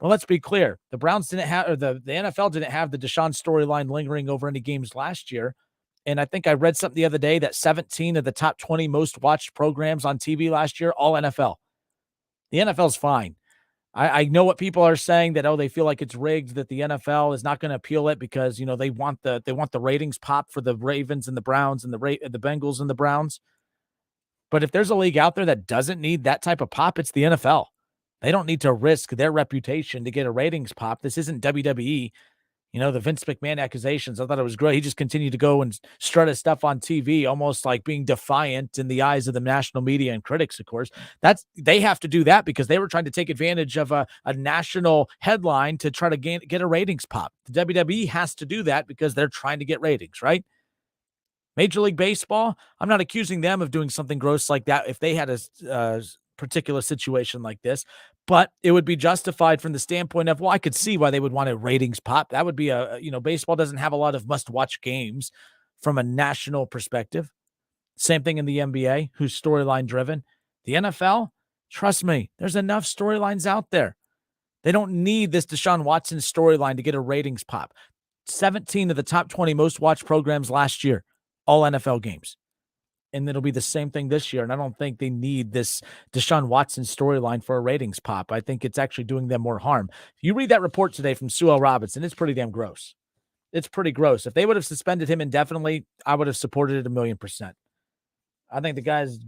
Well, let's be clear. The Browns didn't have, or the NFL didn't have the Deshaun storyline lingering over any games last year. And I think I read something the other day that 17 of the top 20 most watched programs on TV last year, all NFL. The NFL's fine. I know what people are saying that, they feel like it's rigged, that the NFL is not going to appeal it because, they want the ratings pop for the Ravens and the Browns and the Bengals and the Browns. But if there's a league out there that doesn't need that type of pop, it's the NFL. They don't need to risk their reputation to get a ratings pop. This isn't WWE. The Vince McMahon accusations, I thought it was great. He just continued to go and strut his stuff on TV, almost like being defiant in the eyes of the national media and critics, of course. They have to do that because they were trying to take advantage of a national headline to try to get a ratings pop. The WWE has to do that because they're trying to get ratings, right? Major League Baseball, I'm not accusing them of doing something gross like that if they had a particular situation like this, but it would be justified from the standpoint of, well, I could see why they would want a ratings pop. That would be baseball doesn't have a lot of must-watch games from a national perspective. Same thing in the NBA, who's storyline driven. The NFL, trust me, there's enough storylines out there. They don't need this Deshaun Watson storyline to get a ratings pop. 17 of the top 20 most watched programs last year, all NFL games. And it'll be the same thing this year. And I don't think they need this Deshaun Watson storyline for a ratings pop. I think it's actually doing them more harm. If you read that report today from Sue L. Robinson, it's pretty damn gross. It's pretty gross. If they would have suspended him indefinitely, I would have supported it 1,000,000%. I think the guys,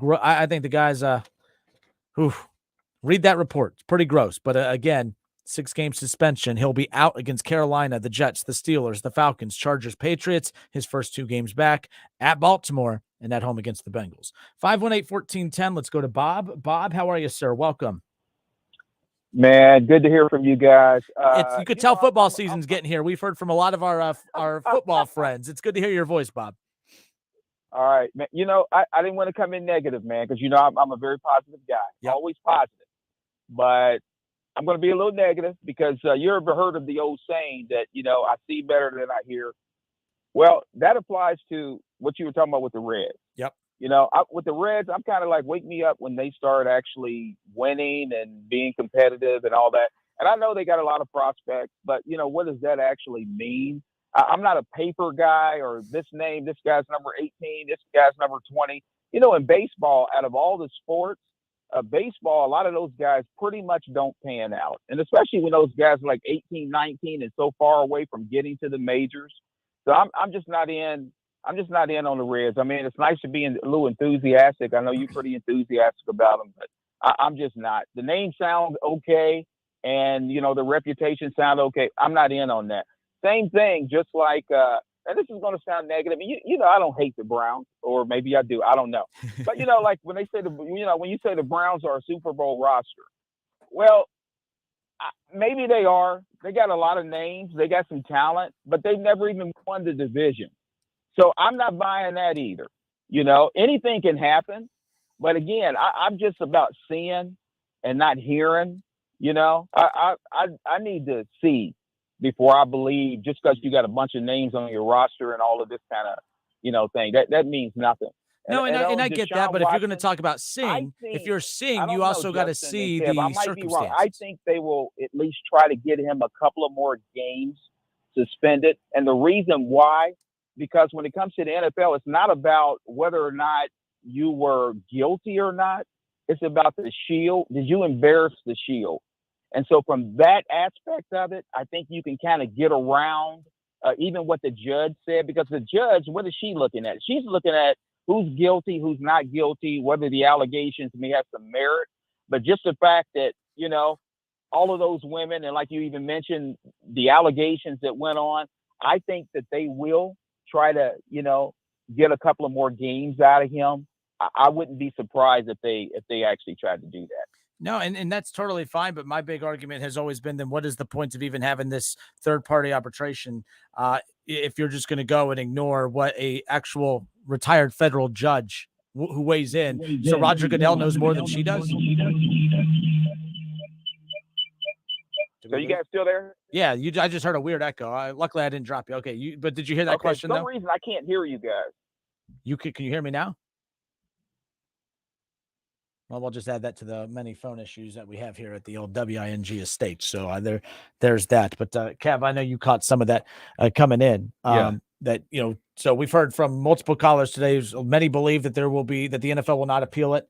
read that report. It's pretty gross. But again, 6-game suspension. He'll be out against Carolina, the Jets, the Steelers, the Falcons, Chargers, Patriots. His first 2 games back at Baltimore and at home against the Bengals. 518-1410. Let's go to Bob. Bob, how are you, sir? Welcome. Man, good to hear from you guys. You could tell football season's getting here. We've heard from a lot of our football friends. It's good to hear your voice, Bob. All right, man. I didn't want to come in negative, man, because I'm a very positive guy. Yep. Always positive. But I'm going to be a little negative because you ever heard of the old saying that, I see better than I hear? Well, that applies to what you were talking about with the Reds. Yep. With the Reds, I'm kind of like, wake me up when they start actually winning and being competitive and all that. And I know they got a lot of prospects, but, what does that actually mean? I'm not a paper guy or this guy's number 18, this guy's number 20. In baseball, out of all the sports, baseball, a lot of those guys pretty much don't pan out. And especially when those guys are like 18, 19 and so far away from getting to the majors. So I'm just not in. I'm just not in on the Reds. I mean, it's nice to be a little enthusiastic. I know you're pretty enthusiastic about them, but I'm just not. The name sounds okay, and the reputation sounds okay. I'm not in on that. Same thing, just like, and this is going to sound negative. I don't hate the Browns, or maybe I do. I don't know. But like when they say when you say the Browns are a Super Bowl roster, well, maybe they are. They got a lot of names. They got some talent, but they've never even won the division. So I'm not buying that either. Anything can happen. But again, I'm just about seeing and not hearing. I need to see before I believe, just because you got a bunch of names on your roster and all of this kind of, thing. That means nothing. No, and I get that, but if you're going to talk about seeing, if you're seeing, you also got to see the circumstances. I think they will at least try to get him a couple of more games suspended. And the reason why, because when it comes to the NFL, it's not about whether or not you were guilty or not. It's about the shield. Did you embarrass the shield? And so from that aspect of it, I think you can kind of get around even what the judge said, because the judge, what is she looking at? She's looking at who's guilty, who's not guilty, whether the allegations may have some merit. But just the fact that, all of those women, and like you even mentioned, the allegations that went on, I think that they will try to, get a couple of more games out of him. I wouldn't be surprised if they actually tried to do that. No, and that's totally fine. But my big argument has always been, then what is the point of even having this third-party arbitration if you're just going to go and ignore what a actual retired federal judge who weighs in? So Roger Goodell knows more than she does? So you guys still there? Yeah, I just heard a weird echo. Luckily, I didn't drop you. Okay, but did you hear that question, for some though? reason, I can't hear you guys. Can you hear me now? Well, we'll just add that to the many phone issues that we have here at the old WING estate. So there's that. But Kev, I know you caught some of that coming in. That so we've heard from multiple callers today. Many believe that the NFL will not appeal it.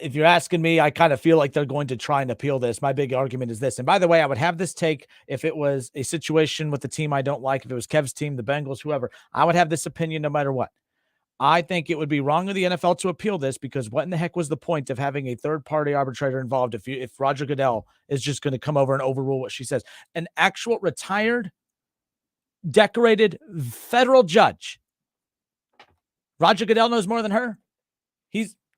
If you're asking me, I kind of feel like they're going to try and appeal this. My big argument is this. And by the way, I would have this take if it was a situation with the team I don't like. If it was Kev's team, the Bengals, whoever, I would have this opinion no matter what. I think it would be wrong of the NFL to appeal this, because what in the heck was the point of having a third-party arbitrator involved if Roger Goodell is just going to come over and overrule what she says? An actual retired, decorated federal judge. Roger Goodell knows more than her.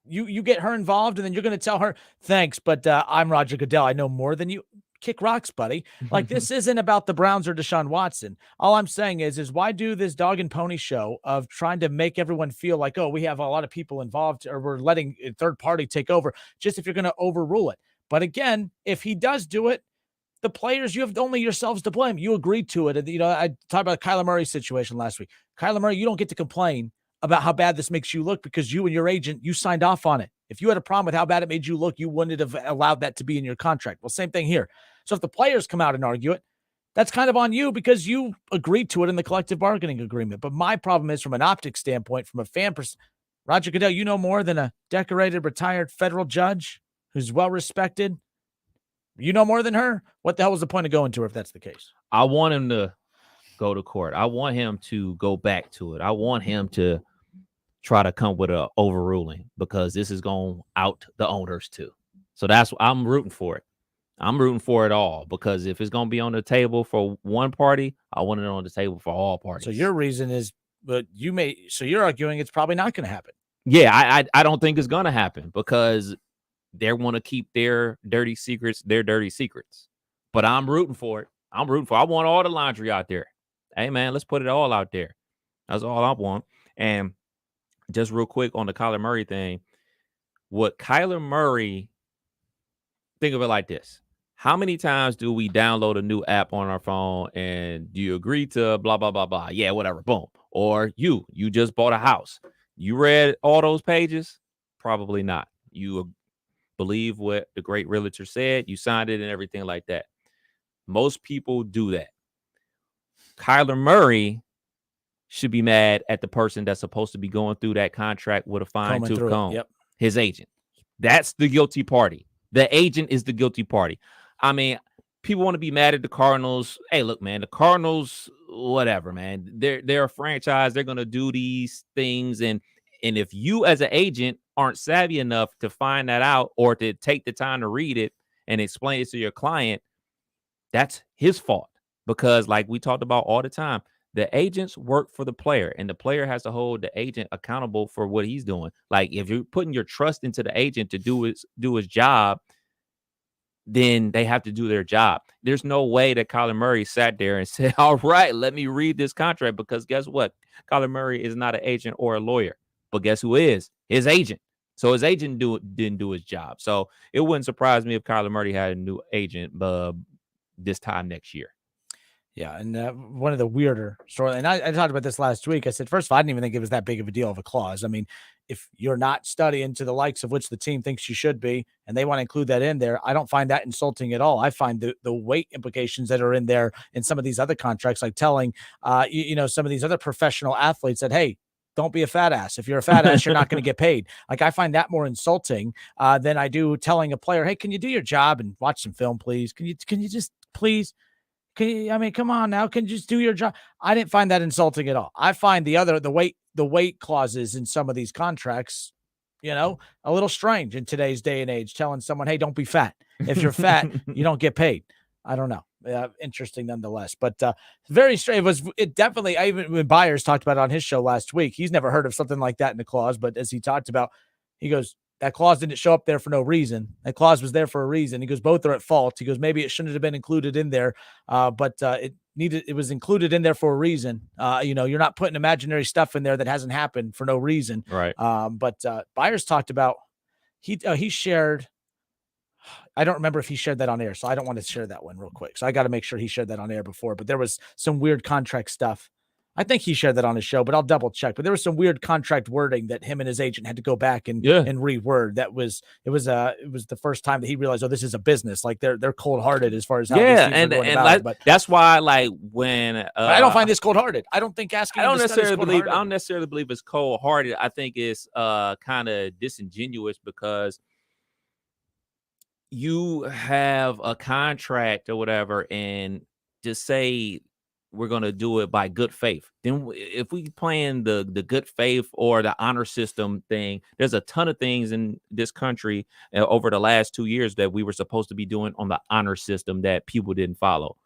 You get her involved, and then you're going to tell her, thanks, but I'm Roger Goodell. I know more than you. kick rocks, buddy. Like, this isn't about the Browns or Deshaun Watson. All I'm saying is why do this dog and pony show of trying to make everyone feel like, oh, we have a lot of people involved, or we're letting a third party take over, just if you're going to overrule it. But again, if he does do it, the players, you have only yourselves to blame. You agreed to it. And, I talked about the Kyler Murray situation last week. Kyler Murray, you don't get to complain about how bad this makes you look because you and your agent, you signed off on it. If you had a problem with how bad it made you look, you wouldn't have allowed that to be in your contract. Well, same thing here. So if the players come out and argue it, that's kind of on you because you agreed to it in the collective bargaining agreement. But my problem is, from an optics standpoint, from a fan perspective, Roger Goodell, you know more than a decorated, retired federal judge who's well-respected. You know more than her. What the hell was the point of going to her if that's the case? I want him to go to court. I want him to go back to it. I want him to try to come with a overruling because this is going out the owners too. So I'm rooting for it. I'm rooting for it all because if it's going to be on the table for one party, I want it on the table for all parties. So your reason is, so you're arguing it's probably not going to happen. Yeah, I don't think it's going to happen because they want to keep their dirty secrets. But I'm rooting for it. I want all the laundry out there. Hey, man, let's put it all out there. That's all I want. And just real quick on the Kyler Murray thing, what Kyler Murray, think of it like this. How many times do we download a new app on our phone and do you agree to blah, blah, blah, blah? Yeah, whatever, boom. Or you just bought a house. You read all those pages? Probably not. You believe what the great realtor said. You signed it and everything like that. Most people do that. Kyler Murray should be mad at the person that's supposed to be going through that contract with a fine-tooth comb. Yep. His agent. That's the guilty party. The agent is the guilty party. I mean, people want to be mad at the Cardinals. Hey, look, man, the Cardinals, whatever, man. They're a franchise. They're going to do these things. And if you as an agent aren't savvy enough to find that out or to take the time to read it and explain it to your client, that's his fault. Because like we talked about all the time, the agents work for the player and the player has to hold the agent accountable for what he's doing. Like if you're putting your trust into the agent to do his job, then they have to do their job. There's no way that Kyler Murray sat there and said, all right, let me read this contract, because guess what? Kyler Murray is not an agent or a lawyer, but guess who is? His agent. So his agent didn't do his job. So it wouldn't surprise me if Kyler Murray had a new agent this time next year. Yeah, and one of the weirder stories, and I talked about this last week. I said, first of all, I didn't even think it was that big of a deal of a clause. I mean, if you're not studying to the likes of which the team thinks you should be, and they want to include that in there, I don't find that insulting at all. I find the weight implications that are in there in some of these other contracts, like telling, some of these other professional athletes that, hey, don't be a fat ass. If you're a fat ass, you're not going to get paid. Like, I find that more insulting than I do telling a player, hey, can you do your job and watch some film, please? Can you just please? Come on now. Can you just do your job? I didn't find that insulting at all. I find the weight clauses in some of these contracts, a little strange in today's day and age, telling someone, hey, don't be fat. If you're fat, you don't get paid. I don't know. Interesting nonetheless, but very strange. It definitely, when Byers talked about it on his show last week, he's never heard of something like that in the clause, but as he talked about, he goes, that clause didn't show up there for no reason. That clause was there for a reason. He goes, both are at fault. He goes, maybe it shouldn't have been included in there, but it was included in there for a reason. You're not putting imaginary stuff in there that hasn't happened for no reason. Right. But Byers talked about, he shared, I don't remember if he shared that on air, so I don't want to share that one real quick. So I got to make sure he shared that on air before, but there was some weird contract stuff. I think he shared that on his show, but I'll double check. But there was some weird contract wording that him and his agent had to go back and reword. It was the first time that he realized, oh, this is a business. Like they're cold hearted as far as how these things are going about it. But that's why, like, when I don't find this cold hearted. I don't think asking. I don't necessarily believe it's cold hearted. I think it's kind of disingenuous because you have a contract or whatever, and just say we're going to do it by good faith. Then if we playing the good faith or the honor system thing, there's a ton of things in this country over the last 2 years that we were supposed to be doing on the honor system that people didn't follow.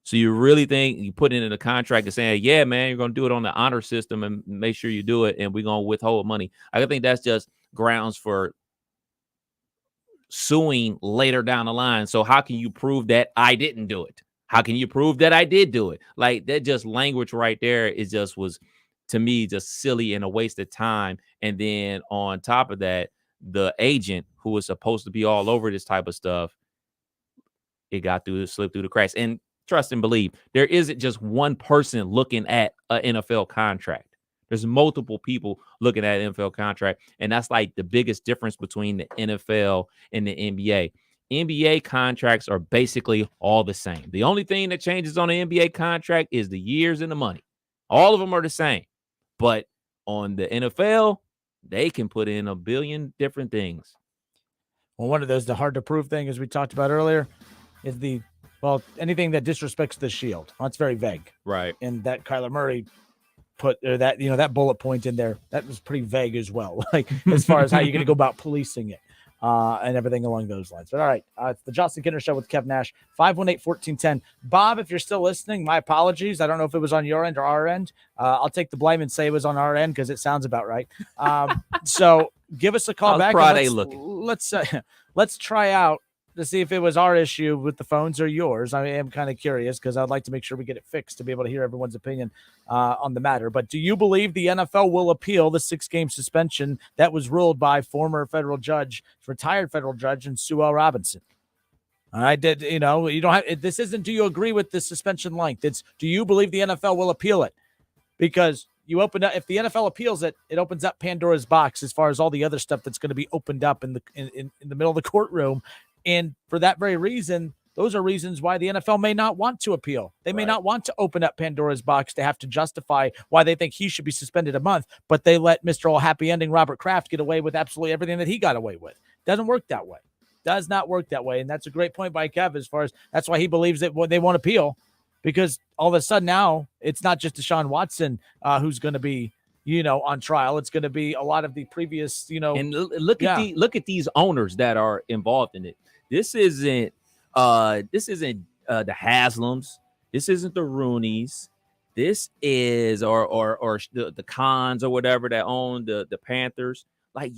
So you really think you put it in a contract and saying, yeah, man, you're going to do it on the honor system and make sure you do it, and we're going to withhold money. I think that's just grounds for suing later down the line. So how can you prove that I didn't do it? How can you prove that I did do it? Like, that just language right there is just was, to me, just silly and a waste of time. And then on top of that, the agent who was supposed to be all over this type of stuff, it slipped through the cracks. And trust and believe, there isn't just one person looking at an NFL contract. There's multiple people looking at an NFL contract. And that's like the biggest difference between the NFL and the NBA. NBA contracts are basically all the same. The only thing that changes on the NBA contract is the years and the money. All of them are the same. But on the NFL, they can put in a billion different things. Well, one of those, the hard to prove thing, as we talked about earlier, is anything that disrespects the shield. Well, that's very vague. Right. And that Kyler Murray put that, that bullet point in there, that was pretty vague as well. Like, as far as how you're going to go about policing it. And everything along those lines. But all right, it's the Justin Kinner Show with Kev Nash, 518-1410. Bob, if you're still listening, my apologies. I don't know if it was on your end or our end. I'll take the blame and say it was on our end because it sounds about right. So give us a call back. Let's try out to see if it was our issue with the phones or yours. I am kind of curious because I'd like to make sure we get it fixed to be able to hear everyone's opinion on the matter. But do you believe the NFL will appeal the 6-game suspension that was ruled by former retired federal judge, and Sue L. Robinson? All right, you don't have, this isn't, do you agree with the suspension length? It's, do you believe the NFL will appeal it? Because you open up, if the NFL appeals it, it opens up Pandora's box as far as all the other stuff that's going to be opened up in the middle of the courtroom. And for that very reason, those are reasons why the NFL may not want to appeal. They may not want to open up Pandora's box to have to justify why they think he should be suspended a month, but they let Mr. All Happy Ending Robert Kraft get away with absolutely everything that he got away with. Doesn't work that way. Does not work that way. And that's a great point by Kev as far as that's why he believes that they won't appeal, because all of a sudden now it's not just Deshaun Watson who's going to be on trial. It's going to be a lot of the previous, And look at these owners that are involved in it. This isn't the Haslams. This isn't the Rooneys. This is or the Khans or whatever that own the Panthers. Like,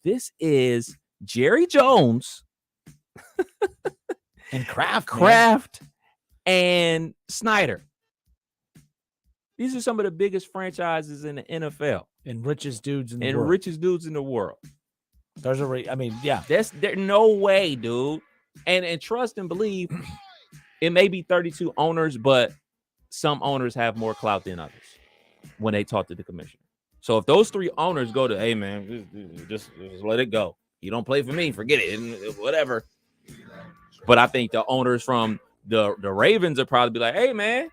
this is Jerry Jones and Kraft and Snyder. These are some of the biggest franchises in the NFL and richest dudes in the world. There's There's no way, dude. And trust and believe, it may be 32 owners, but some owners have more clout than others when they talk to the commissioner. So if those 3 owners go to, hey man, just let it go. You don't play for me, forget it, whatever. But I think the owners from the Ravens will probably be like, hey man,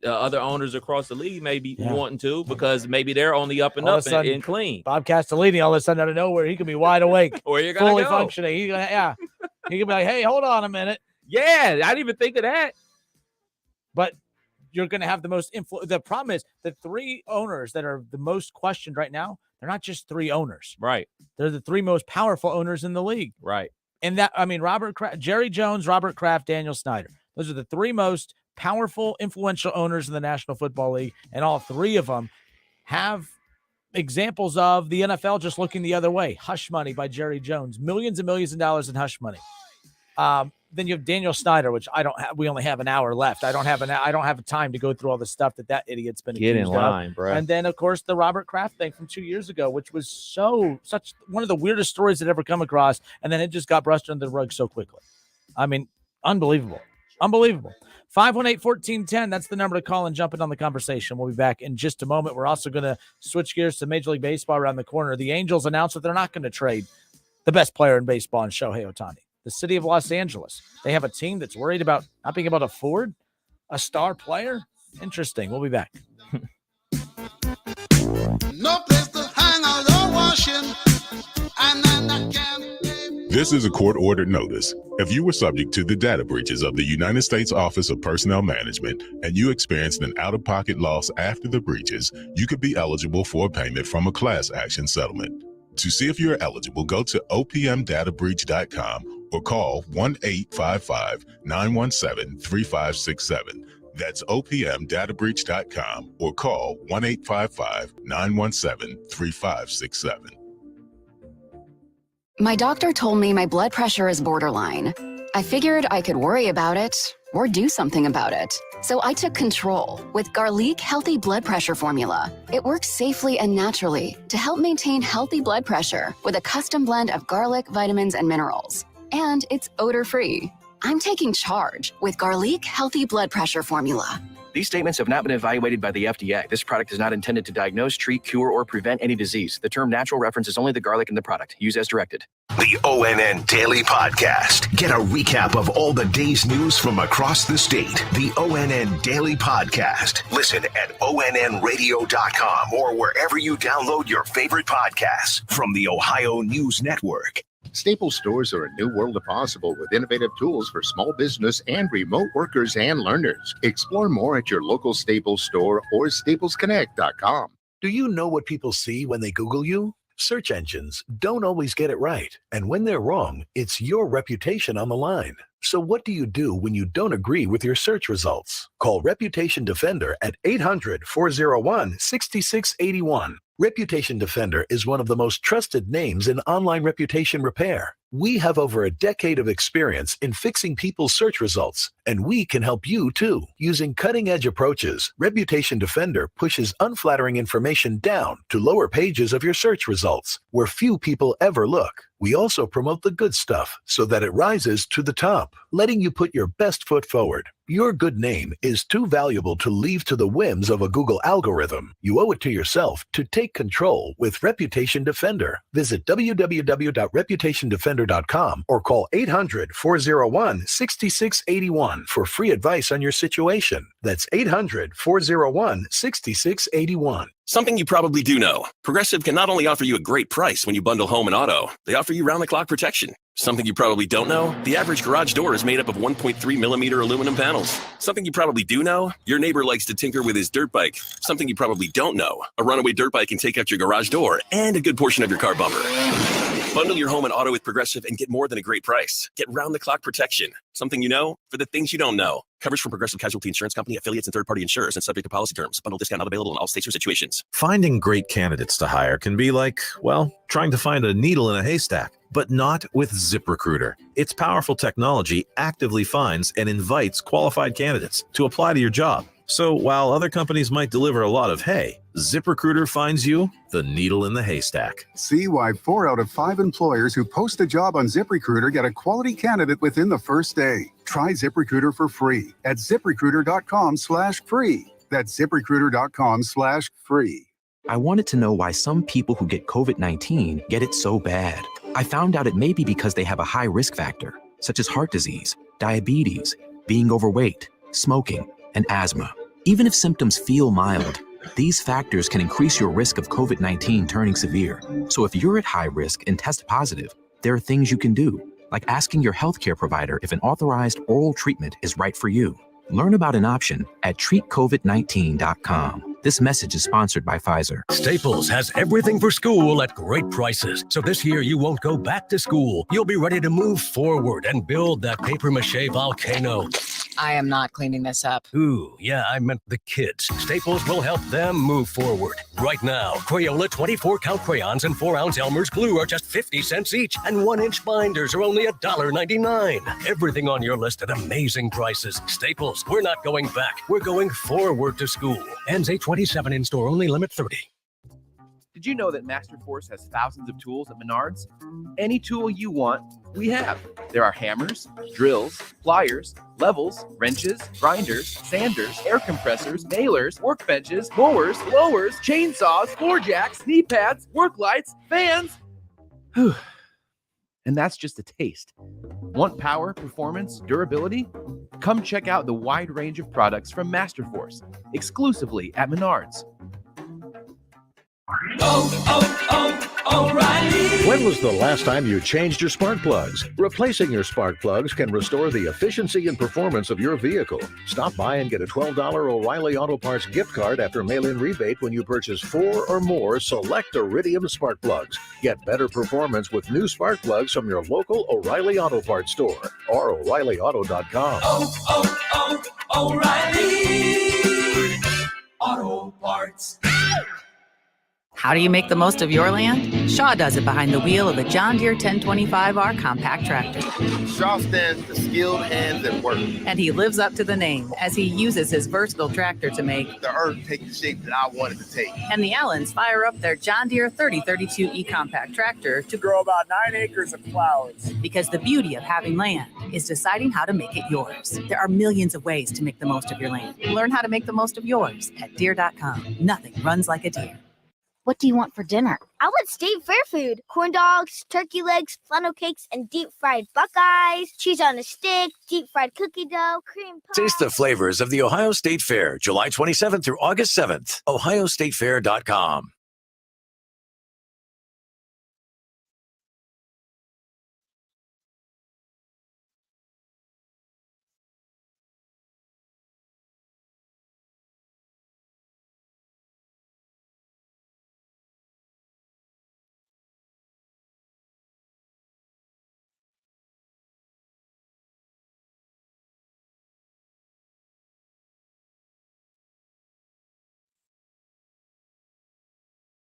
the other owners across the league may be wanting to, because maybe they're only up and up and clean. Bob Castellini, all of a sudden out of nowhere, he could be wide awake, or you're gonna fully go. functioning. He could be like, hey, hold on a minute. Yeah, I didn't even think of that. But you're going to have the most influence. The problem is the 3 owners that are the most questioned right now, they're not just 3 owners. Right. They're the 3 most powerful owners in the league. Right. And Jerry Jones, Robert Kraft, Daniel Snyder. Those are the 3 most powerful, influential owners in the National Football League. And all 3 of them have examples of the NFL just looking the other way. Hush money by Jerry Jones, millions and millions of dollars in hush money. Then you have Daniel Snyder, which I don't have. We only have an hour left. I don't have time to go through all the stuff that idiot's been Get accused in line, of. bro. And then of course the Robert Kraft thing from 2 years ago, which was such one of the weirdest stories that ever come across. And then it just got brushed under the rug so quickly. I mean, unbelievable. 518-1410. That's the number to call and jump in on the conversation. We'll be back in just a moment. We're also going to switch gears to Major League Baseball around the corner. The Angels announced that they're not going to trade the best player in baseball in Shohei Ohtani. The city of Los Angeles. They have a team that's worried about not being able to afford a star player. Interesting. We'll be back. No place to hang out or washing. This is a court-ordered notice. If you were subject to the data breaches of the United States Office of Personnel Management and you experienced an out-of-pocket loss after the breaches, you could be eligible for a payment from a class action settlement. To see if you're eligible, go to opmdatabreach.com or call 1-855-917-3567. That's opmdatabreach.com or call 1-855-917-3567. My doctor told me my blood pressure is borderline. I figured I could worry about it or do something about it. So I took control with Garlic Healthy Blood Pressure Formula. It works safely and naturally to help maintain healthy blood pressure with a custom blend of garlic, vitamins, and minerals. And it's odor-free. I'm taking charge with Garlic Healthy Blood Pressure Formula. These statements have not been evaluated by the FDA. This product is not intended to diagnose, treat, cure, or prevent any disease. The term natural references only the garlic in the product. Use as directed. The ONN Daily Podcast. Get a recap of all the day's news from across the state. The ONN Daily Podcast. Listen at onnradio.com or wherever you download your favorite podcasts from the Ohio News Network. Staples stores are a new world of possible with innovative tools for small business and remote workers and learners. Explore more at your local Staples store or staplesconnect.com. Do you know what people see when they Google you? Search engines don't always get it right. And when they're wrong, it's your reputation on the line. So what do you do when you don't agree with your search results? Call Reputation Defender at 800-401-6681. Reputation Defender is one of the most trusted names in online reputation repair. We have over a decade of experience in fixing people's search results, and we can help you too. Using cutting-edge approaches, Reputation Defender pushes unflattering information down to lower pages of your search results, where few people ever look. We also promote the good stuff so that it rises to the top, letting you put your best foot forward. Your good name is too valuable to leave to the whims of a Google algorithm. You owe it to yourself to take control with Reputation Defender. Visit www.reputationdefender.com or call 800-401-6681 for free advice on your situation. That's 800-401-6681. Something you probably do know. Progressive can not only offer you a great price when you bundle home and auto, they offer you round-the-clock protection. Something you probably don't know, the average garage door is made up of 1.3 millimeter aluminum panels. Something you probably do know, your neighbor likes to tinker with his dirt bike. Something you probably don't know, a runaway dirt bike can take out your garage door and a good portion of your car bumper. Bundle your home and auto with Progressive and get more than a great price. Get round-the-clock protection. Something you know for the things you don't know. Coverage from Progressive Casualty Insurance Company, affiliates, and third-party insurers and subject to policy terms. Bundle discount not available in all states or situations. Finding great candidates to hire can be like, well, trying to find a needle in a haystack, but not with ZipRecruiter. Its powerful technology actively finds and invites qualified candidates to apply to your job. So while other companies might deliver a lot of hay, ZipRecruiter finds you the needle in the haystack. See why 4 out of 5 employers who post a job on ZipRecruiter get a quality candidate within the first day. Try ZipRecruiter for free at ZipRecruiter.com/free. That's ZipRecruiter.com/free. I wanted to know why some people who get COVID-19 get it so bad. I found out it may be because they have a high risk factor, such as heart disease, diabetes, being overweight, smoking, and asthma. Even if symptoms feel mild, these factors can increase your risk of COVID-19 turning severe. So if you're at high risk and test positive, there are things you can do, like asking your healthcare provider if an authorized oral treatment is right for you. Learn about an option at treatcovid19.com. This message is sponsored by Pfizer. Staples has everything for school at great prices. So this year you won't go back to school. You'll be ready to move forward and build that papier-mâché volcano. I am not cleaning this up. Ooh, yeah, I meant the kids. Staples will help them move forward. Right now, Crayola 24-count crayons and 4-ounce Elmer's glue are just 50 cents each, and 1-inch binders are only $1.99. Everything on your list at amazing prices. Staples, we're not going back. We're going forward to school. Ends 8/27 in store only, limit 30. Did you know that Masterforce has thousands of tools at Menards? Any tool you want, we have. There are hammers, drills, pliers, levels, wrenches, grinders, sanders, air compressors, nailers, workbenches, mowers, blowers, chainsaws, floor jacks, knee pads, work lights, fans. Whew. And that's just a taste. Want power, performance, durability? Come check out the wide range of products from Masterforce, exclusively at Menards. O'Reilly. When was the last time you changed your spark plugs? Replacing your spark plugs can restore the efficiency and performance of your vehicle. Stop by and get a $12 O'Reilly Auto Parts gift card after mail-in rebate when you purchase 4 or more select Iridium spark plugs. Get better performance with new spark plugs from your local O'Reilly Auto Parts store or O'ReillyAuto.com. O'Reilly Auto Parts. How do you make the most of your land? Shaw does it behind the wheel of a John Deere 1025R compact tractor. Shaw stands for skilled hands at work. And he lives up to the name as he uses his versatile tractor to make the earth take the shape that I wanted to take. And the Allens fire up their John Deere 3032E compact tractor to grow about 9 acres of flowers. Because the beauty of having land is deciding how to make it yours. There are millions of ways to make the most of your land. Learn how to make the most of yours at Deere.com. Nothing runs like a Deere. What do you want for dinner? I want state fair food. Corn dogs, turkey legs, funnel cakes, and deep fried buckeyes. Cheese on a stick, deep fried cookie dough, cream pie. Taste the flavors of the Ohio State Fair, July 27th through August 7th. OhioStateFair.com.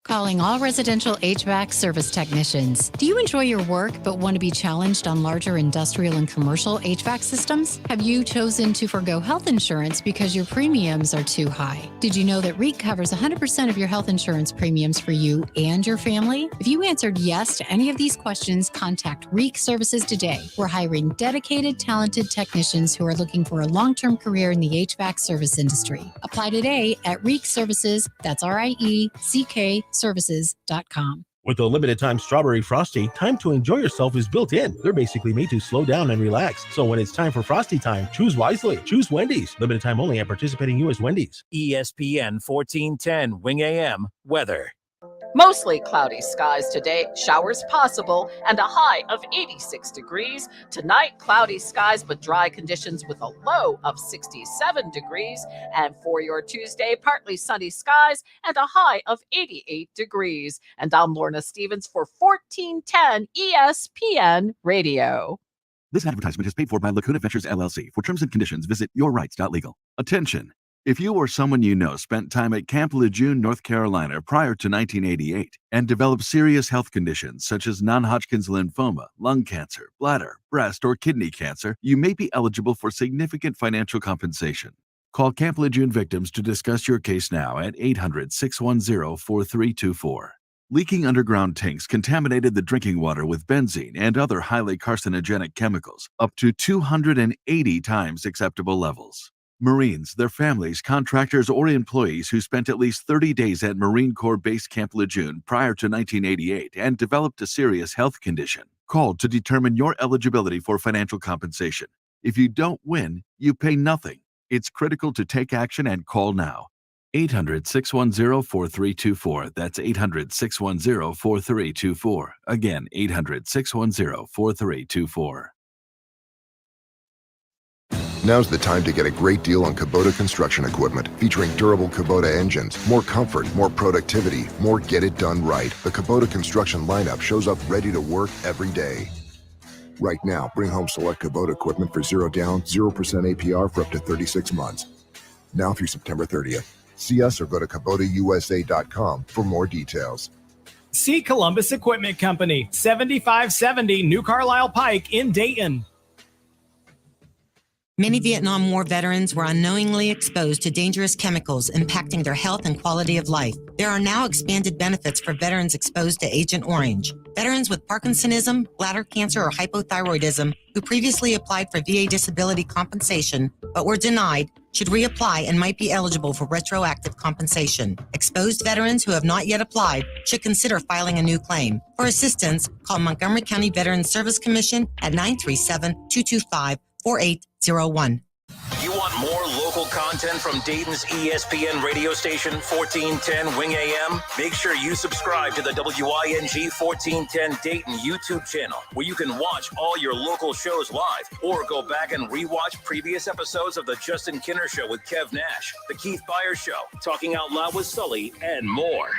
Calling all residential HVAC service technicians. Do you enjoy your work but want to be challenged on larger industrial and commercial HVAC systems? Have you chosen to forgo health insurance because your premiums are too high? Did you know that REIT covers 100% of your health insurance premiums for you and your family? If you answered yes to any of these questions, contact REIT Services today. We're hiring dedicated, talented technicians who are looking for a long-term career in the HVAC service industry. Apply today at REIT Services, that's RIECK services.com. With a limited time Strawberry Frosty, time to enjoy yourself is built in. They're basically made to slow down and relax. So when it's time for Frosty time, choose wisely. Choose Wendy's. Limited time only at participating U.S. Wendy's. ESPN 1410 Wing AM weather. Mostly cloudy skies today, showers possible, and a high of 86 degrees. Tonight, cloudy skies but dry conditions with a low of 67 degrees. And for your Tuesday, partly sunny skies and a high of 88 degrees. And I'm Lorna Stevens for 1410 ESPN Radio. This advertisement is paid for by Lacuna Ventures, LLC. For terms and conditions, visit yourrights.legal. Attention! If you or someone you know spent time at Camp Lejeune, North Carolina prior to 1988 and developed serious health conditions such as non-Hodgkin's lymphoma, lung cancer, bladder, breast, or kidney cancer, you may be eligible for significant financial compensation. Call Camp Lejeune victims to discuss your case now at 800-610-4324. Leaking underground tanks contaminated the drinking water with benzene and other highly carcinogenic chemicals, up to 280 times acceptable levels. Marines, their families, contractors, or employees who spent at least 30 days at Marine Corps Base Camp Lejeune prior to 1988 and developed a serious health condition, called to determine your eligibility for financial compensation. If you don't win, you pay nothing. It's critical to take action and call now. 800-610-4324. That's 800-610-4324. Again, 800-610-4324. Now's the time to get a great deal on Kubota construction equipment, featuring durable Kubota engines, more comfort, more productivity, more get it done right. The Kubota construction lineup shows up ready to work every day. Right now, bring home select Kubota equipment for 0 down, 0% APR for up to 36 months. Now through September 30th. See us or go to KubotaUSA.com for more details. See Columbus Equipment Company, 7570 New Carlisle Pike in Dayton. Many Vietnam War veterans were unknowingly exposed to dangerous chemicals impacting their health and quality of life. There are now expanded benefits for veterans exposed to Agent Orange. Veterans with Parkinsonism, bladder cancer, or hypothyroidism who previously applied for VA disability compensation but were denied should reapply and might be eligible for retroactive compensation. Exposed veterans who have not yet applied should consider filing a new claim. For assistance, call Montgomery County Veterans Service Commission at 937-225-4801. You want more local content from Dayton's ESPN radio station, 1410 Wing AM? Make sure you subscribe to the WING 1410 Dayton YouTube channel, where you can watch all your local shows live or go back and rewatch previous episodes of The Justin Kinner Show with Kev Nash, The Keith Byers Show, Talking Out Loud with Sully, and more.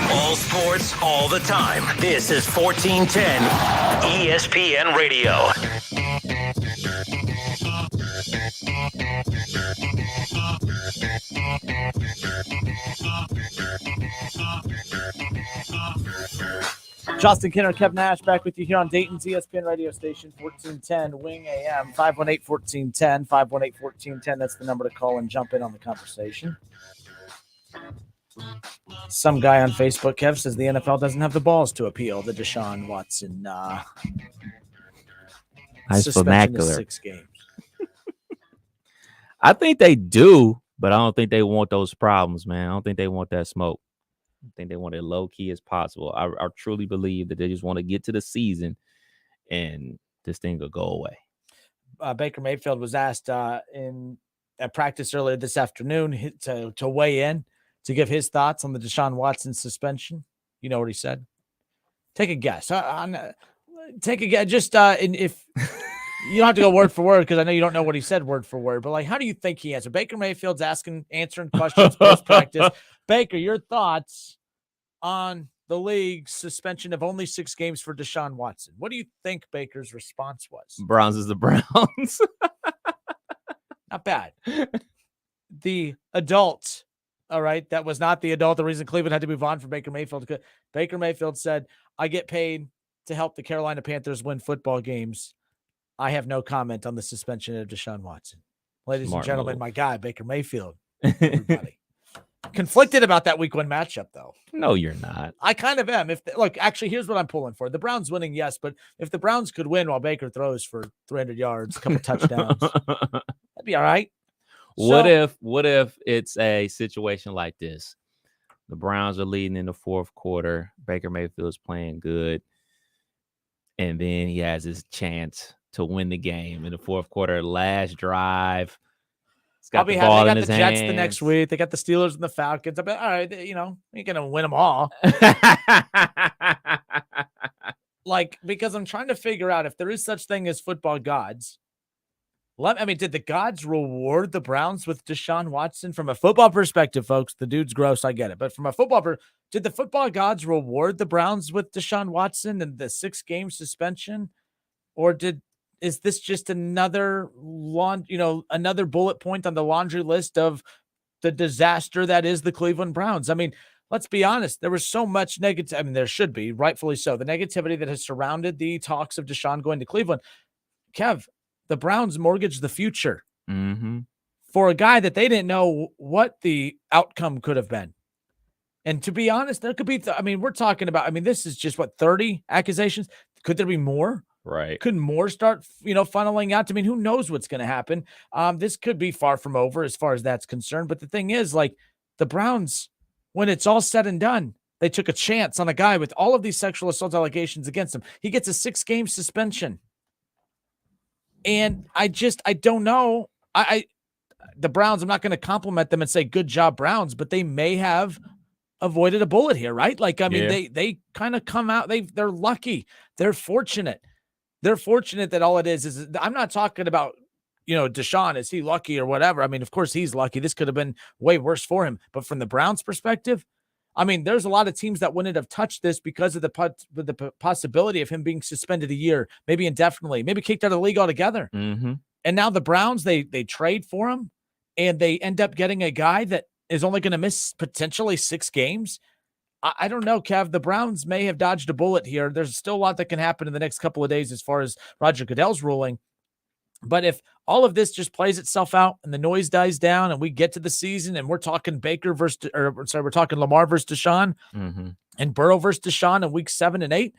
All sports, all the time. This is 1410 ESPN Radio. Justin Kinner, Kev Nash back with you here on Dayton's ESPN radio station, 1410 Wing AM, 518-1410, 518-1410. That's the number to call and jump in on the conversation. Some guy on Facebook, Kev, says the NFL doesn't have the balls to appeal the Deshaun Watson Nice suspension vernacular. of 6 games. I think they do, but I don't think they want those problems, man. I don't think they want that smoke. I think they want it low key as possible. I truly believe that they just want to get to the season and this thing will go away. Baker Mayfield was asked at practice earlier this afternoon to weigh in, to give his thoughts on the Deshaun Watson suspension. You know what he said? Take a guess. Take a guess. Just if you don't have to go word for word, because I know you don't know what he said word for word, but like, how do you think he answered? Baker Mayfield's answering questions post practice. Baker, your thoughts on the league's suspension of only 6 games for Deshaun Watson? What do you think Baker's response was? Browns is the Browns. Not bad. The adult, all right, that was not the adult. The reason Cleveland had to move on from Baker Mayfield. Baker Mayfield said, I get paid to help the Carolina Panthers win football games. I have no comment on the suspension of Deshaun Watson. Ladies and gentlemen, my guy, Baker Mayfield. Everybody. Conflicted about that week 1 matchup, though. No, you're not. I kind of am. Look, actually, here's what I'm pulling for. The Browns winning, yes, but if the Browns could win while Baker throws for 300 yards, a couple touchdowns, that'd be all right. What if it's a situation like this? The Browns are leading in the 4th quarter. Baker Mayfield's playing good. And then he has his chance to win the game in the 4th quarter, last drive. He's got the ball in his hands. They got the Jets the next week. They got the Steelers and the Falcons. All right, you're going to win them all. Because I'm trying to figure out if there is such thing as football gods. Did the gods reward the Browns with Deshaun Watson? From a football perspective, folks, the dude's gross, I get it. But from a football did the football gods reward the Browns with Deshaun Watson and the 6-game suspension? Or is this just another another bullet point on the laundry list of the disaster that is the Cleveland Browns? I mean, let's be honest. There was so much negative. I mean, there should be, rightfully so. The negativity that has surrounded the talks of Deshaun going to Cleveland. Kev, the Browns mortgaged the future for a guy that they didn't know what the outcome could have been. And to be honest, there could be, we're talking about, this is just 30 accusations. Could there be more? Right. Could more start, funneling out? Who knows what's going to happen? This could be far from over as far as that's concerned. But the thing is, the Browns, when it's all said and done, they took a chance on a guy with all of these sexual assault allegations against him. He gets a 6-game suspension. And I don't know. The Browns, I'm not going to compliment them and say, good job, Browns, but they may have avoided a bullet here, right? They kind of come out, they're lucky. They're fortunate. They're fortunate that all it is I'm not talking about, Deshaun, is he lucky or whatever? Of course he's lucky. This could have been way worse for him. But from the Browns' perspective, there's a lot of teams that wouldn't have touched this because of the possibility of him being suspended a year, maybe indefinitely, maybe kicked out of the league altogether. Mm-hmm. And now the Browns, they trade for him, and they end up getting a guy that is only going to miss potentially 6 games. I don't know, Kev. The Browns may have dodged a bullet here. There's still a lot that can happen in the next couple of days as far as Roger Goodell's ruling. But if all of this just plays itself out and the noise dies down and we get to the season and we're talking we're talking Lamar versus Deshaun and Burrow versus Deshaun in week 7 and 8,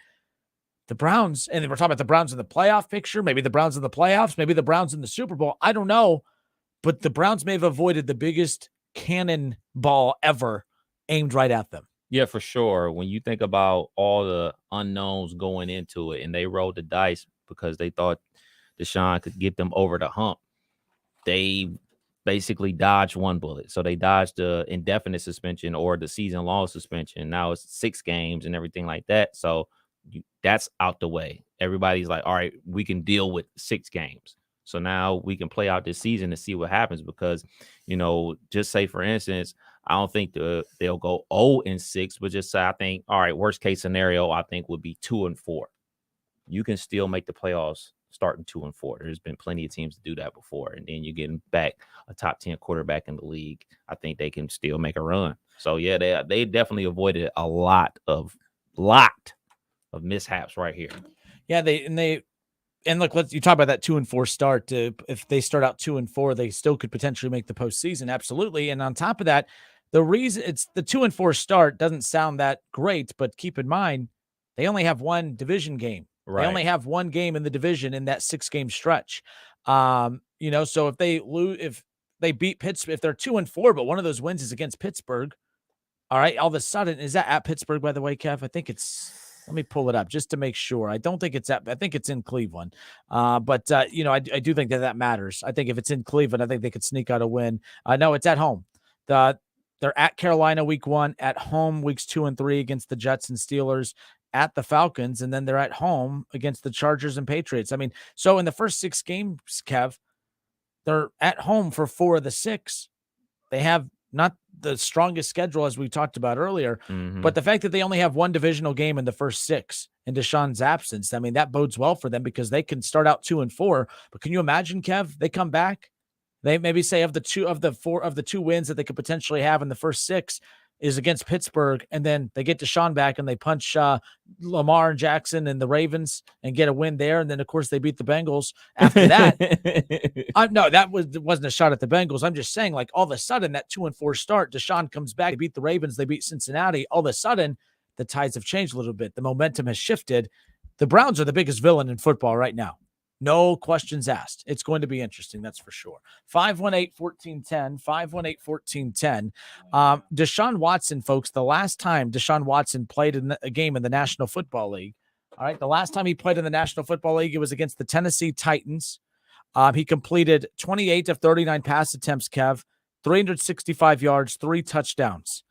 the Browns, and we're talking about the Browns in the playoff picture, maybe the Browns in the playoffs, maybe the Browns in the Super Bowl. I don't know, but the Browns may have avoided the biggest cannonball ever aimed right at them. Yeah, for sure. When you think about all the unknowns going into it, and they rolled the dice because they thought Deshaun could get them over the hump, they basically dodged one bullet. So they dodged the indefinite suspension or the season-long suspension. Now it's 6 games and everything like that. So that's out the way. Everybody's like, all right, we can deal with 6 games. So now we can play out this season and see what happens because, just say, for instance, I don't think they'll go 0-6, but just say, I think, all right, worst case scenario, I think would be 2-4. You can still make the playoffs starting 2-4. There's been plenty of teams to do that before. And then you're getting back a top 10 quarterback in the league. I think they can still make a run. So yeah, they definitely avoided a lot of mishaps right here. Yeah, and look, you talk about that 2-4 start. If they start out 2-4, they still could potentially make the postseason. Absolutely. And on top of that, the reason it's the 2-4 start doesn't sound that great, but keep in mind, they only have one division game. Right. They only have one game in the division in that 6-game stretch. So if they lose, if they beat Pittsburgh, if they're 2-4, but one of those wins is against Pittsburgh, all right, all of a sudden, is that at Pittsburgh, by the way, Kev? I think let me pull it up just to make sure. I don't think I think it's in Cleveland. I do think that matters. I think if it's in Cleveland, I think they could sneak out a win. No, it's at home. They're at Carolina week 1, at home weeks 2 and 3 against the Jets and Steelers, at the Falcons, and then they're at home against the Chargers and Patriots. I mean, so in the first 6 games, Kev, they're at home for 4 of the 6. They have not the strongest schedule as we talked about earlier, but the fact that they only have one divisional game in the first 6 in Deshaun's absence, I mean, that bodes well for them because they can start out 2-4. But can you imagine, Kev, they come back, they maybe say of the 2 wins that they could potentially have in the first 6 is against Pittsburgh, and then they get Deshaun back and they punch Lamar and Jackson and the Ravens and get a win there, and then of course they beat the Bengals after that. No, that wasn't a shot at the Bengals. I'm just saying, like, all of a sudden that 2-4 start, Deshaun comes back, they beat the Ravens, they beat Cincinnati. All of a sudden, the tides have changed a little bit. The momentum has shifted. The Browns are the biggest villain in football right now. No questions asked. It's going to be interesting, that's for sure. 518-1410, 518-1410. Deshaun Watson, folks, the last time Deshaun Watson played in a game in the National Football League, all right, the last time he played in the National Football League, it was against the Tennessee Titans. He completed 28 of 39 pass attempts, Kev, 365 yards, 3 touchdowns.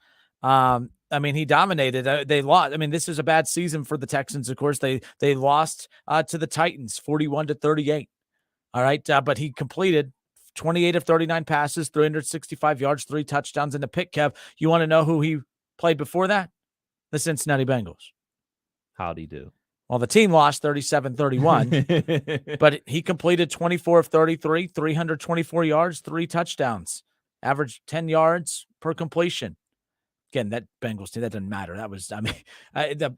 He dominated. They lost. I mean, this is a bad season for the Texans. Of course, they lost to the Titans 41-38. All right. But he completed 28 of 39 passes, 365 yards, 3 touchdowns in the pick, Kev. You want to know who he played before that? The Cincinnati Bengals. How'd he do? Well, the team lost 37-31, but he completed 24 of 33, 324 yards, 3 touchdowns, averaged 10 yards per completion. Again, that Bengals team, that doesn't matter. That was,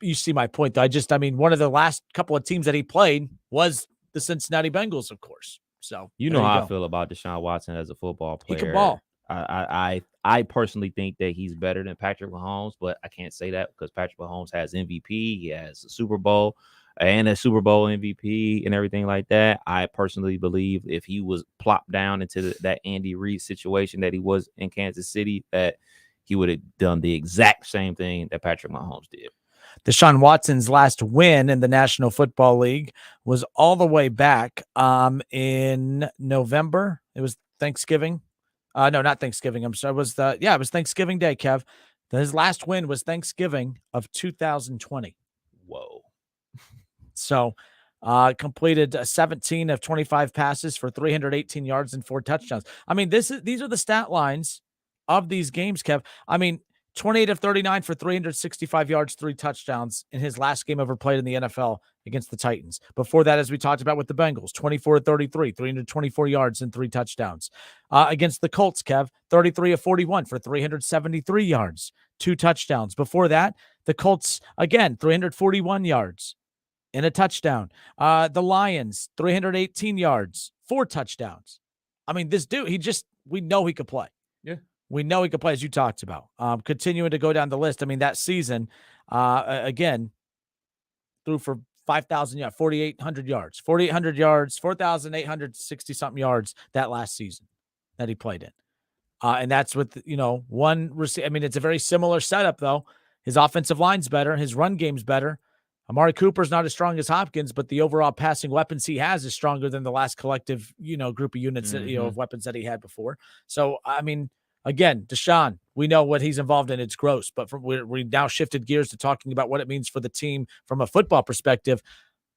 you see my point, though. One of the last couple of teams that he played was the Cincinnati Bengals, of course. So you know how I feel about Deshaun Watson as a football player. He can ball. I personally think that he's better than Patrick Mahomes, but I can't say that because Patrick Mahomes has MVP. He has a Super Bowl and a Super Bowl MVP and everything like that. I personally believe if he was plopped down into that Andy Reid situation that he was in Kansas City, that he would have done the exact same thing that Patrick Mahomes did. Deshaun Watson's last win in the National Football League was all the way back in November. It was Thanksgiving. No, not Thanksgiving. I'm sorry. It was Thanksgiving Day, Kev. His last win was Thanksgiving of 2020. Whoa. So completed 17 of 25 passes for 318 yards and 4 touchdowns. I mean, these are the stat lines of these games, Kev. 28 of 39 for 365 yards, 3 touchdowns in his last game ever played in the NFL against the Titans. Before that, as we talked about with the Bengals, 24 of 33, 324 yards and 3 touchdowns. Against the Colts, Kev, 33 of 41 for 373 yards, 2 touchdowns. Before that, the Colts, again, 341 yards and a touchdown. The Lions, 318 yards, 4 touchdowns. This dude, we know he could play. Yeah. We know he could play, as you talked about. Continuing to go down the list. That season, again, threw for 5,000 yards, 4,800 yards, 4,860-something yards that last season that he played in. And that's with, one receiver. It's a very similar setup, though. His offensive line's better. His run game's better. Amari Cooper's not as strong as Hopkins, but the overall passing weapons he has is stronger than the last collective, group of units, of weapons that he had before. So, again, Deshaun, we know what he's involved in. It's gross, but we now shifted gears to talking about what it means for the team from a football perspective.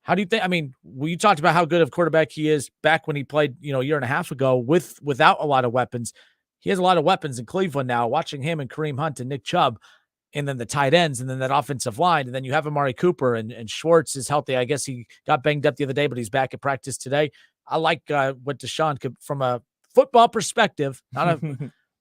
How do you think? We talked about how good of a quarterback he is back when he played, a year and a half ago without a lot of weapons. He has a lot of weapons in Cleveland now. Watching him and Kareem Hunt and Nick Chubb, and then the tight ends, and then that offensive line, and then you have Amari Cooper, and Schwartz is healthy. I guess he got banged up the other day, but he's back at practice today. I like what Deshaun could, from a football perspective,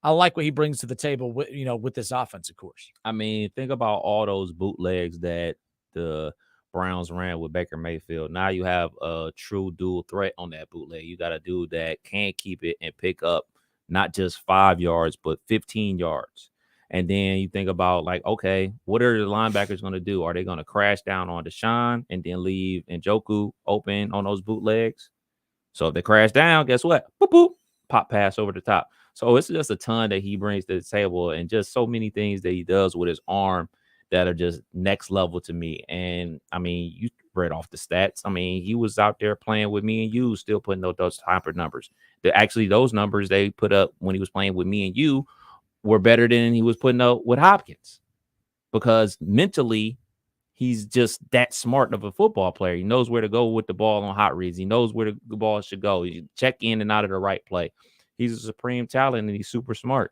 I like what he brings to the table with, with this offense, of course. I mean, think about all those bootlegs that the Browns ran with Baker Mayfield. Now you have a true dual threat on that bootleg. You got a dude that can keep it and pick up not just 5 yards, but 15 yards. And then you think about, like, okay, what are the linebackers going to do? Are they going to crash down on Deshaun and then leave Njoku open on those bootlegs? So if they crash down, guess what? Boop, boop, pop pass over the top. So it's just a ton that he brings to the table, and just so many things that he does with his arm that are just next level to me. And I mean, you read off the stats. I mean, he was out there playing with me and you, still putting those hyper numbers. Actually, those numbers they put up when he was playing with me and you were better than he was putting up with Hopkins, because mentally he's just that smart of a football player. He knows where to go with the ball on hot reads. He knows where the ball should go. He check in and out of the right play. He's a supreme talent, and he's super smart.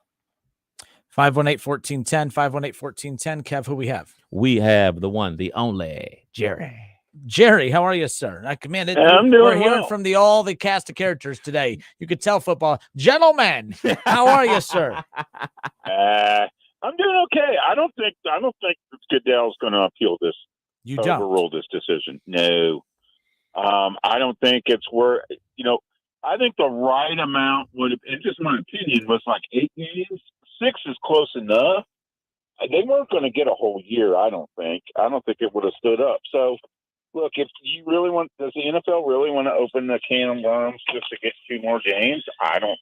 518-1410, 518-1410. Kev, who we have? We have the one, the only, Jerry. Jerry, how are you, sir? We're hearing from all the cast of characters today. You could tell football. Gentlemen, how are you, sir? I'm doing okay. I don't think Goodell's going to appeal this. You don't overrule this decision. No, I don't think it's worth. I think the right amount would have, in just my opinion, was like 8 games. 6 is close enough. They weren't going to get a whole year. I don't think it would have stood up. So, look, if you really want, does the NFL really want to open the can of worms just to get 2 more games? I don't.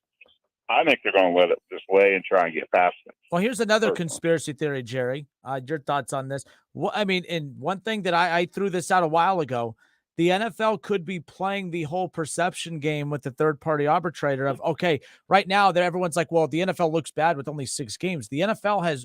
I think they're going to let it just lay and try and get past it. Well, here's another conspiracy theory, Jerry. Your thoughts on this? Well, I mean, and one thing that I threw this out a while ago, the NFL could be playing the whole perception game with the third-party arbitrator of, okay, right now everyone's like, well, the NFL looks bad with only 6 games. The NFL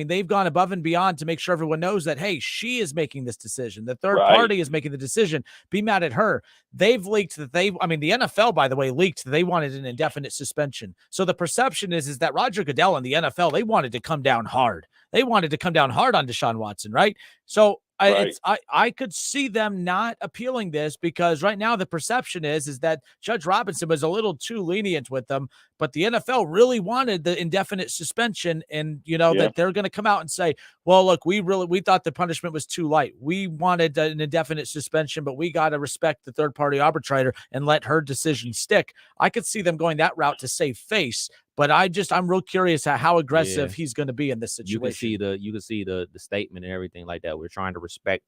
they've gone above and beyond to make sure everyone knows that, hey, she is making this decision. The third party is making the decision. Be mad at her. They've leaked that the NFL, by the way, leaked that they wanted an indefinite suspension. So the perception is that Roger Goodell and the NFL, they wanted to come down hard. They wanted to come down hard on Deshaun Watson, right? So I could see them not appealing this, because right now the perception is that Judge Robinson was a little too lenient with them, but the NFL really wanted the indefinite suspension, and that they're going to come out and say, well, look, we thought the punishment was too light. We wanted an indefinite suspension, but we got to respect the third party arbitrator and let her decision stick. I could see them going that route to save face. But I'm real curious how aggressive he's going to be in this situation. You can see the statement and everything like that. We're trying to respect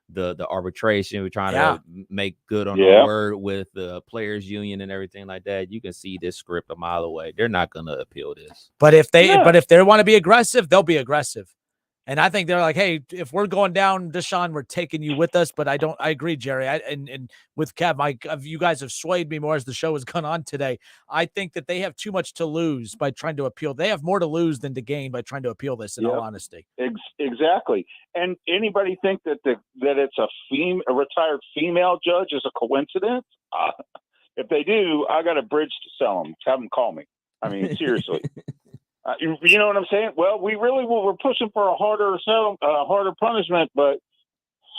the arbitration. We're trying to make good on our word with the players union and everything like that. You can see this script a mile away. They're not going to appeal this. But if they want to be aggressive, they'll be aggressive. And I think they're like, hey, if we're going down, Deshaun, we're taking you with us. But I agree, Jerry. And with Kev, you guys have swayed me more as the show has gone on today. I think that they have too much to lose by trying to appeal. They have more to lose than to gain by trying to appeal this, in all honesty. Exactly. And anybody think that it's a retired female judge is a coincidence? If they do, I got a bridge to sell them. Have them call me. I mean, seriously. You know what I'm saying? Well, we're pushing for a harder punishment, but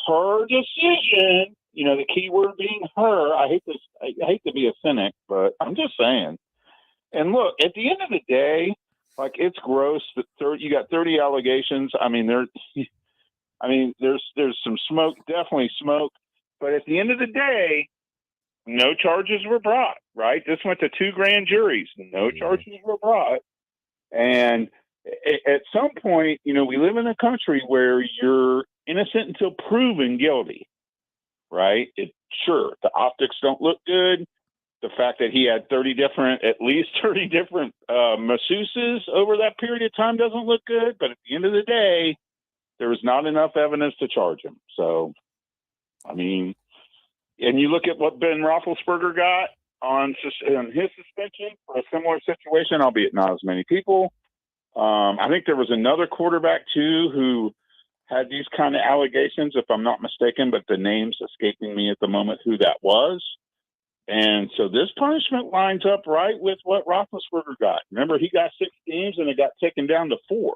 her decision, the key word being her. I hate to be a cynic, but I'm just saying. And look, at the end of the day, like, it's gross that you got 30 allegations. I mean, there's some smoke, definitely smoke, but at the end of the day, no charges were brought. Right? This went to 2 grand juries. No charges were brought. And at some point, we live in a country where you're innocent until proven guilty, right? Sure, the optics don't look good. The fact that he had at least 30 different masseuses over that period of time doesn't look good. But at the end of the day, there was not enough evidence to charge him. So, I mean, and you look at what Ben Roethlisberger got on his suspension for a similar situation, albeit not as many people. I think there was another quarterback too who had these kind of allegations, if I'm not mistaken, but the name's escaping me at the moment who that was. And so this punishment lines up right with what Roethlisberger got. Remember, he got 6 games and it got taken down to 4.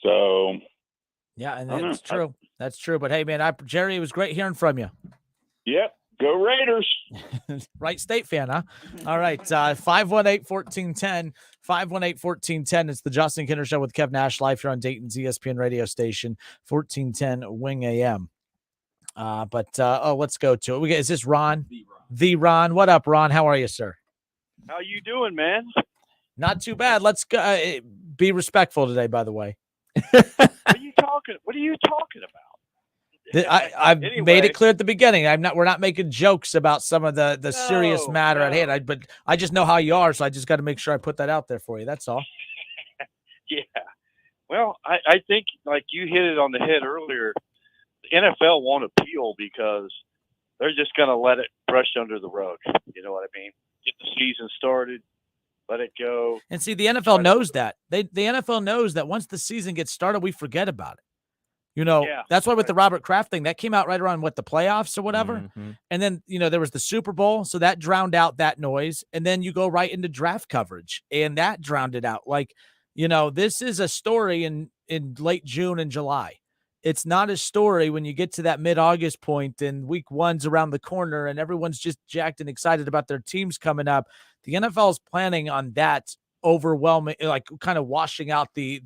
So yeah, and I don't that's know. true. That's true. But hey, man, Jerry, it was great hearing from you. Yep. Go Raiders. Right State fan, huh? All right. 518-1410. 518-1410. It's the Justin Kinner Show with Kev Nash live here on Dayton's ESPN radio station, 1410 Wing AM. Let's go to it. Is this Ron? The Ron. What up, Ron? How are you, sir? How you doing, man? Not too bad. Let's go. Be respectful today, by the way. What are you talking about? I've Anyway. made it clear at the beginning. We're not making jokes about some of the serious matter at hand. But I just know how you are, so I just got to make sure I put that out there for you. That's all. Yeah. Well, I think like you hit it on the head earlier. The NFL won't appeal because they're just going to let it brush under the rug. You know what I mean? Get the season started, let it go. And see, the NFL knows that. The NFL knows that once the season gets started, we forget about it. That's why with the Robert Kraft thing, that came out right around the playoffs or whatever. Mm-hmm. And then, there was the Super Bowl. So that drowned out that noise. And then you go right into draft coverage and that drowned it out. This is a story in late June and July. It's not a story when you get to that mid-August point and week 1's around the corner and everyone's just jacked and excited about their teams coming up. The NFL is planning on that overwhelming, kind of washing out the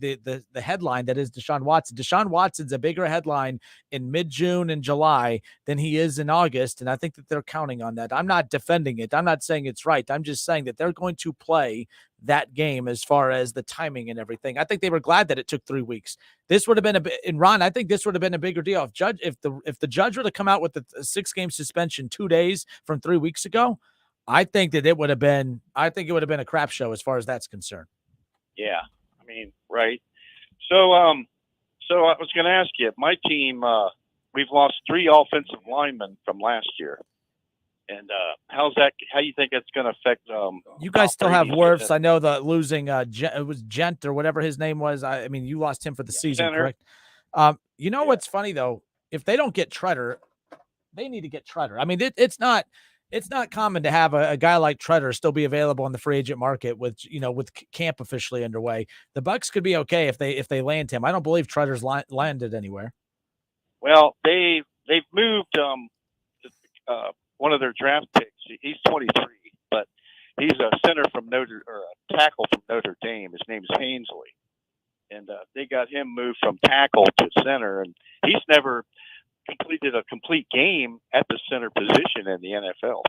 headline that is Deshaun Watson. Deshaun Watson's a bigger headline in mid-June and July than he is in August, and I think that they're counting on that. I'm not defending it. I'm not saying it's right. I'm just saying that they're going to play that game as far as the timing and everything. I think they were glad that it took 3 weeks. This would have been and Ron, I think this would have been a bigger deal if the judge would have come out with a 6-game suspension 2 days from 3 weeks ago. I think that it would have been a crap show as far as that's concerned. Yeah. I mean, right. So I was going to ask you, my team, we've lost 3 offensive linemen from last year. And how you think it's going to affect you guys still have Wirfs. I know that losing it was Gent or whatever his name was. I mean, you lost him for the season, center. Correct? What's funny though? If they don't get Treader, they need to get Treader. I mean, it's not common to have a guy like Treader still be available on the free agent market with camp officially underway. The Bucs could be okay if they land him. I don't believe Treader's landed anywhere. Well, they've moved one of their draft picks. He's 23, but he's a tackle from Notre Dame. His name is Hainsley, and they got him moved from tackle to center, and he's never completed a complete game at the center position in the NFL.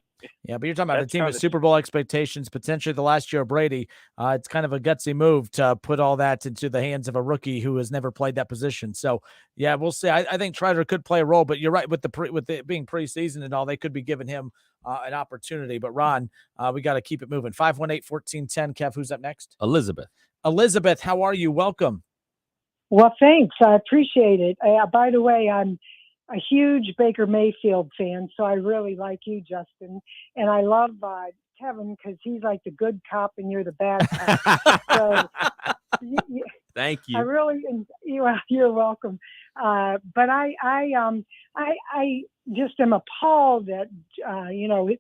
Yeah, but you're talking about a team with Super Bowl expectations, potentially the last year of Brady. It's kind of a gutsy move to put all that into the hands of a rookie who has never played that position. So, yeah, we'll see. I think Treader could play a role, but you're right with it being preseason and all, they could be giving him an opportunity. But Ron, we got to keep it moving. 518-1410. Kev, who's up next? Elizabeth, how are you? Welcome. Well, thanks. I appreciate it. By the way, I'm a huge Baker Mayfield fan, so I really like you, Justin. And I love Kevin because he's like the good cop and you're the bad cop. So, thank you. I really, you're welcome. But I just am appalled at,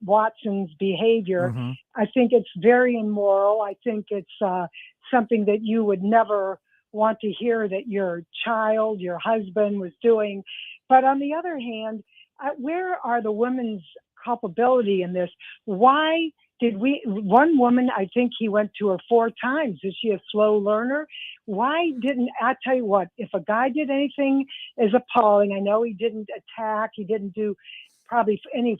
Watson's behavior. Mm-hmm. I think it's very immoral. I think it's something that you would never want to hear that your child, your husband was doing. But on the other hand, where are the women's culpability in this? Why did one woman, I think he went to her 4 times. Is she a slow learner? Why didn't, I tell you what, if a guy did anything is appalling. I know he didn't attack. He didn't do probably any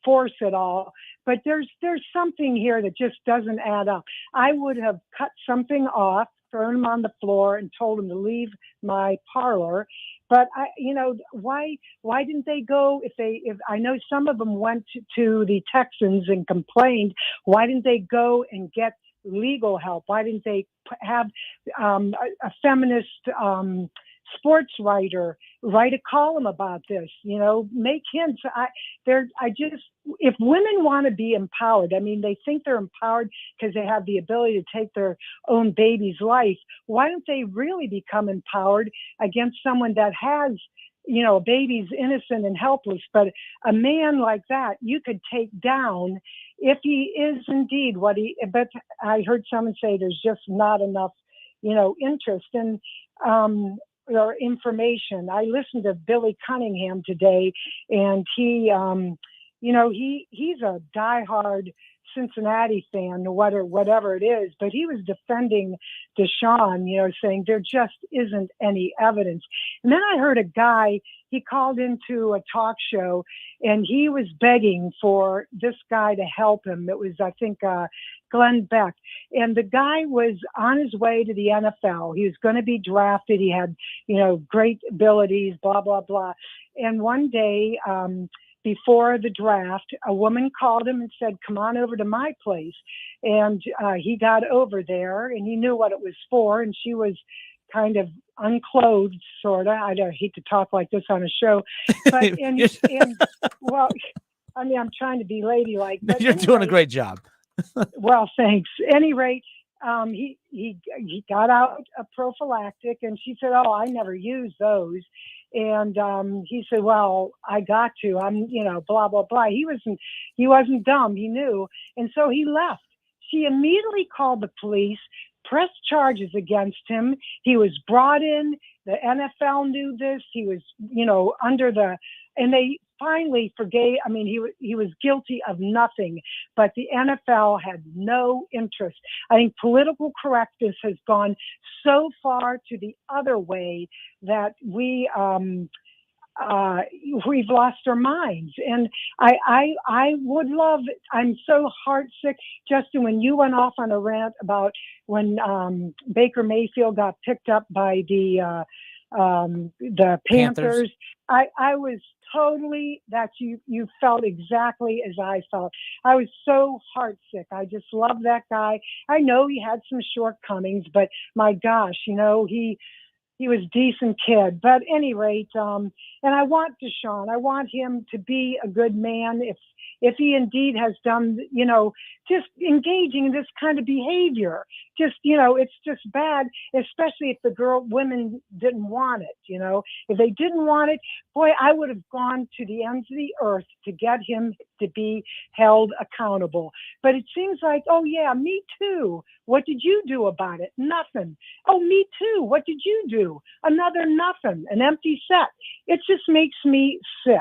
force at all. But there's something here that just doesn't add up. I would have cut something off, thrown him on the floor and told him to leave my parlor. But why didn't they go? If I know some of them went to the Texans and complained, why didn't they go and get legal help? Why didn't they have a feminist sports writer write a column about this? Make him. If women want to be empowered, I mean, they think they're empowered because they have the ability to take their own baby's life. Why don't they really become empowered against someone that has, a baby's innocent and helpless, but a man like that you could take down if he is indeed but I heard someone say there's just not enough interest in or information. I listened to Billy Cunningham today, and he's a diehard Cincinnati fan, whatever it is, but he was defending Deshaun, saying there just isn't any evidence. And then I heard a guy, he called into a talk show, and he was begging for this guy to help him. It was, I think, Glenn Beck. And the guy was on his way to the NFL. He was going to be drafted. He had, great abilities, blah, blah, blah. And one day, before the draft, a woman called him and said, come on over to my place. And he got over there, and he knew what it was for. And she was kind of unclothed, sort of. I don't hate to talk like this on a show, but well, I mean, I'm trying to be ladylike. But You're doing a great job. Well, thanks. Any rate, he got out a prophylactic, and she said, "Oh, I never use those." And he said, "Well, I got to. I'm, blah blah blah." He wasn't dumb. He knew, and so he left. She immediately called the police, pressed charges against him. He was brought in. The NFL knew this. He was, and they finally forgave. I mean, he was guilty of nothing, but the NFL had no interest. I think political correctness has gone so far to the other way that we've lost our minds. And I would love, I'm so heartsick, Justin, when you went off on a rant about when Baker Mayfield got picked up by the Panthers. I was totally, that you felt exactly as I felt. I was so heartsick. I just love that guy. I know he had some shortcomings, but my gosh, he was a decent kid. But at any rate, and I want Deshaun. I want him to be a good man. If he indeed has done, just engaging in this kind of behavior, it's just bad, especially if women didn't want it, if they didn't want it, boy, I would have gone to the ends of the earth to get him to be held accountable. But it seems like, oh yeah, me too. What did you do about it? Nothing. Oh, me too. What did you do? Another nothing, an empty set. It just makes me sick.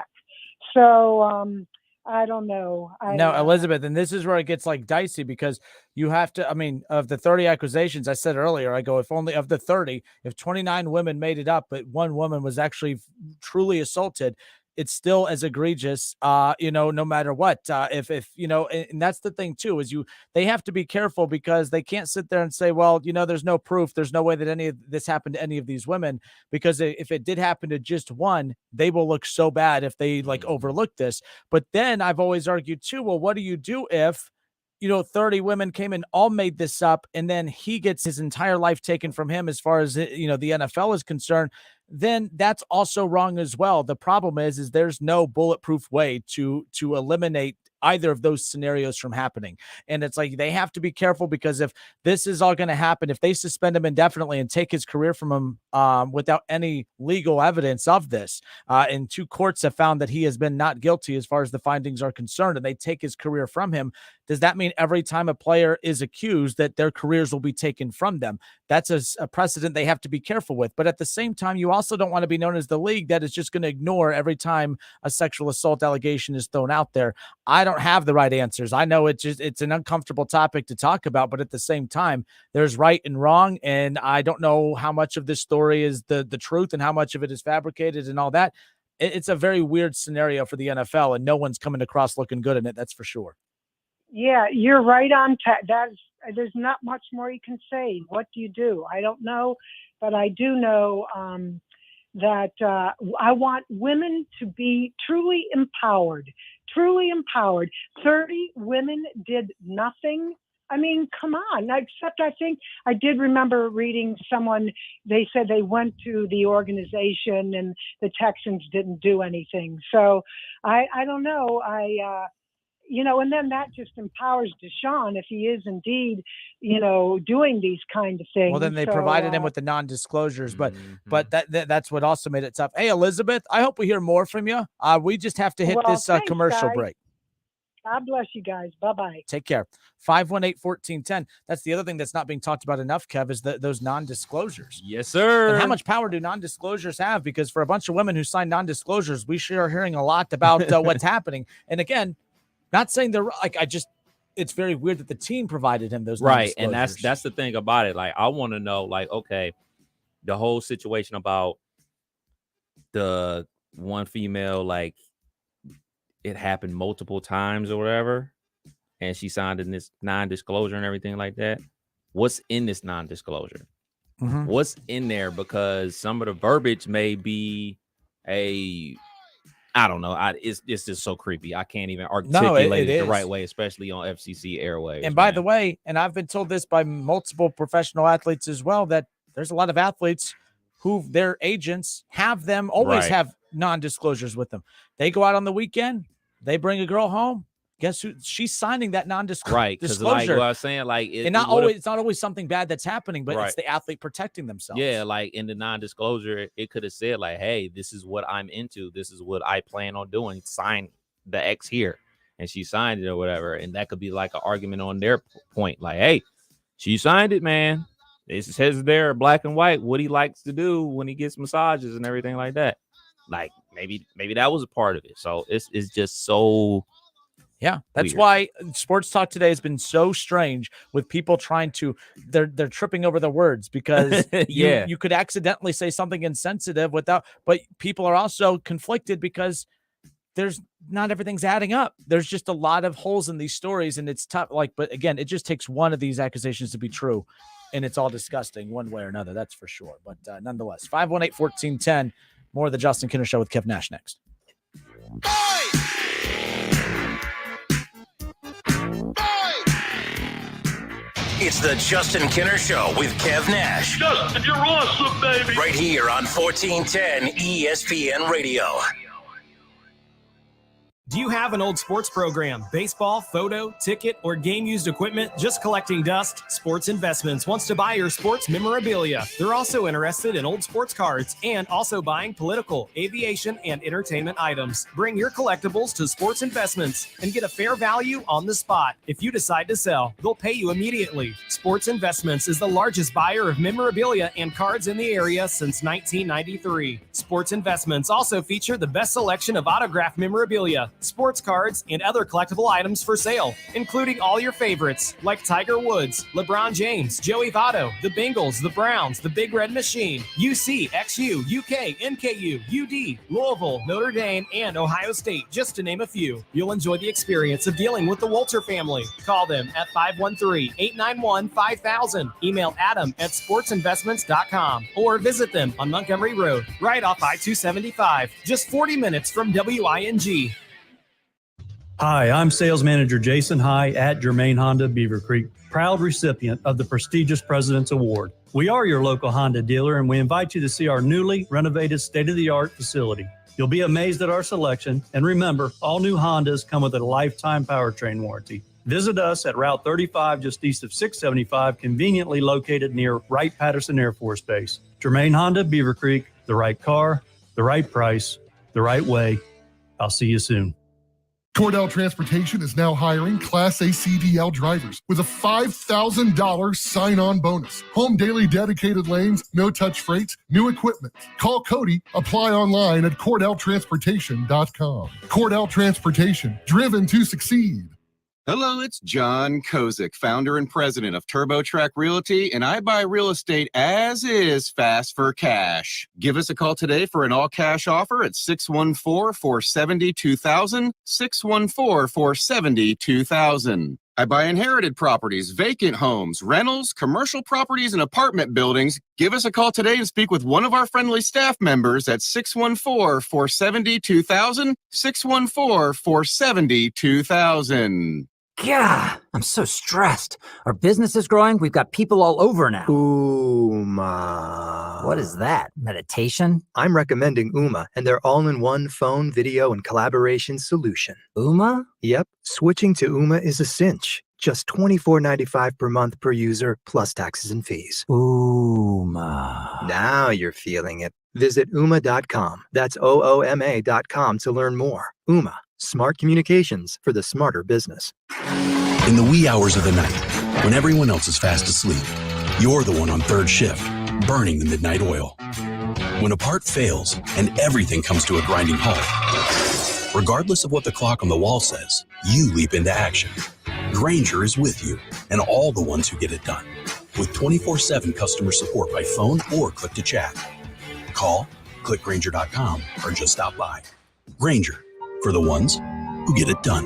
So, I don't know. No, Elizabeth, and this is where it gets dicey, because you have to, of the 30 accusations I said earlier, I go, if only of the 30, if 29 women made it up, but one woman was actually truly assaulted, it's still as egregious, no matter what. If and that's the thing too, is they have to be careful, because they can't sit there and say, well, there's no proof. There's no way that any of this happened to any of these women, because if it did happen to just one, they will look so bad if they overlook this. But then I've always argued too, well, what do you do if 30 women came and all made this up, and then he gets his entire life taken from him as far as, the NFL is concerned? Then that's also wrong as well. The problem is there's no bulletproof way to eliminate either of those scenarios from happening. And it's they have to be careful, because if this is all going to happen, if they suspend him indefinitely and take his career from him without any legal evidence of this, and 2 courts have found that he has been not guilty as far as the findings are concerned, and they take his career from him, does that mean every time a player is accused that their careers will be taken from them? That's a precedent they have to be careful with. But at the same time, you also don't want to be known as the league that is just going to ignore every time a sexual assault allegation is thrown out there. I don't have the right answers. I know it's an uncomfortable topic to talk about, but at the same time, there's right and wrong. And I don't know how much of this story is the truth and how much of it is fabricated and all that. It's a very weird scenario for the NFL, and no one's coming across looking good in it. That's for sure. Yeah, you're right on. There's not much more you can say. What do you do? I don't know, but I do know that I want women to be truly empowered. 30 women did nothing. I mean, come on. Except I think I did remember reading someone, they said they went to the organization and the Texans didn't do anything. So I don't know. And then that just empowers Deshaun if he is indeed, doing these kind of things. Well, then they provided him with the non-disclosures, but that's what also made it tough. Hey, Elizabeth, I hope we hear more from you. We just have to hit this thanks, commercial guys. break. God bless you guys. Bye-bye. Take care. 518-1410. That's the other thing that's not being talked about enough, Kev, is those non-disclosures. Yes, sir. And how much power do non-disclosures have? Because for a bunch of women who sign non-disclosures, we sure are hearing a lot about what's happening. And again, not saying they're like, it's very weird that the team provided him those right. And that's the thing about it. Like, I want to know, like, okay, the whole situation about the one female, like, it happened multiple times or whatever, and she signed in this non-disclosure and everything like that. What's in this non-disclosure? What's in there? Because some of the verbiage may be I don't know. It's just so creepy. I can't even articulate it the right way, especially on FCC airwaves. And by the way, and I've been told this by multiple professional athletes as well, that there's a lot of athletes who their agents have them always have non-disclosures with them. They go out on the weekend, they bring a girl home. Guess who? She's signing that non-disclosure. Right, because like what I was saying, like it's not always something bad that's happening, but it's the athlete protecting themselves. Yeah, like in the non-disclosure, it could have said like, "Hey, this is what I'm into. This is what I plan on doing. Sign the X here," and she signed it or whatever, and that could be like an argument on their point, like, "Hey, she signed it, man. It says there, black and white, what he likes to do when he gets massages and everything like that." Like maybe that was a part of it. So it's just so. Yeah, that's weird. why sports talk today has been so strange with people trying to they're tripping over the words because you could accidentally say something insensitive but people are also conflicted because there's not everything's adding up. There's just a lot of holes in these stories and it's tough. But again, it just takes one of these accusations to be true and it's all disgusting one way or another. That's for sure. But nonetheless, 518-1410, more of the Justin Kinner Show with Kev Nash next. It's the Justin Kinner Show with Kev Nash. Justin, you're awesome, baby. Right here on 1410 ESPN Radio. Do you have an old sports program, baseball, photo, ticket, or game-used equipment just collecting dust? Sports Investments wants to buy your sports memorabilia. They're also interested in old sports cards and also buying political, aviation, and entertainment items. Bring your collectibles to Sports Investments and get a fair value on the spot. If you decide to sell, they'll pay you immediately. Sports Investments is the largest buyer of memorabilia and cards in the area since 1993. Sports Investments also feature the best selection of autographed memorabilia, sports cards, and other collectible items for sale, including all your favorites like Tiger Woods, LeBron James, Joey Votto, the Bengals, the Browns, the Big Red Machine, UC, XU, UK, NKU, UD, Louisville, Notre Dame, and Ohio State, just to name a few. You'll enjoy the experience of dealing with the Walter family. Call them at 513-891-5000. Email Adam at sportsinvestments.com or visit them on Montgomery Road, right off I-275, just 40 minutes from WING. Hi, I'm Sales Manager Jason High at Germain Honda Beaver Creek, proud recipient of the prestigious President's Award. We are your local Honda dealer, and we invite you to see our newly renovated state-of-the-art facility. You'll be amazed at our selection, and remember, all new Hondas come with a lifetime powertrain warranty. Visit us at Route 35, just east of 675, conveniently located near Wright-Patterson Air Force Base. Germain Honda Beaver Creek, the right car, the right price, the right way. I'll see you soon. Cordell Transportation is now hiring Class A CDL drivers with a $5,000 sign-on bonus. Home daily dedicated lanes, no-touch freights, new equipment. Call Cody. Apply online at CordellTransportation.com. Cordell Transportation, driven to succeed. Hello, it's John Kozik, founder and president of TurboTrack Realty, and I buy real estate as is fast for cash. Give us a call today for an all-cash offer at 614-470-2000, 614-470-2000. I buy inherited properties, vacant homes, rentals, commercial properties, and apartment buildings. Give us a call today and speak with one of our friendly staff members at 614-470-2000, 614-470-2000. God, I'm so stressed. Our business is growing. We've got people all over now. Uma. What is that? Meditation? I'm recommending Uma and their all-in-one phone, video, and collaboration solution. Uma? Yep. Switching to Uma is a cinch. Just $24.95 per month per user, plus taxes and fees. Uma. Now you're feeling it. Visit Uma.com. That's OOMA.com to learn more. Uma, Smart communications for the smarter business. In the wee hours of the night, when everyone else is fast asleep, you're the one on third shift, burning the midnight oil. When a part fails and everything comes to a grinding halt, regardless of what the clock on the wall says, you leap into action. Grainger is with you and all the ones who get it done. With 24/7 customer support by phone or click to chat. Call, click Grainger.com, or just stop by. Grainger, for the ones who get it done.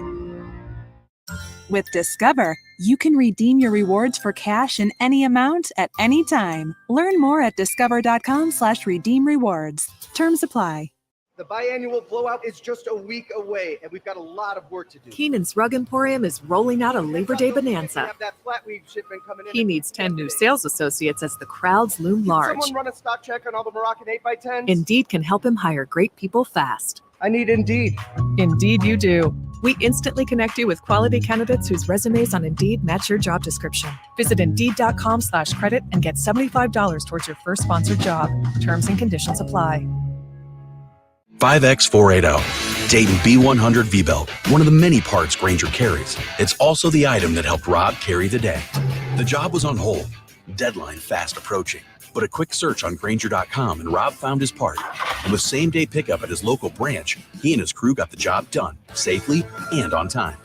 With Discover, you can redeem your rewards for cash in any amount at any time. Learn more at discover.com/redeem rewards. Terms apply. The biannual blowout is just a week away, and we've got a lot of work to do. Keenan's Rug Emporium is rolling out a Labor Day bonanza. Have that flat weave shipment coming in. He needs 10 new sales associates as the crowds loom large. Can someone run a stock check on all the Moroccan 8x10s? Indeed can help him hire great people fast. I need Indeed. Indeed you do. We instantly connect you with quality candidates whose resumes on Indeed match your job description. Visit Indeed.com/credit and get $75 towards your first sponsored job. Terms and conditions apply. 5X480, Dayton B100 V-Belt, one of the many parts Grainger carries. It's also the item that helped Rob carry the day. The job was on hold, deadline fast approaching, but a quick search on Grainger.com and Rob found his part. And with same-day pickup at his local branch, he and his crew got the job done, safely and on time.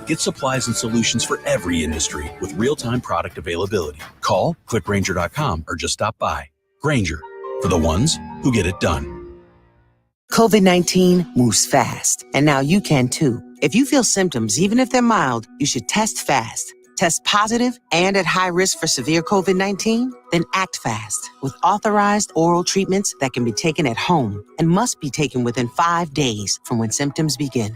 Get supplies and solutions for every industry with real-time product availability. Call, click Grainger.com, or just stop by. Grainger, for the ones who get it done. COVID-19 moves fast, and now you can too. If you feel symptoms, even if they're mild, you should test fast. Test positive and at high risk for severe COVID-19? Then act fast with authorized oral treatments that can be taken at home and must be taken within 5 days from when symptoms begin.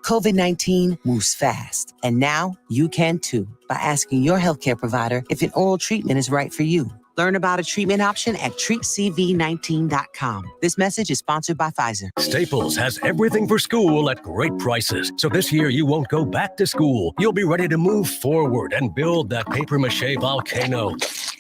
COVID-19 moves fast, and now you can too by asking your healthcare provider if an oral treatment is right for you. Learn about a treatment option at treatcv19.com. This message is sponsored by Pfizer. Staples has everything for school at great prices. So this year you won't go back to school. You'll be ready to move forward and build that papier-mâché volcano.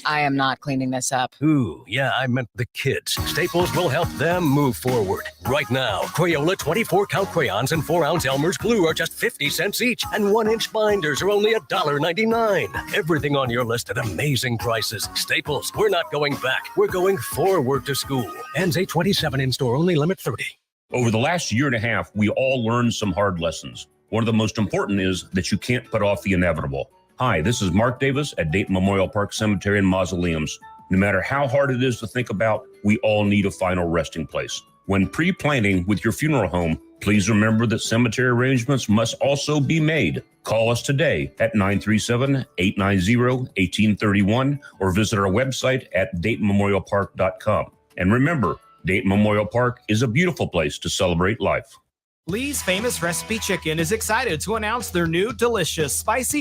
I am not cleaning this up. Ooh, yeah, I meant the kids. Staples will help them move forward. Right now, Crayola 24-count crayons and 4-ounce Elmer's glue are just 50 cents each, and 1-inch binders are only $1.99. Everything on your list at amazing prices. Staples, we're not going back. We're going forward to school. Ends 8/27 in-store only, limit 30. Over the last year and a half, we all learned some hard lessons. One of the most important is that you can't put off the inevitable. Hi, this is Mark Davis at Dayton Memorial Park Cemetery and Mausoleums. No matter how hard it is to think about, we all need a final resting place. When pre-planning with your funeral home, please remember that cemetery arrangements must also be made. Call us today at 937-890-1831 or visit our website at DaytonMemorialPark.com. And remember, Dayton Memorial Park is a beautiful place to celebrate life. Lee's Famous Recipe Chicken is excited to announce their new delicious spicy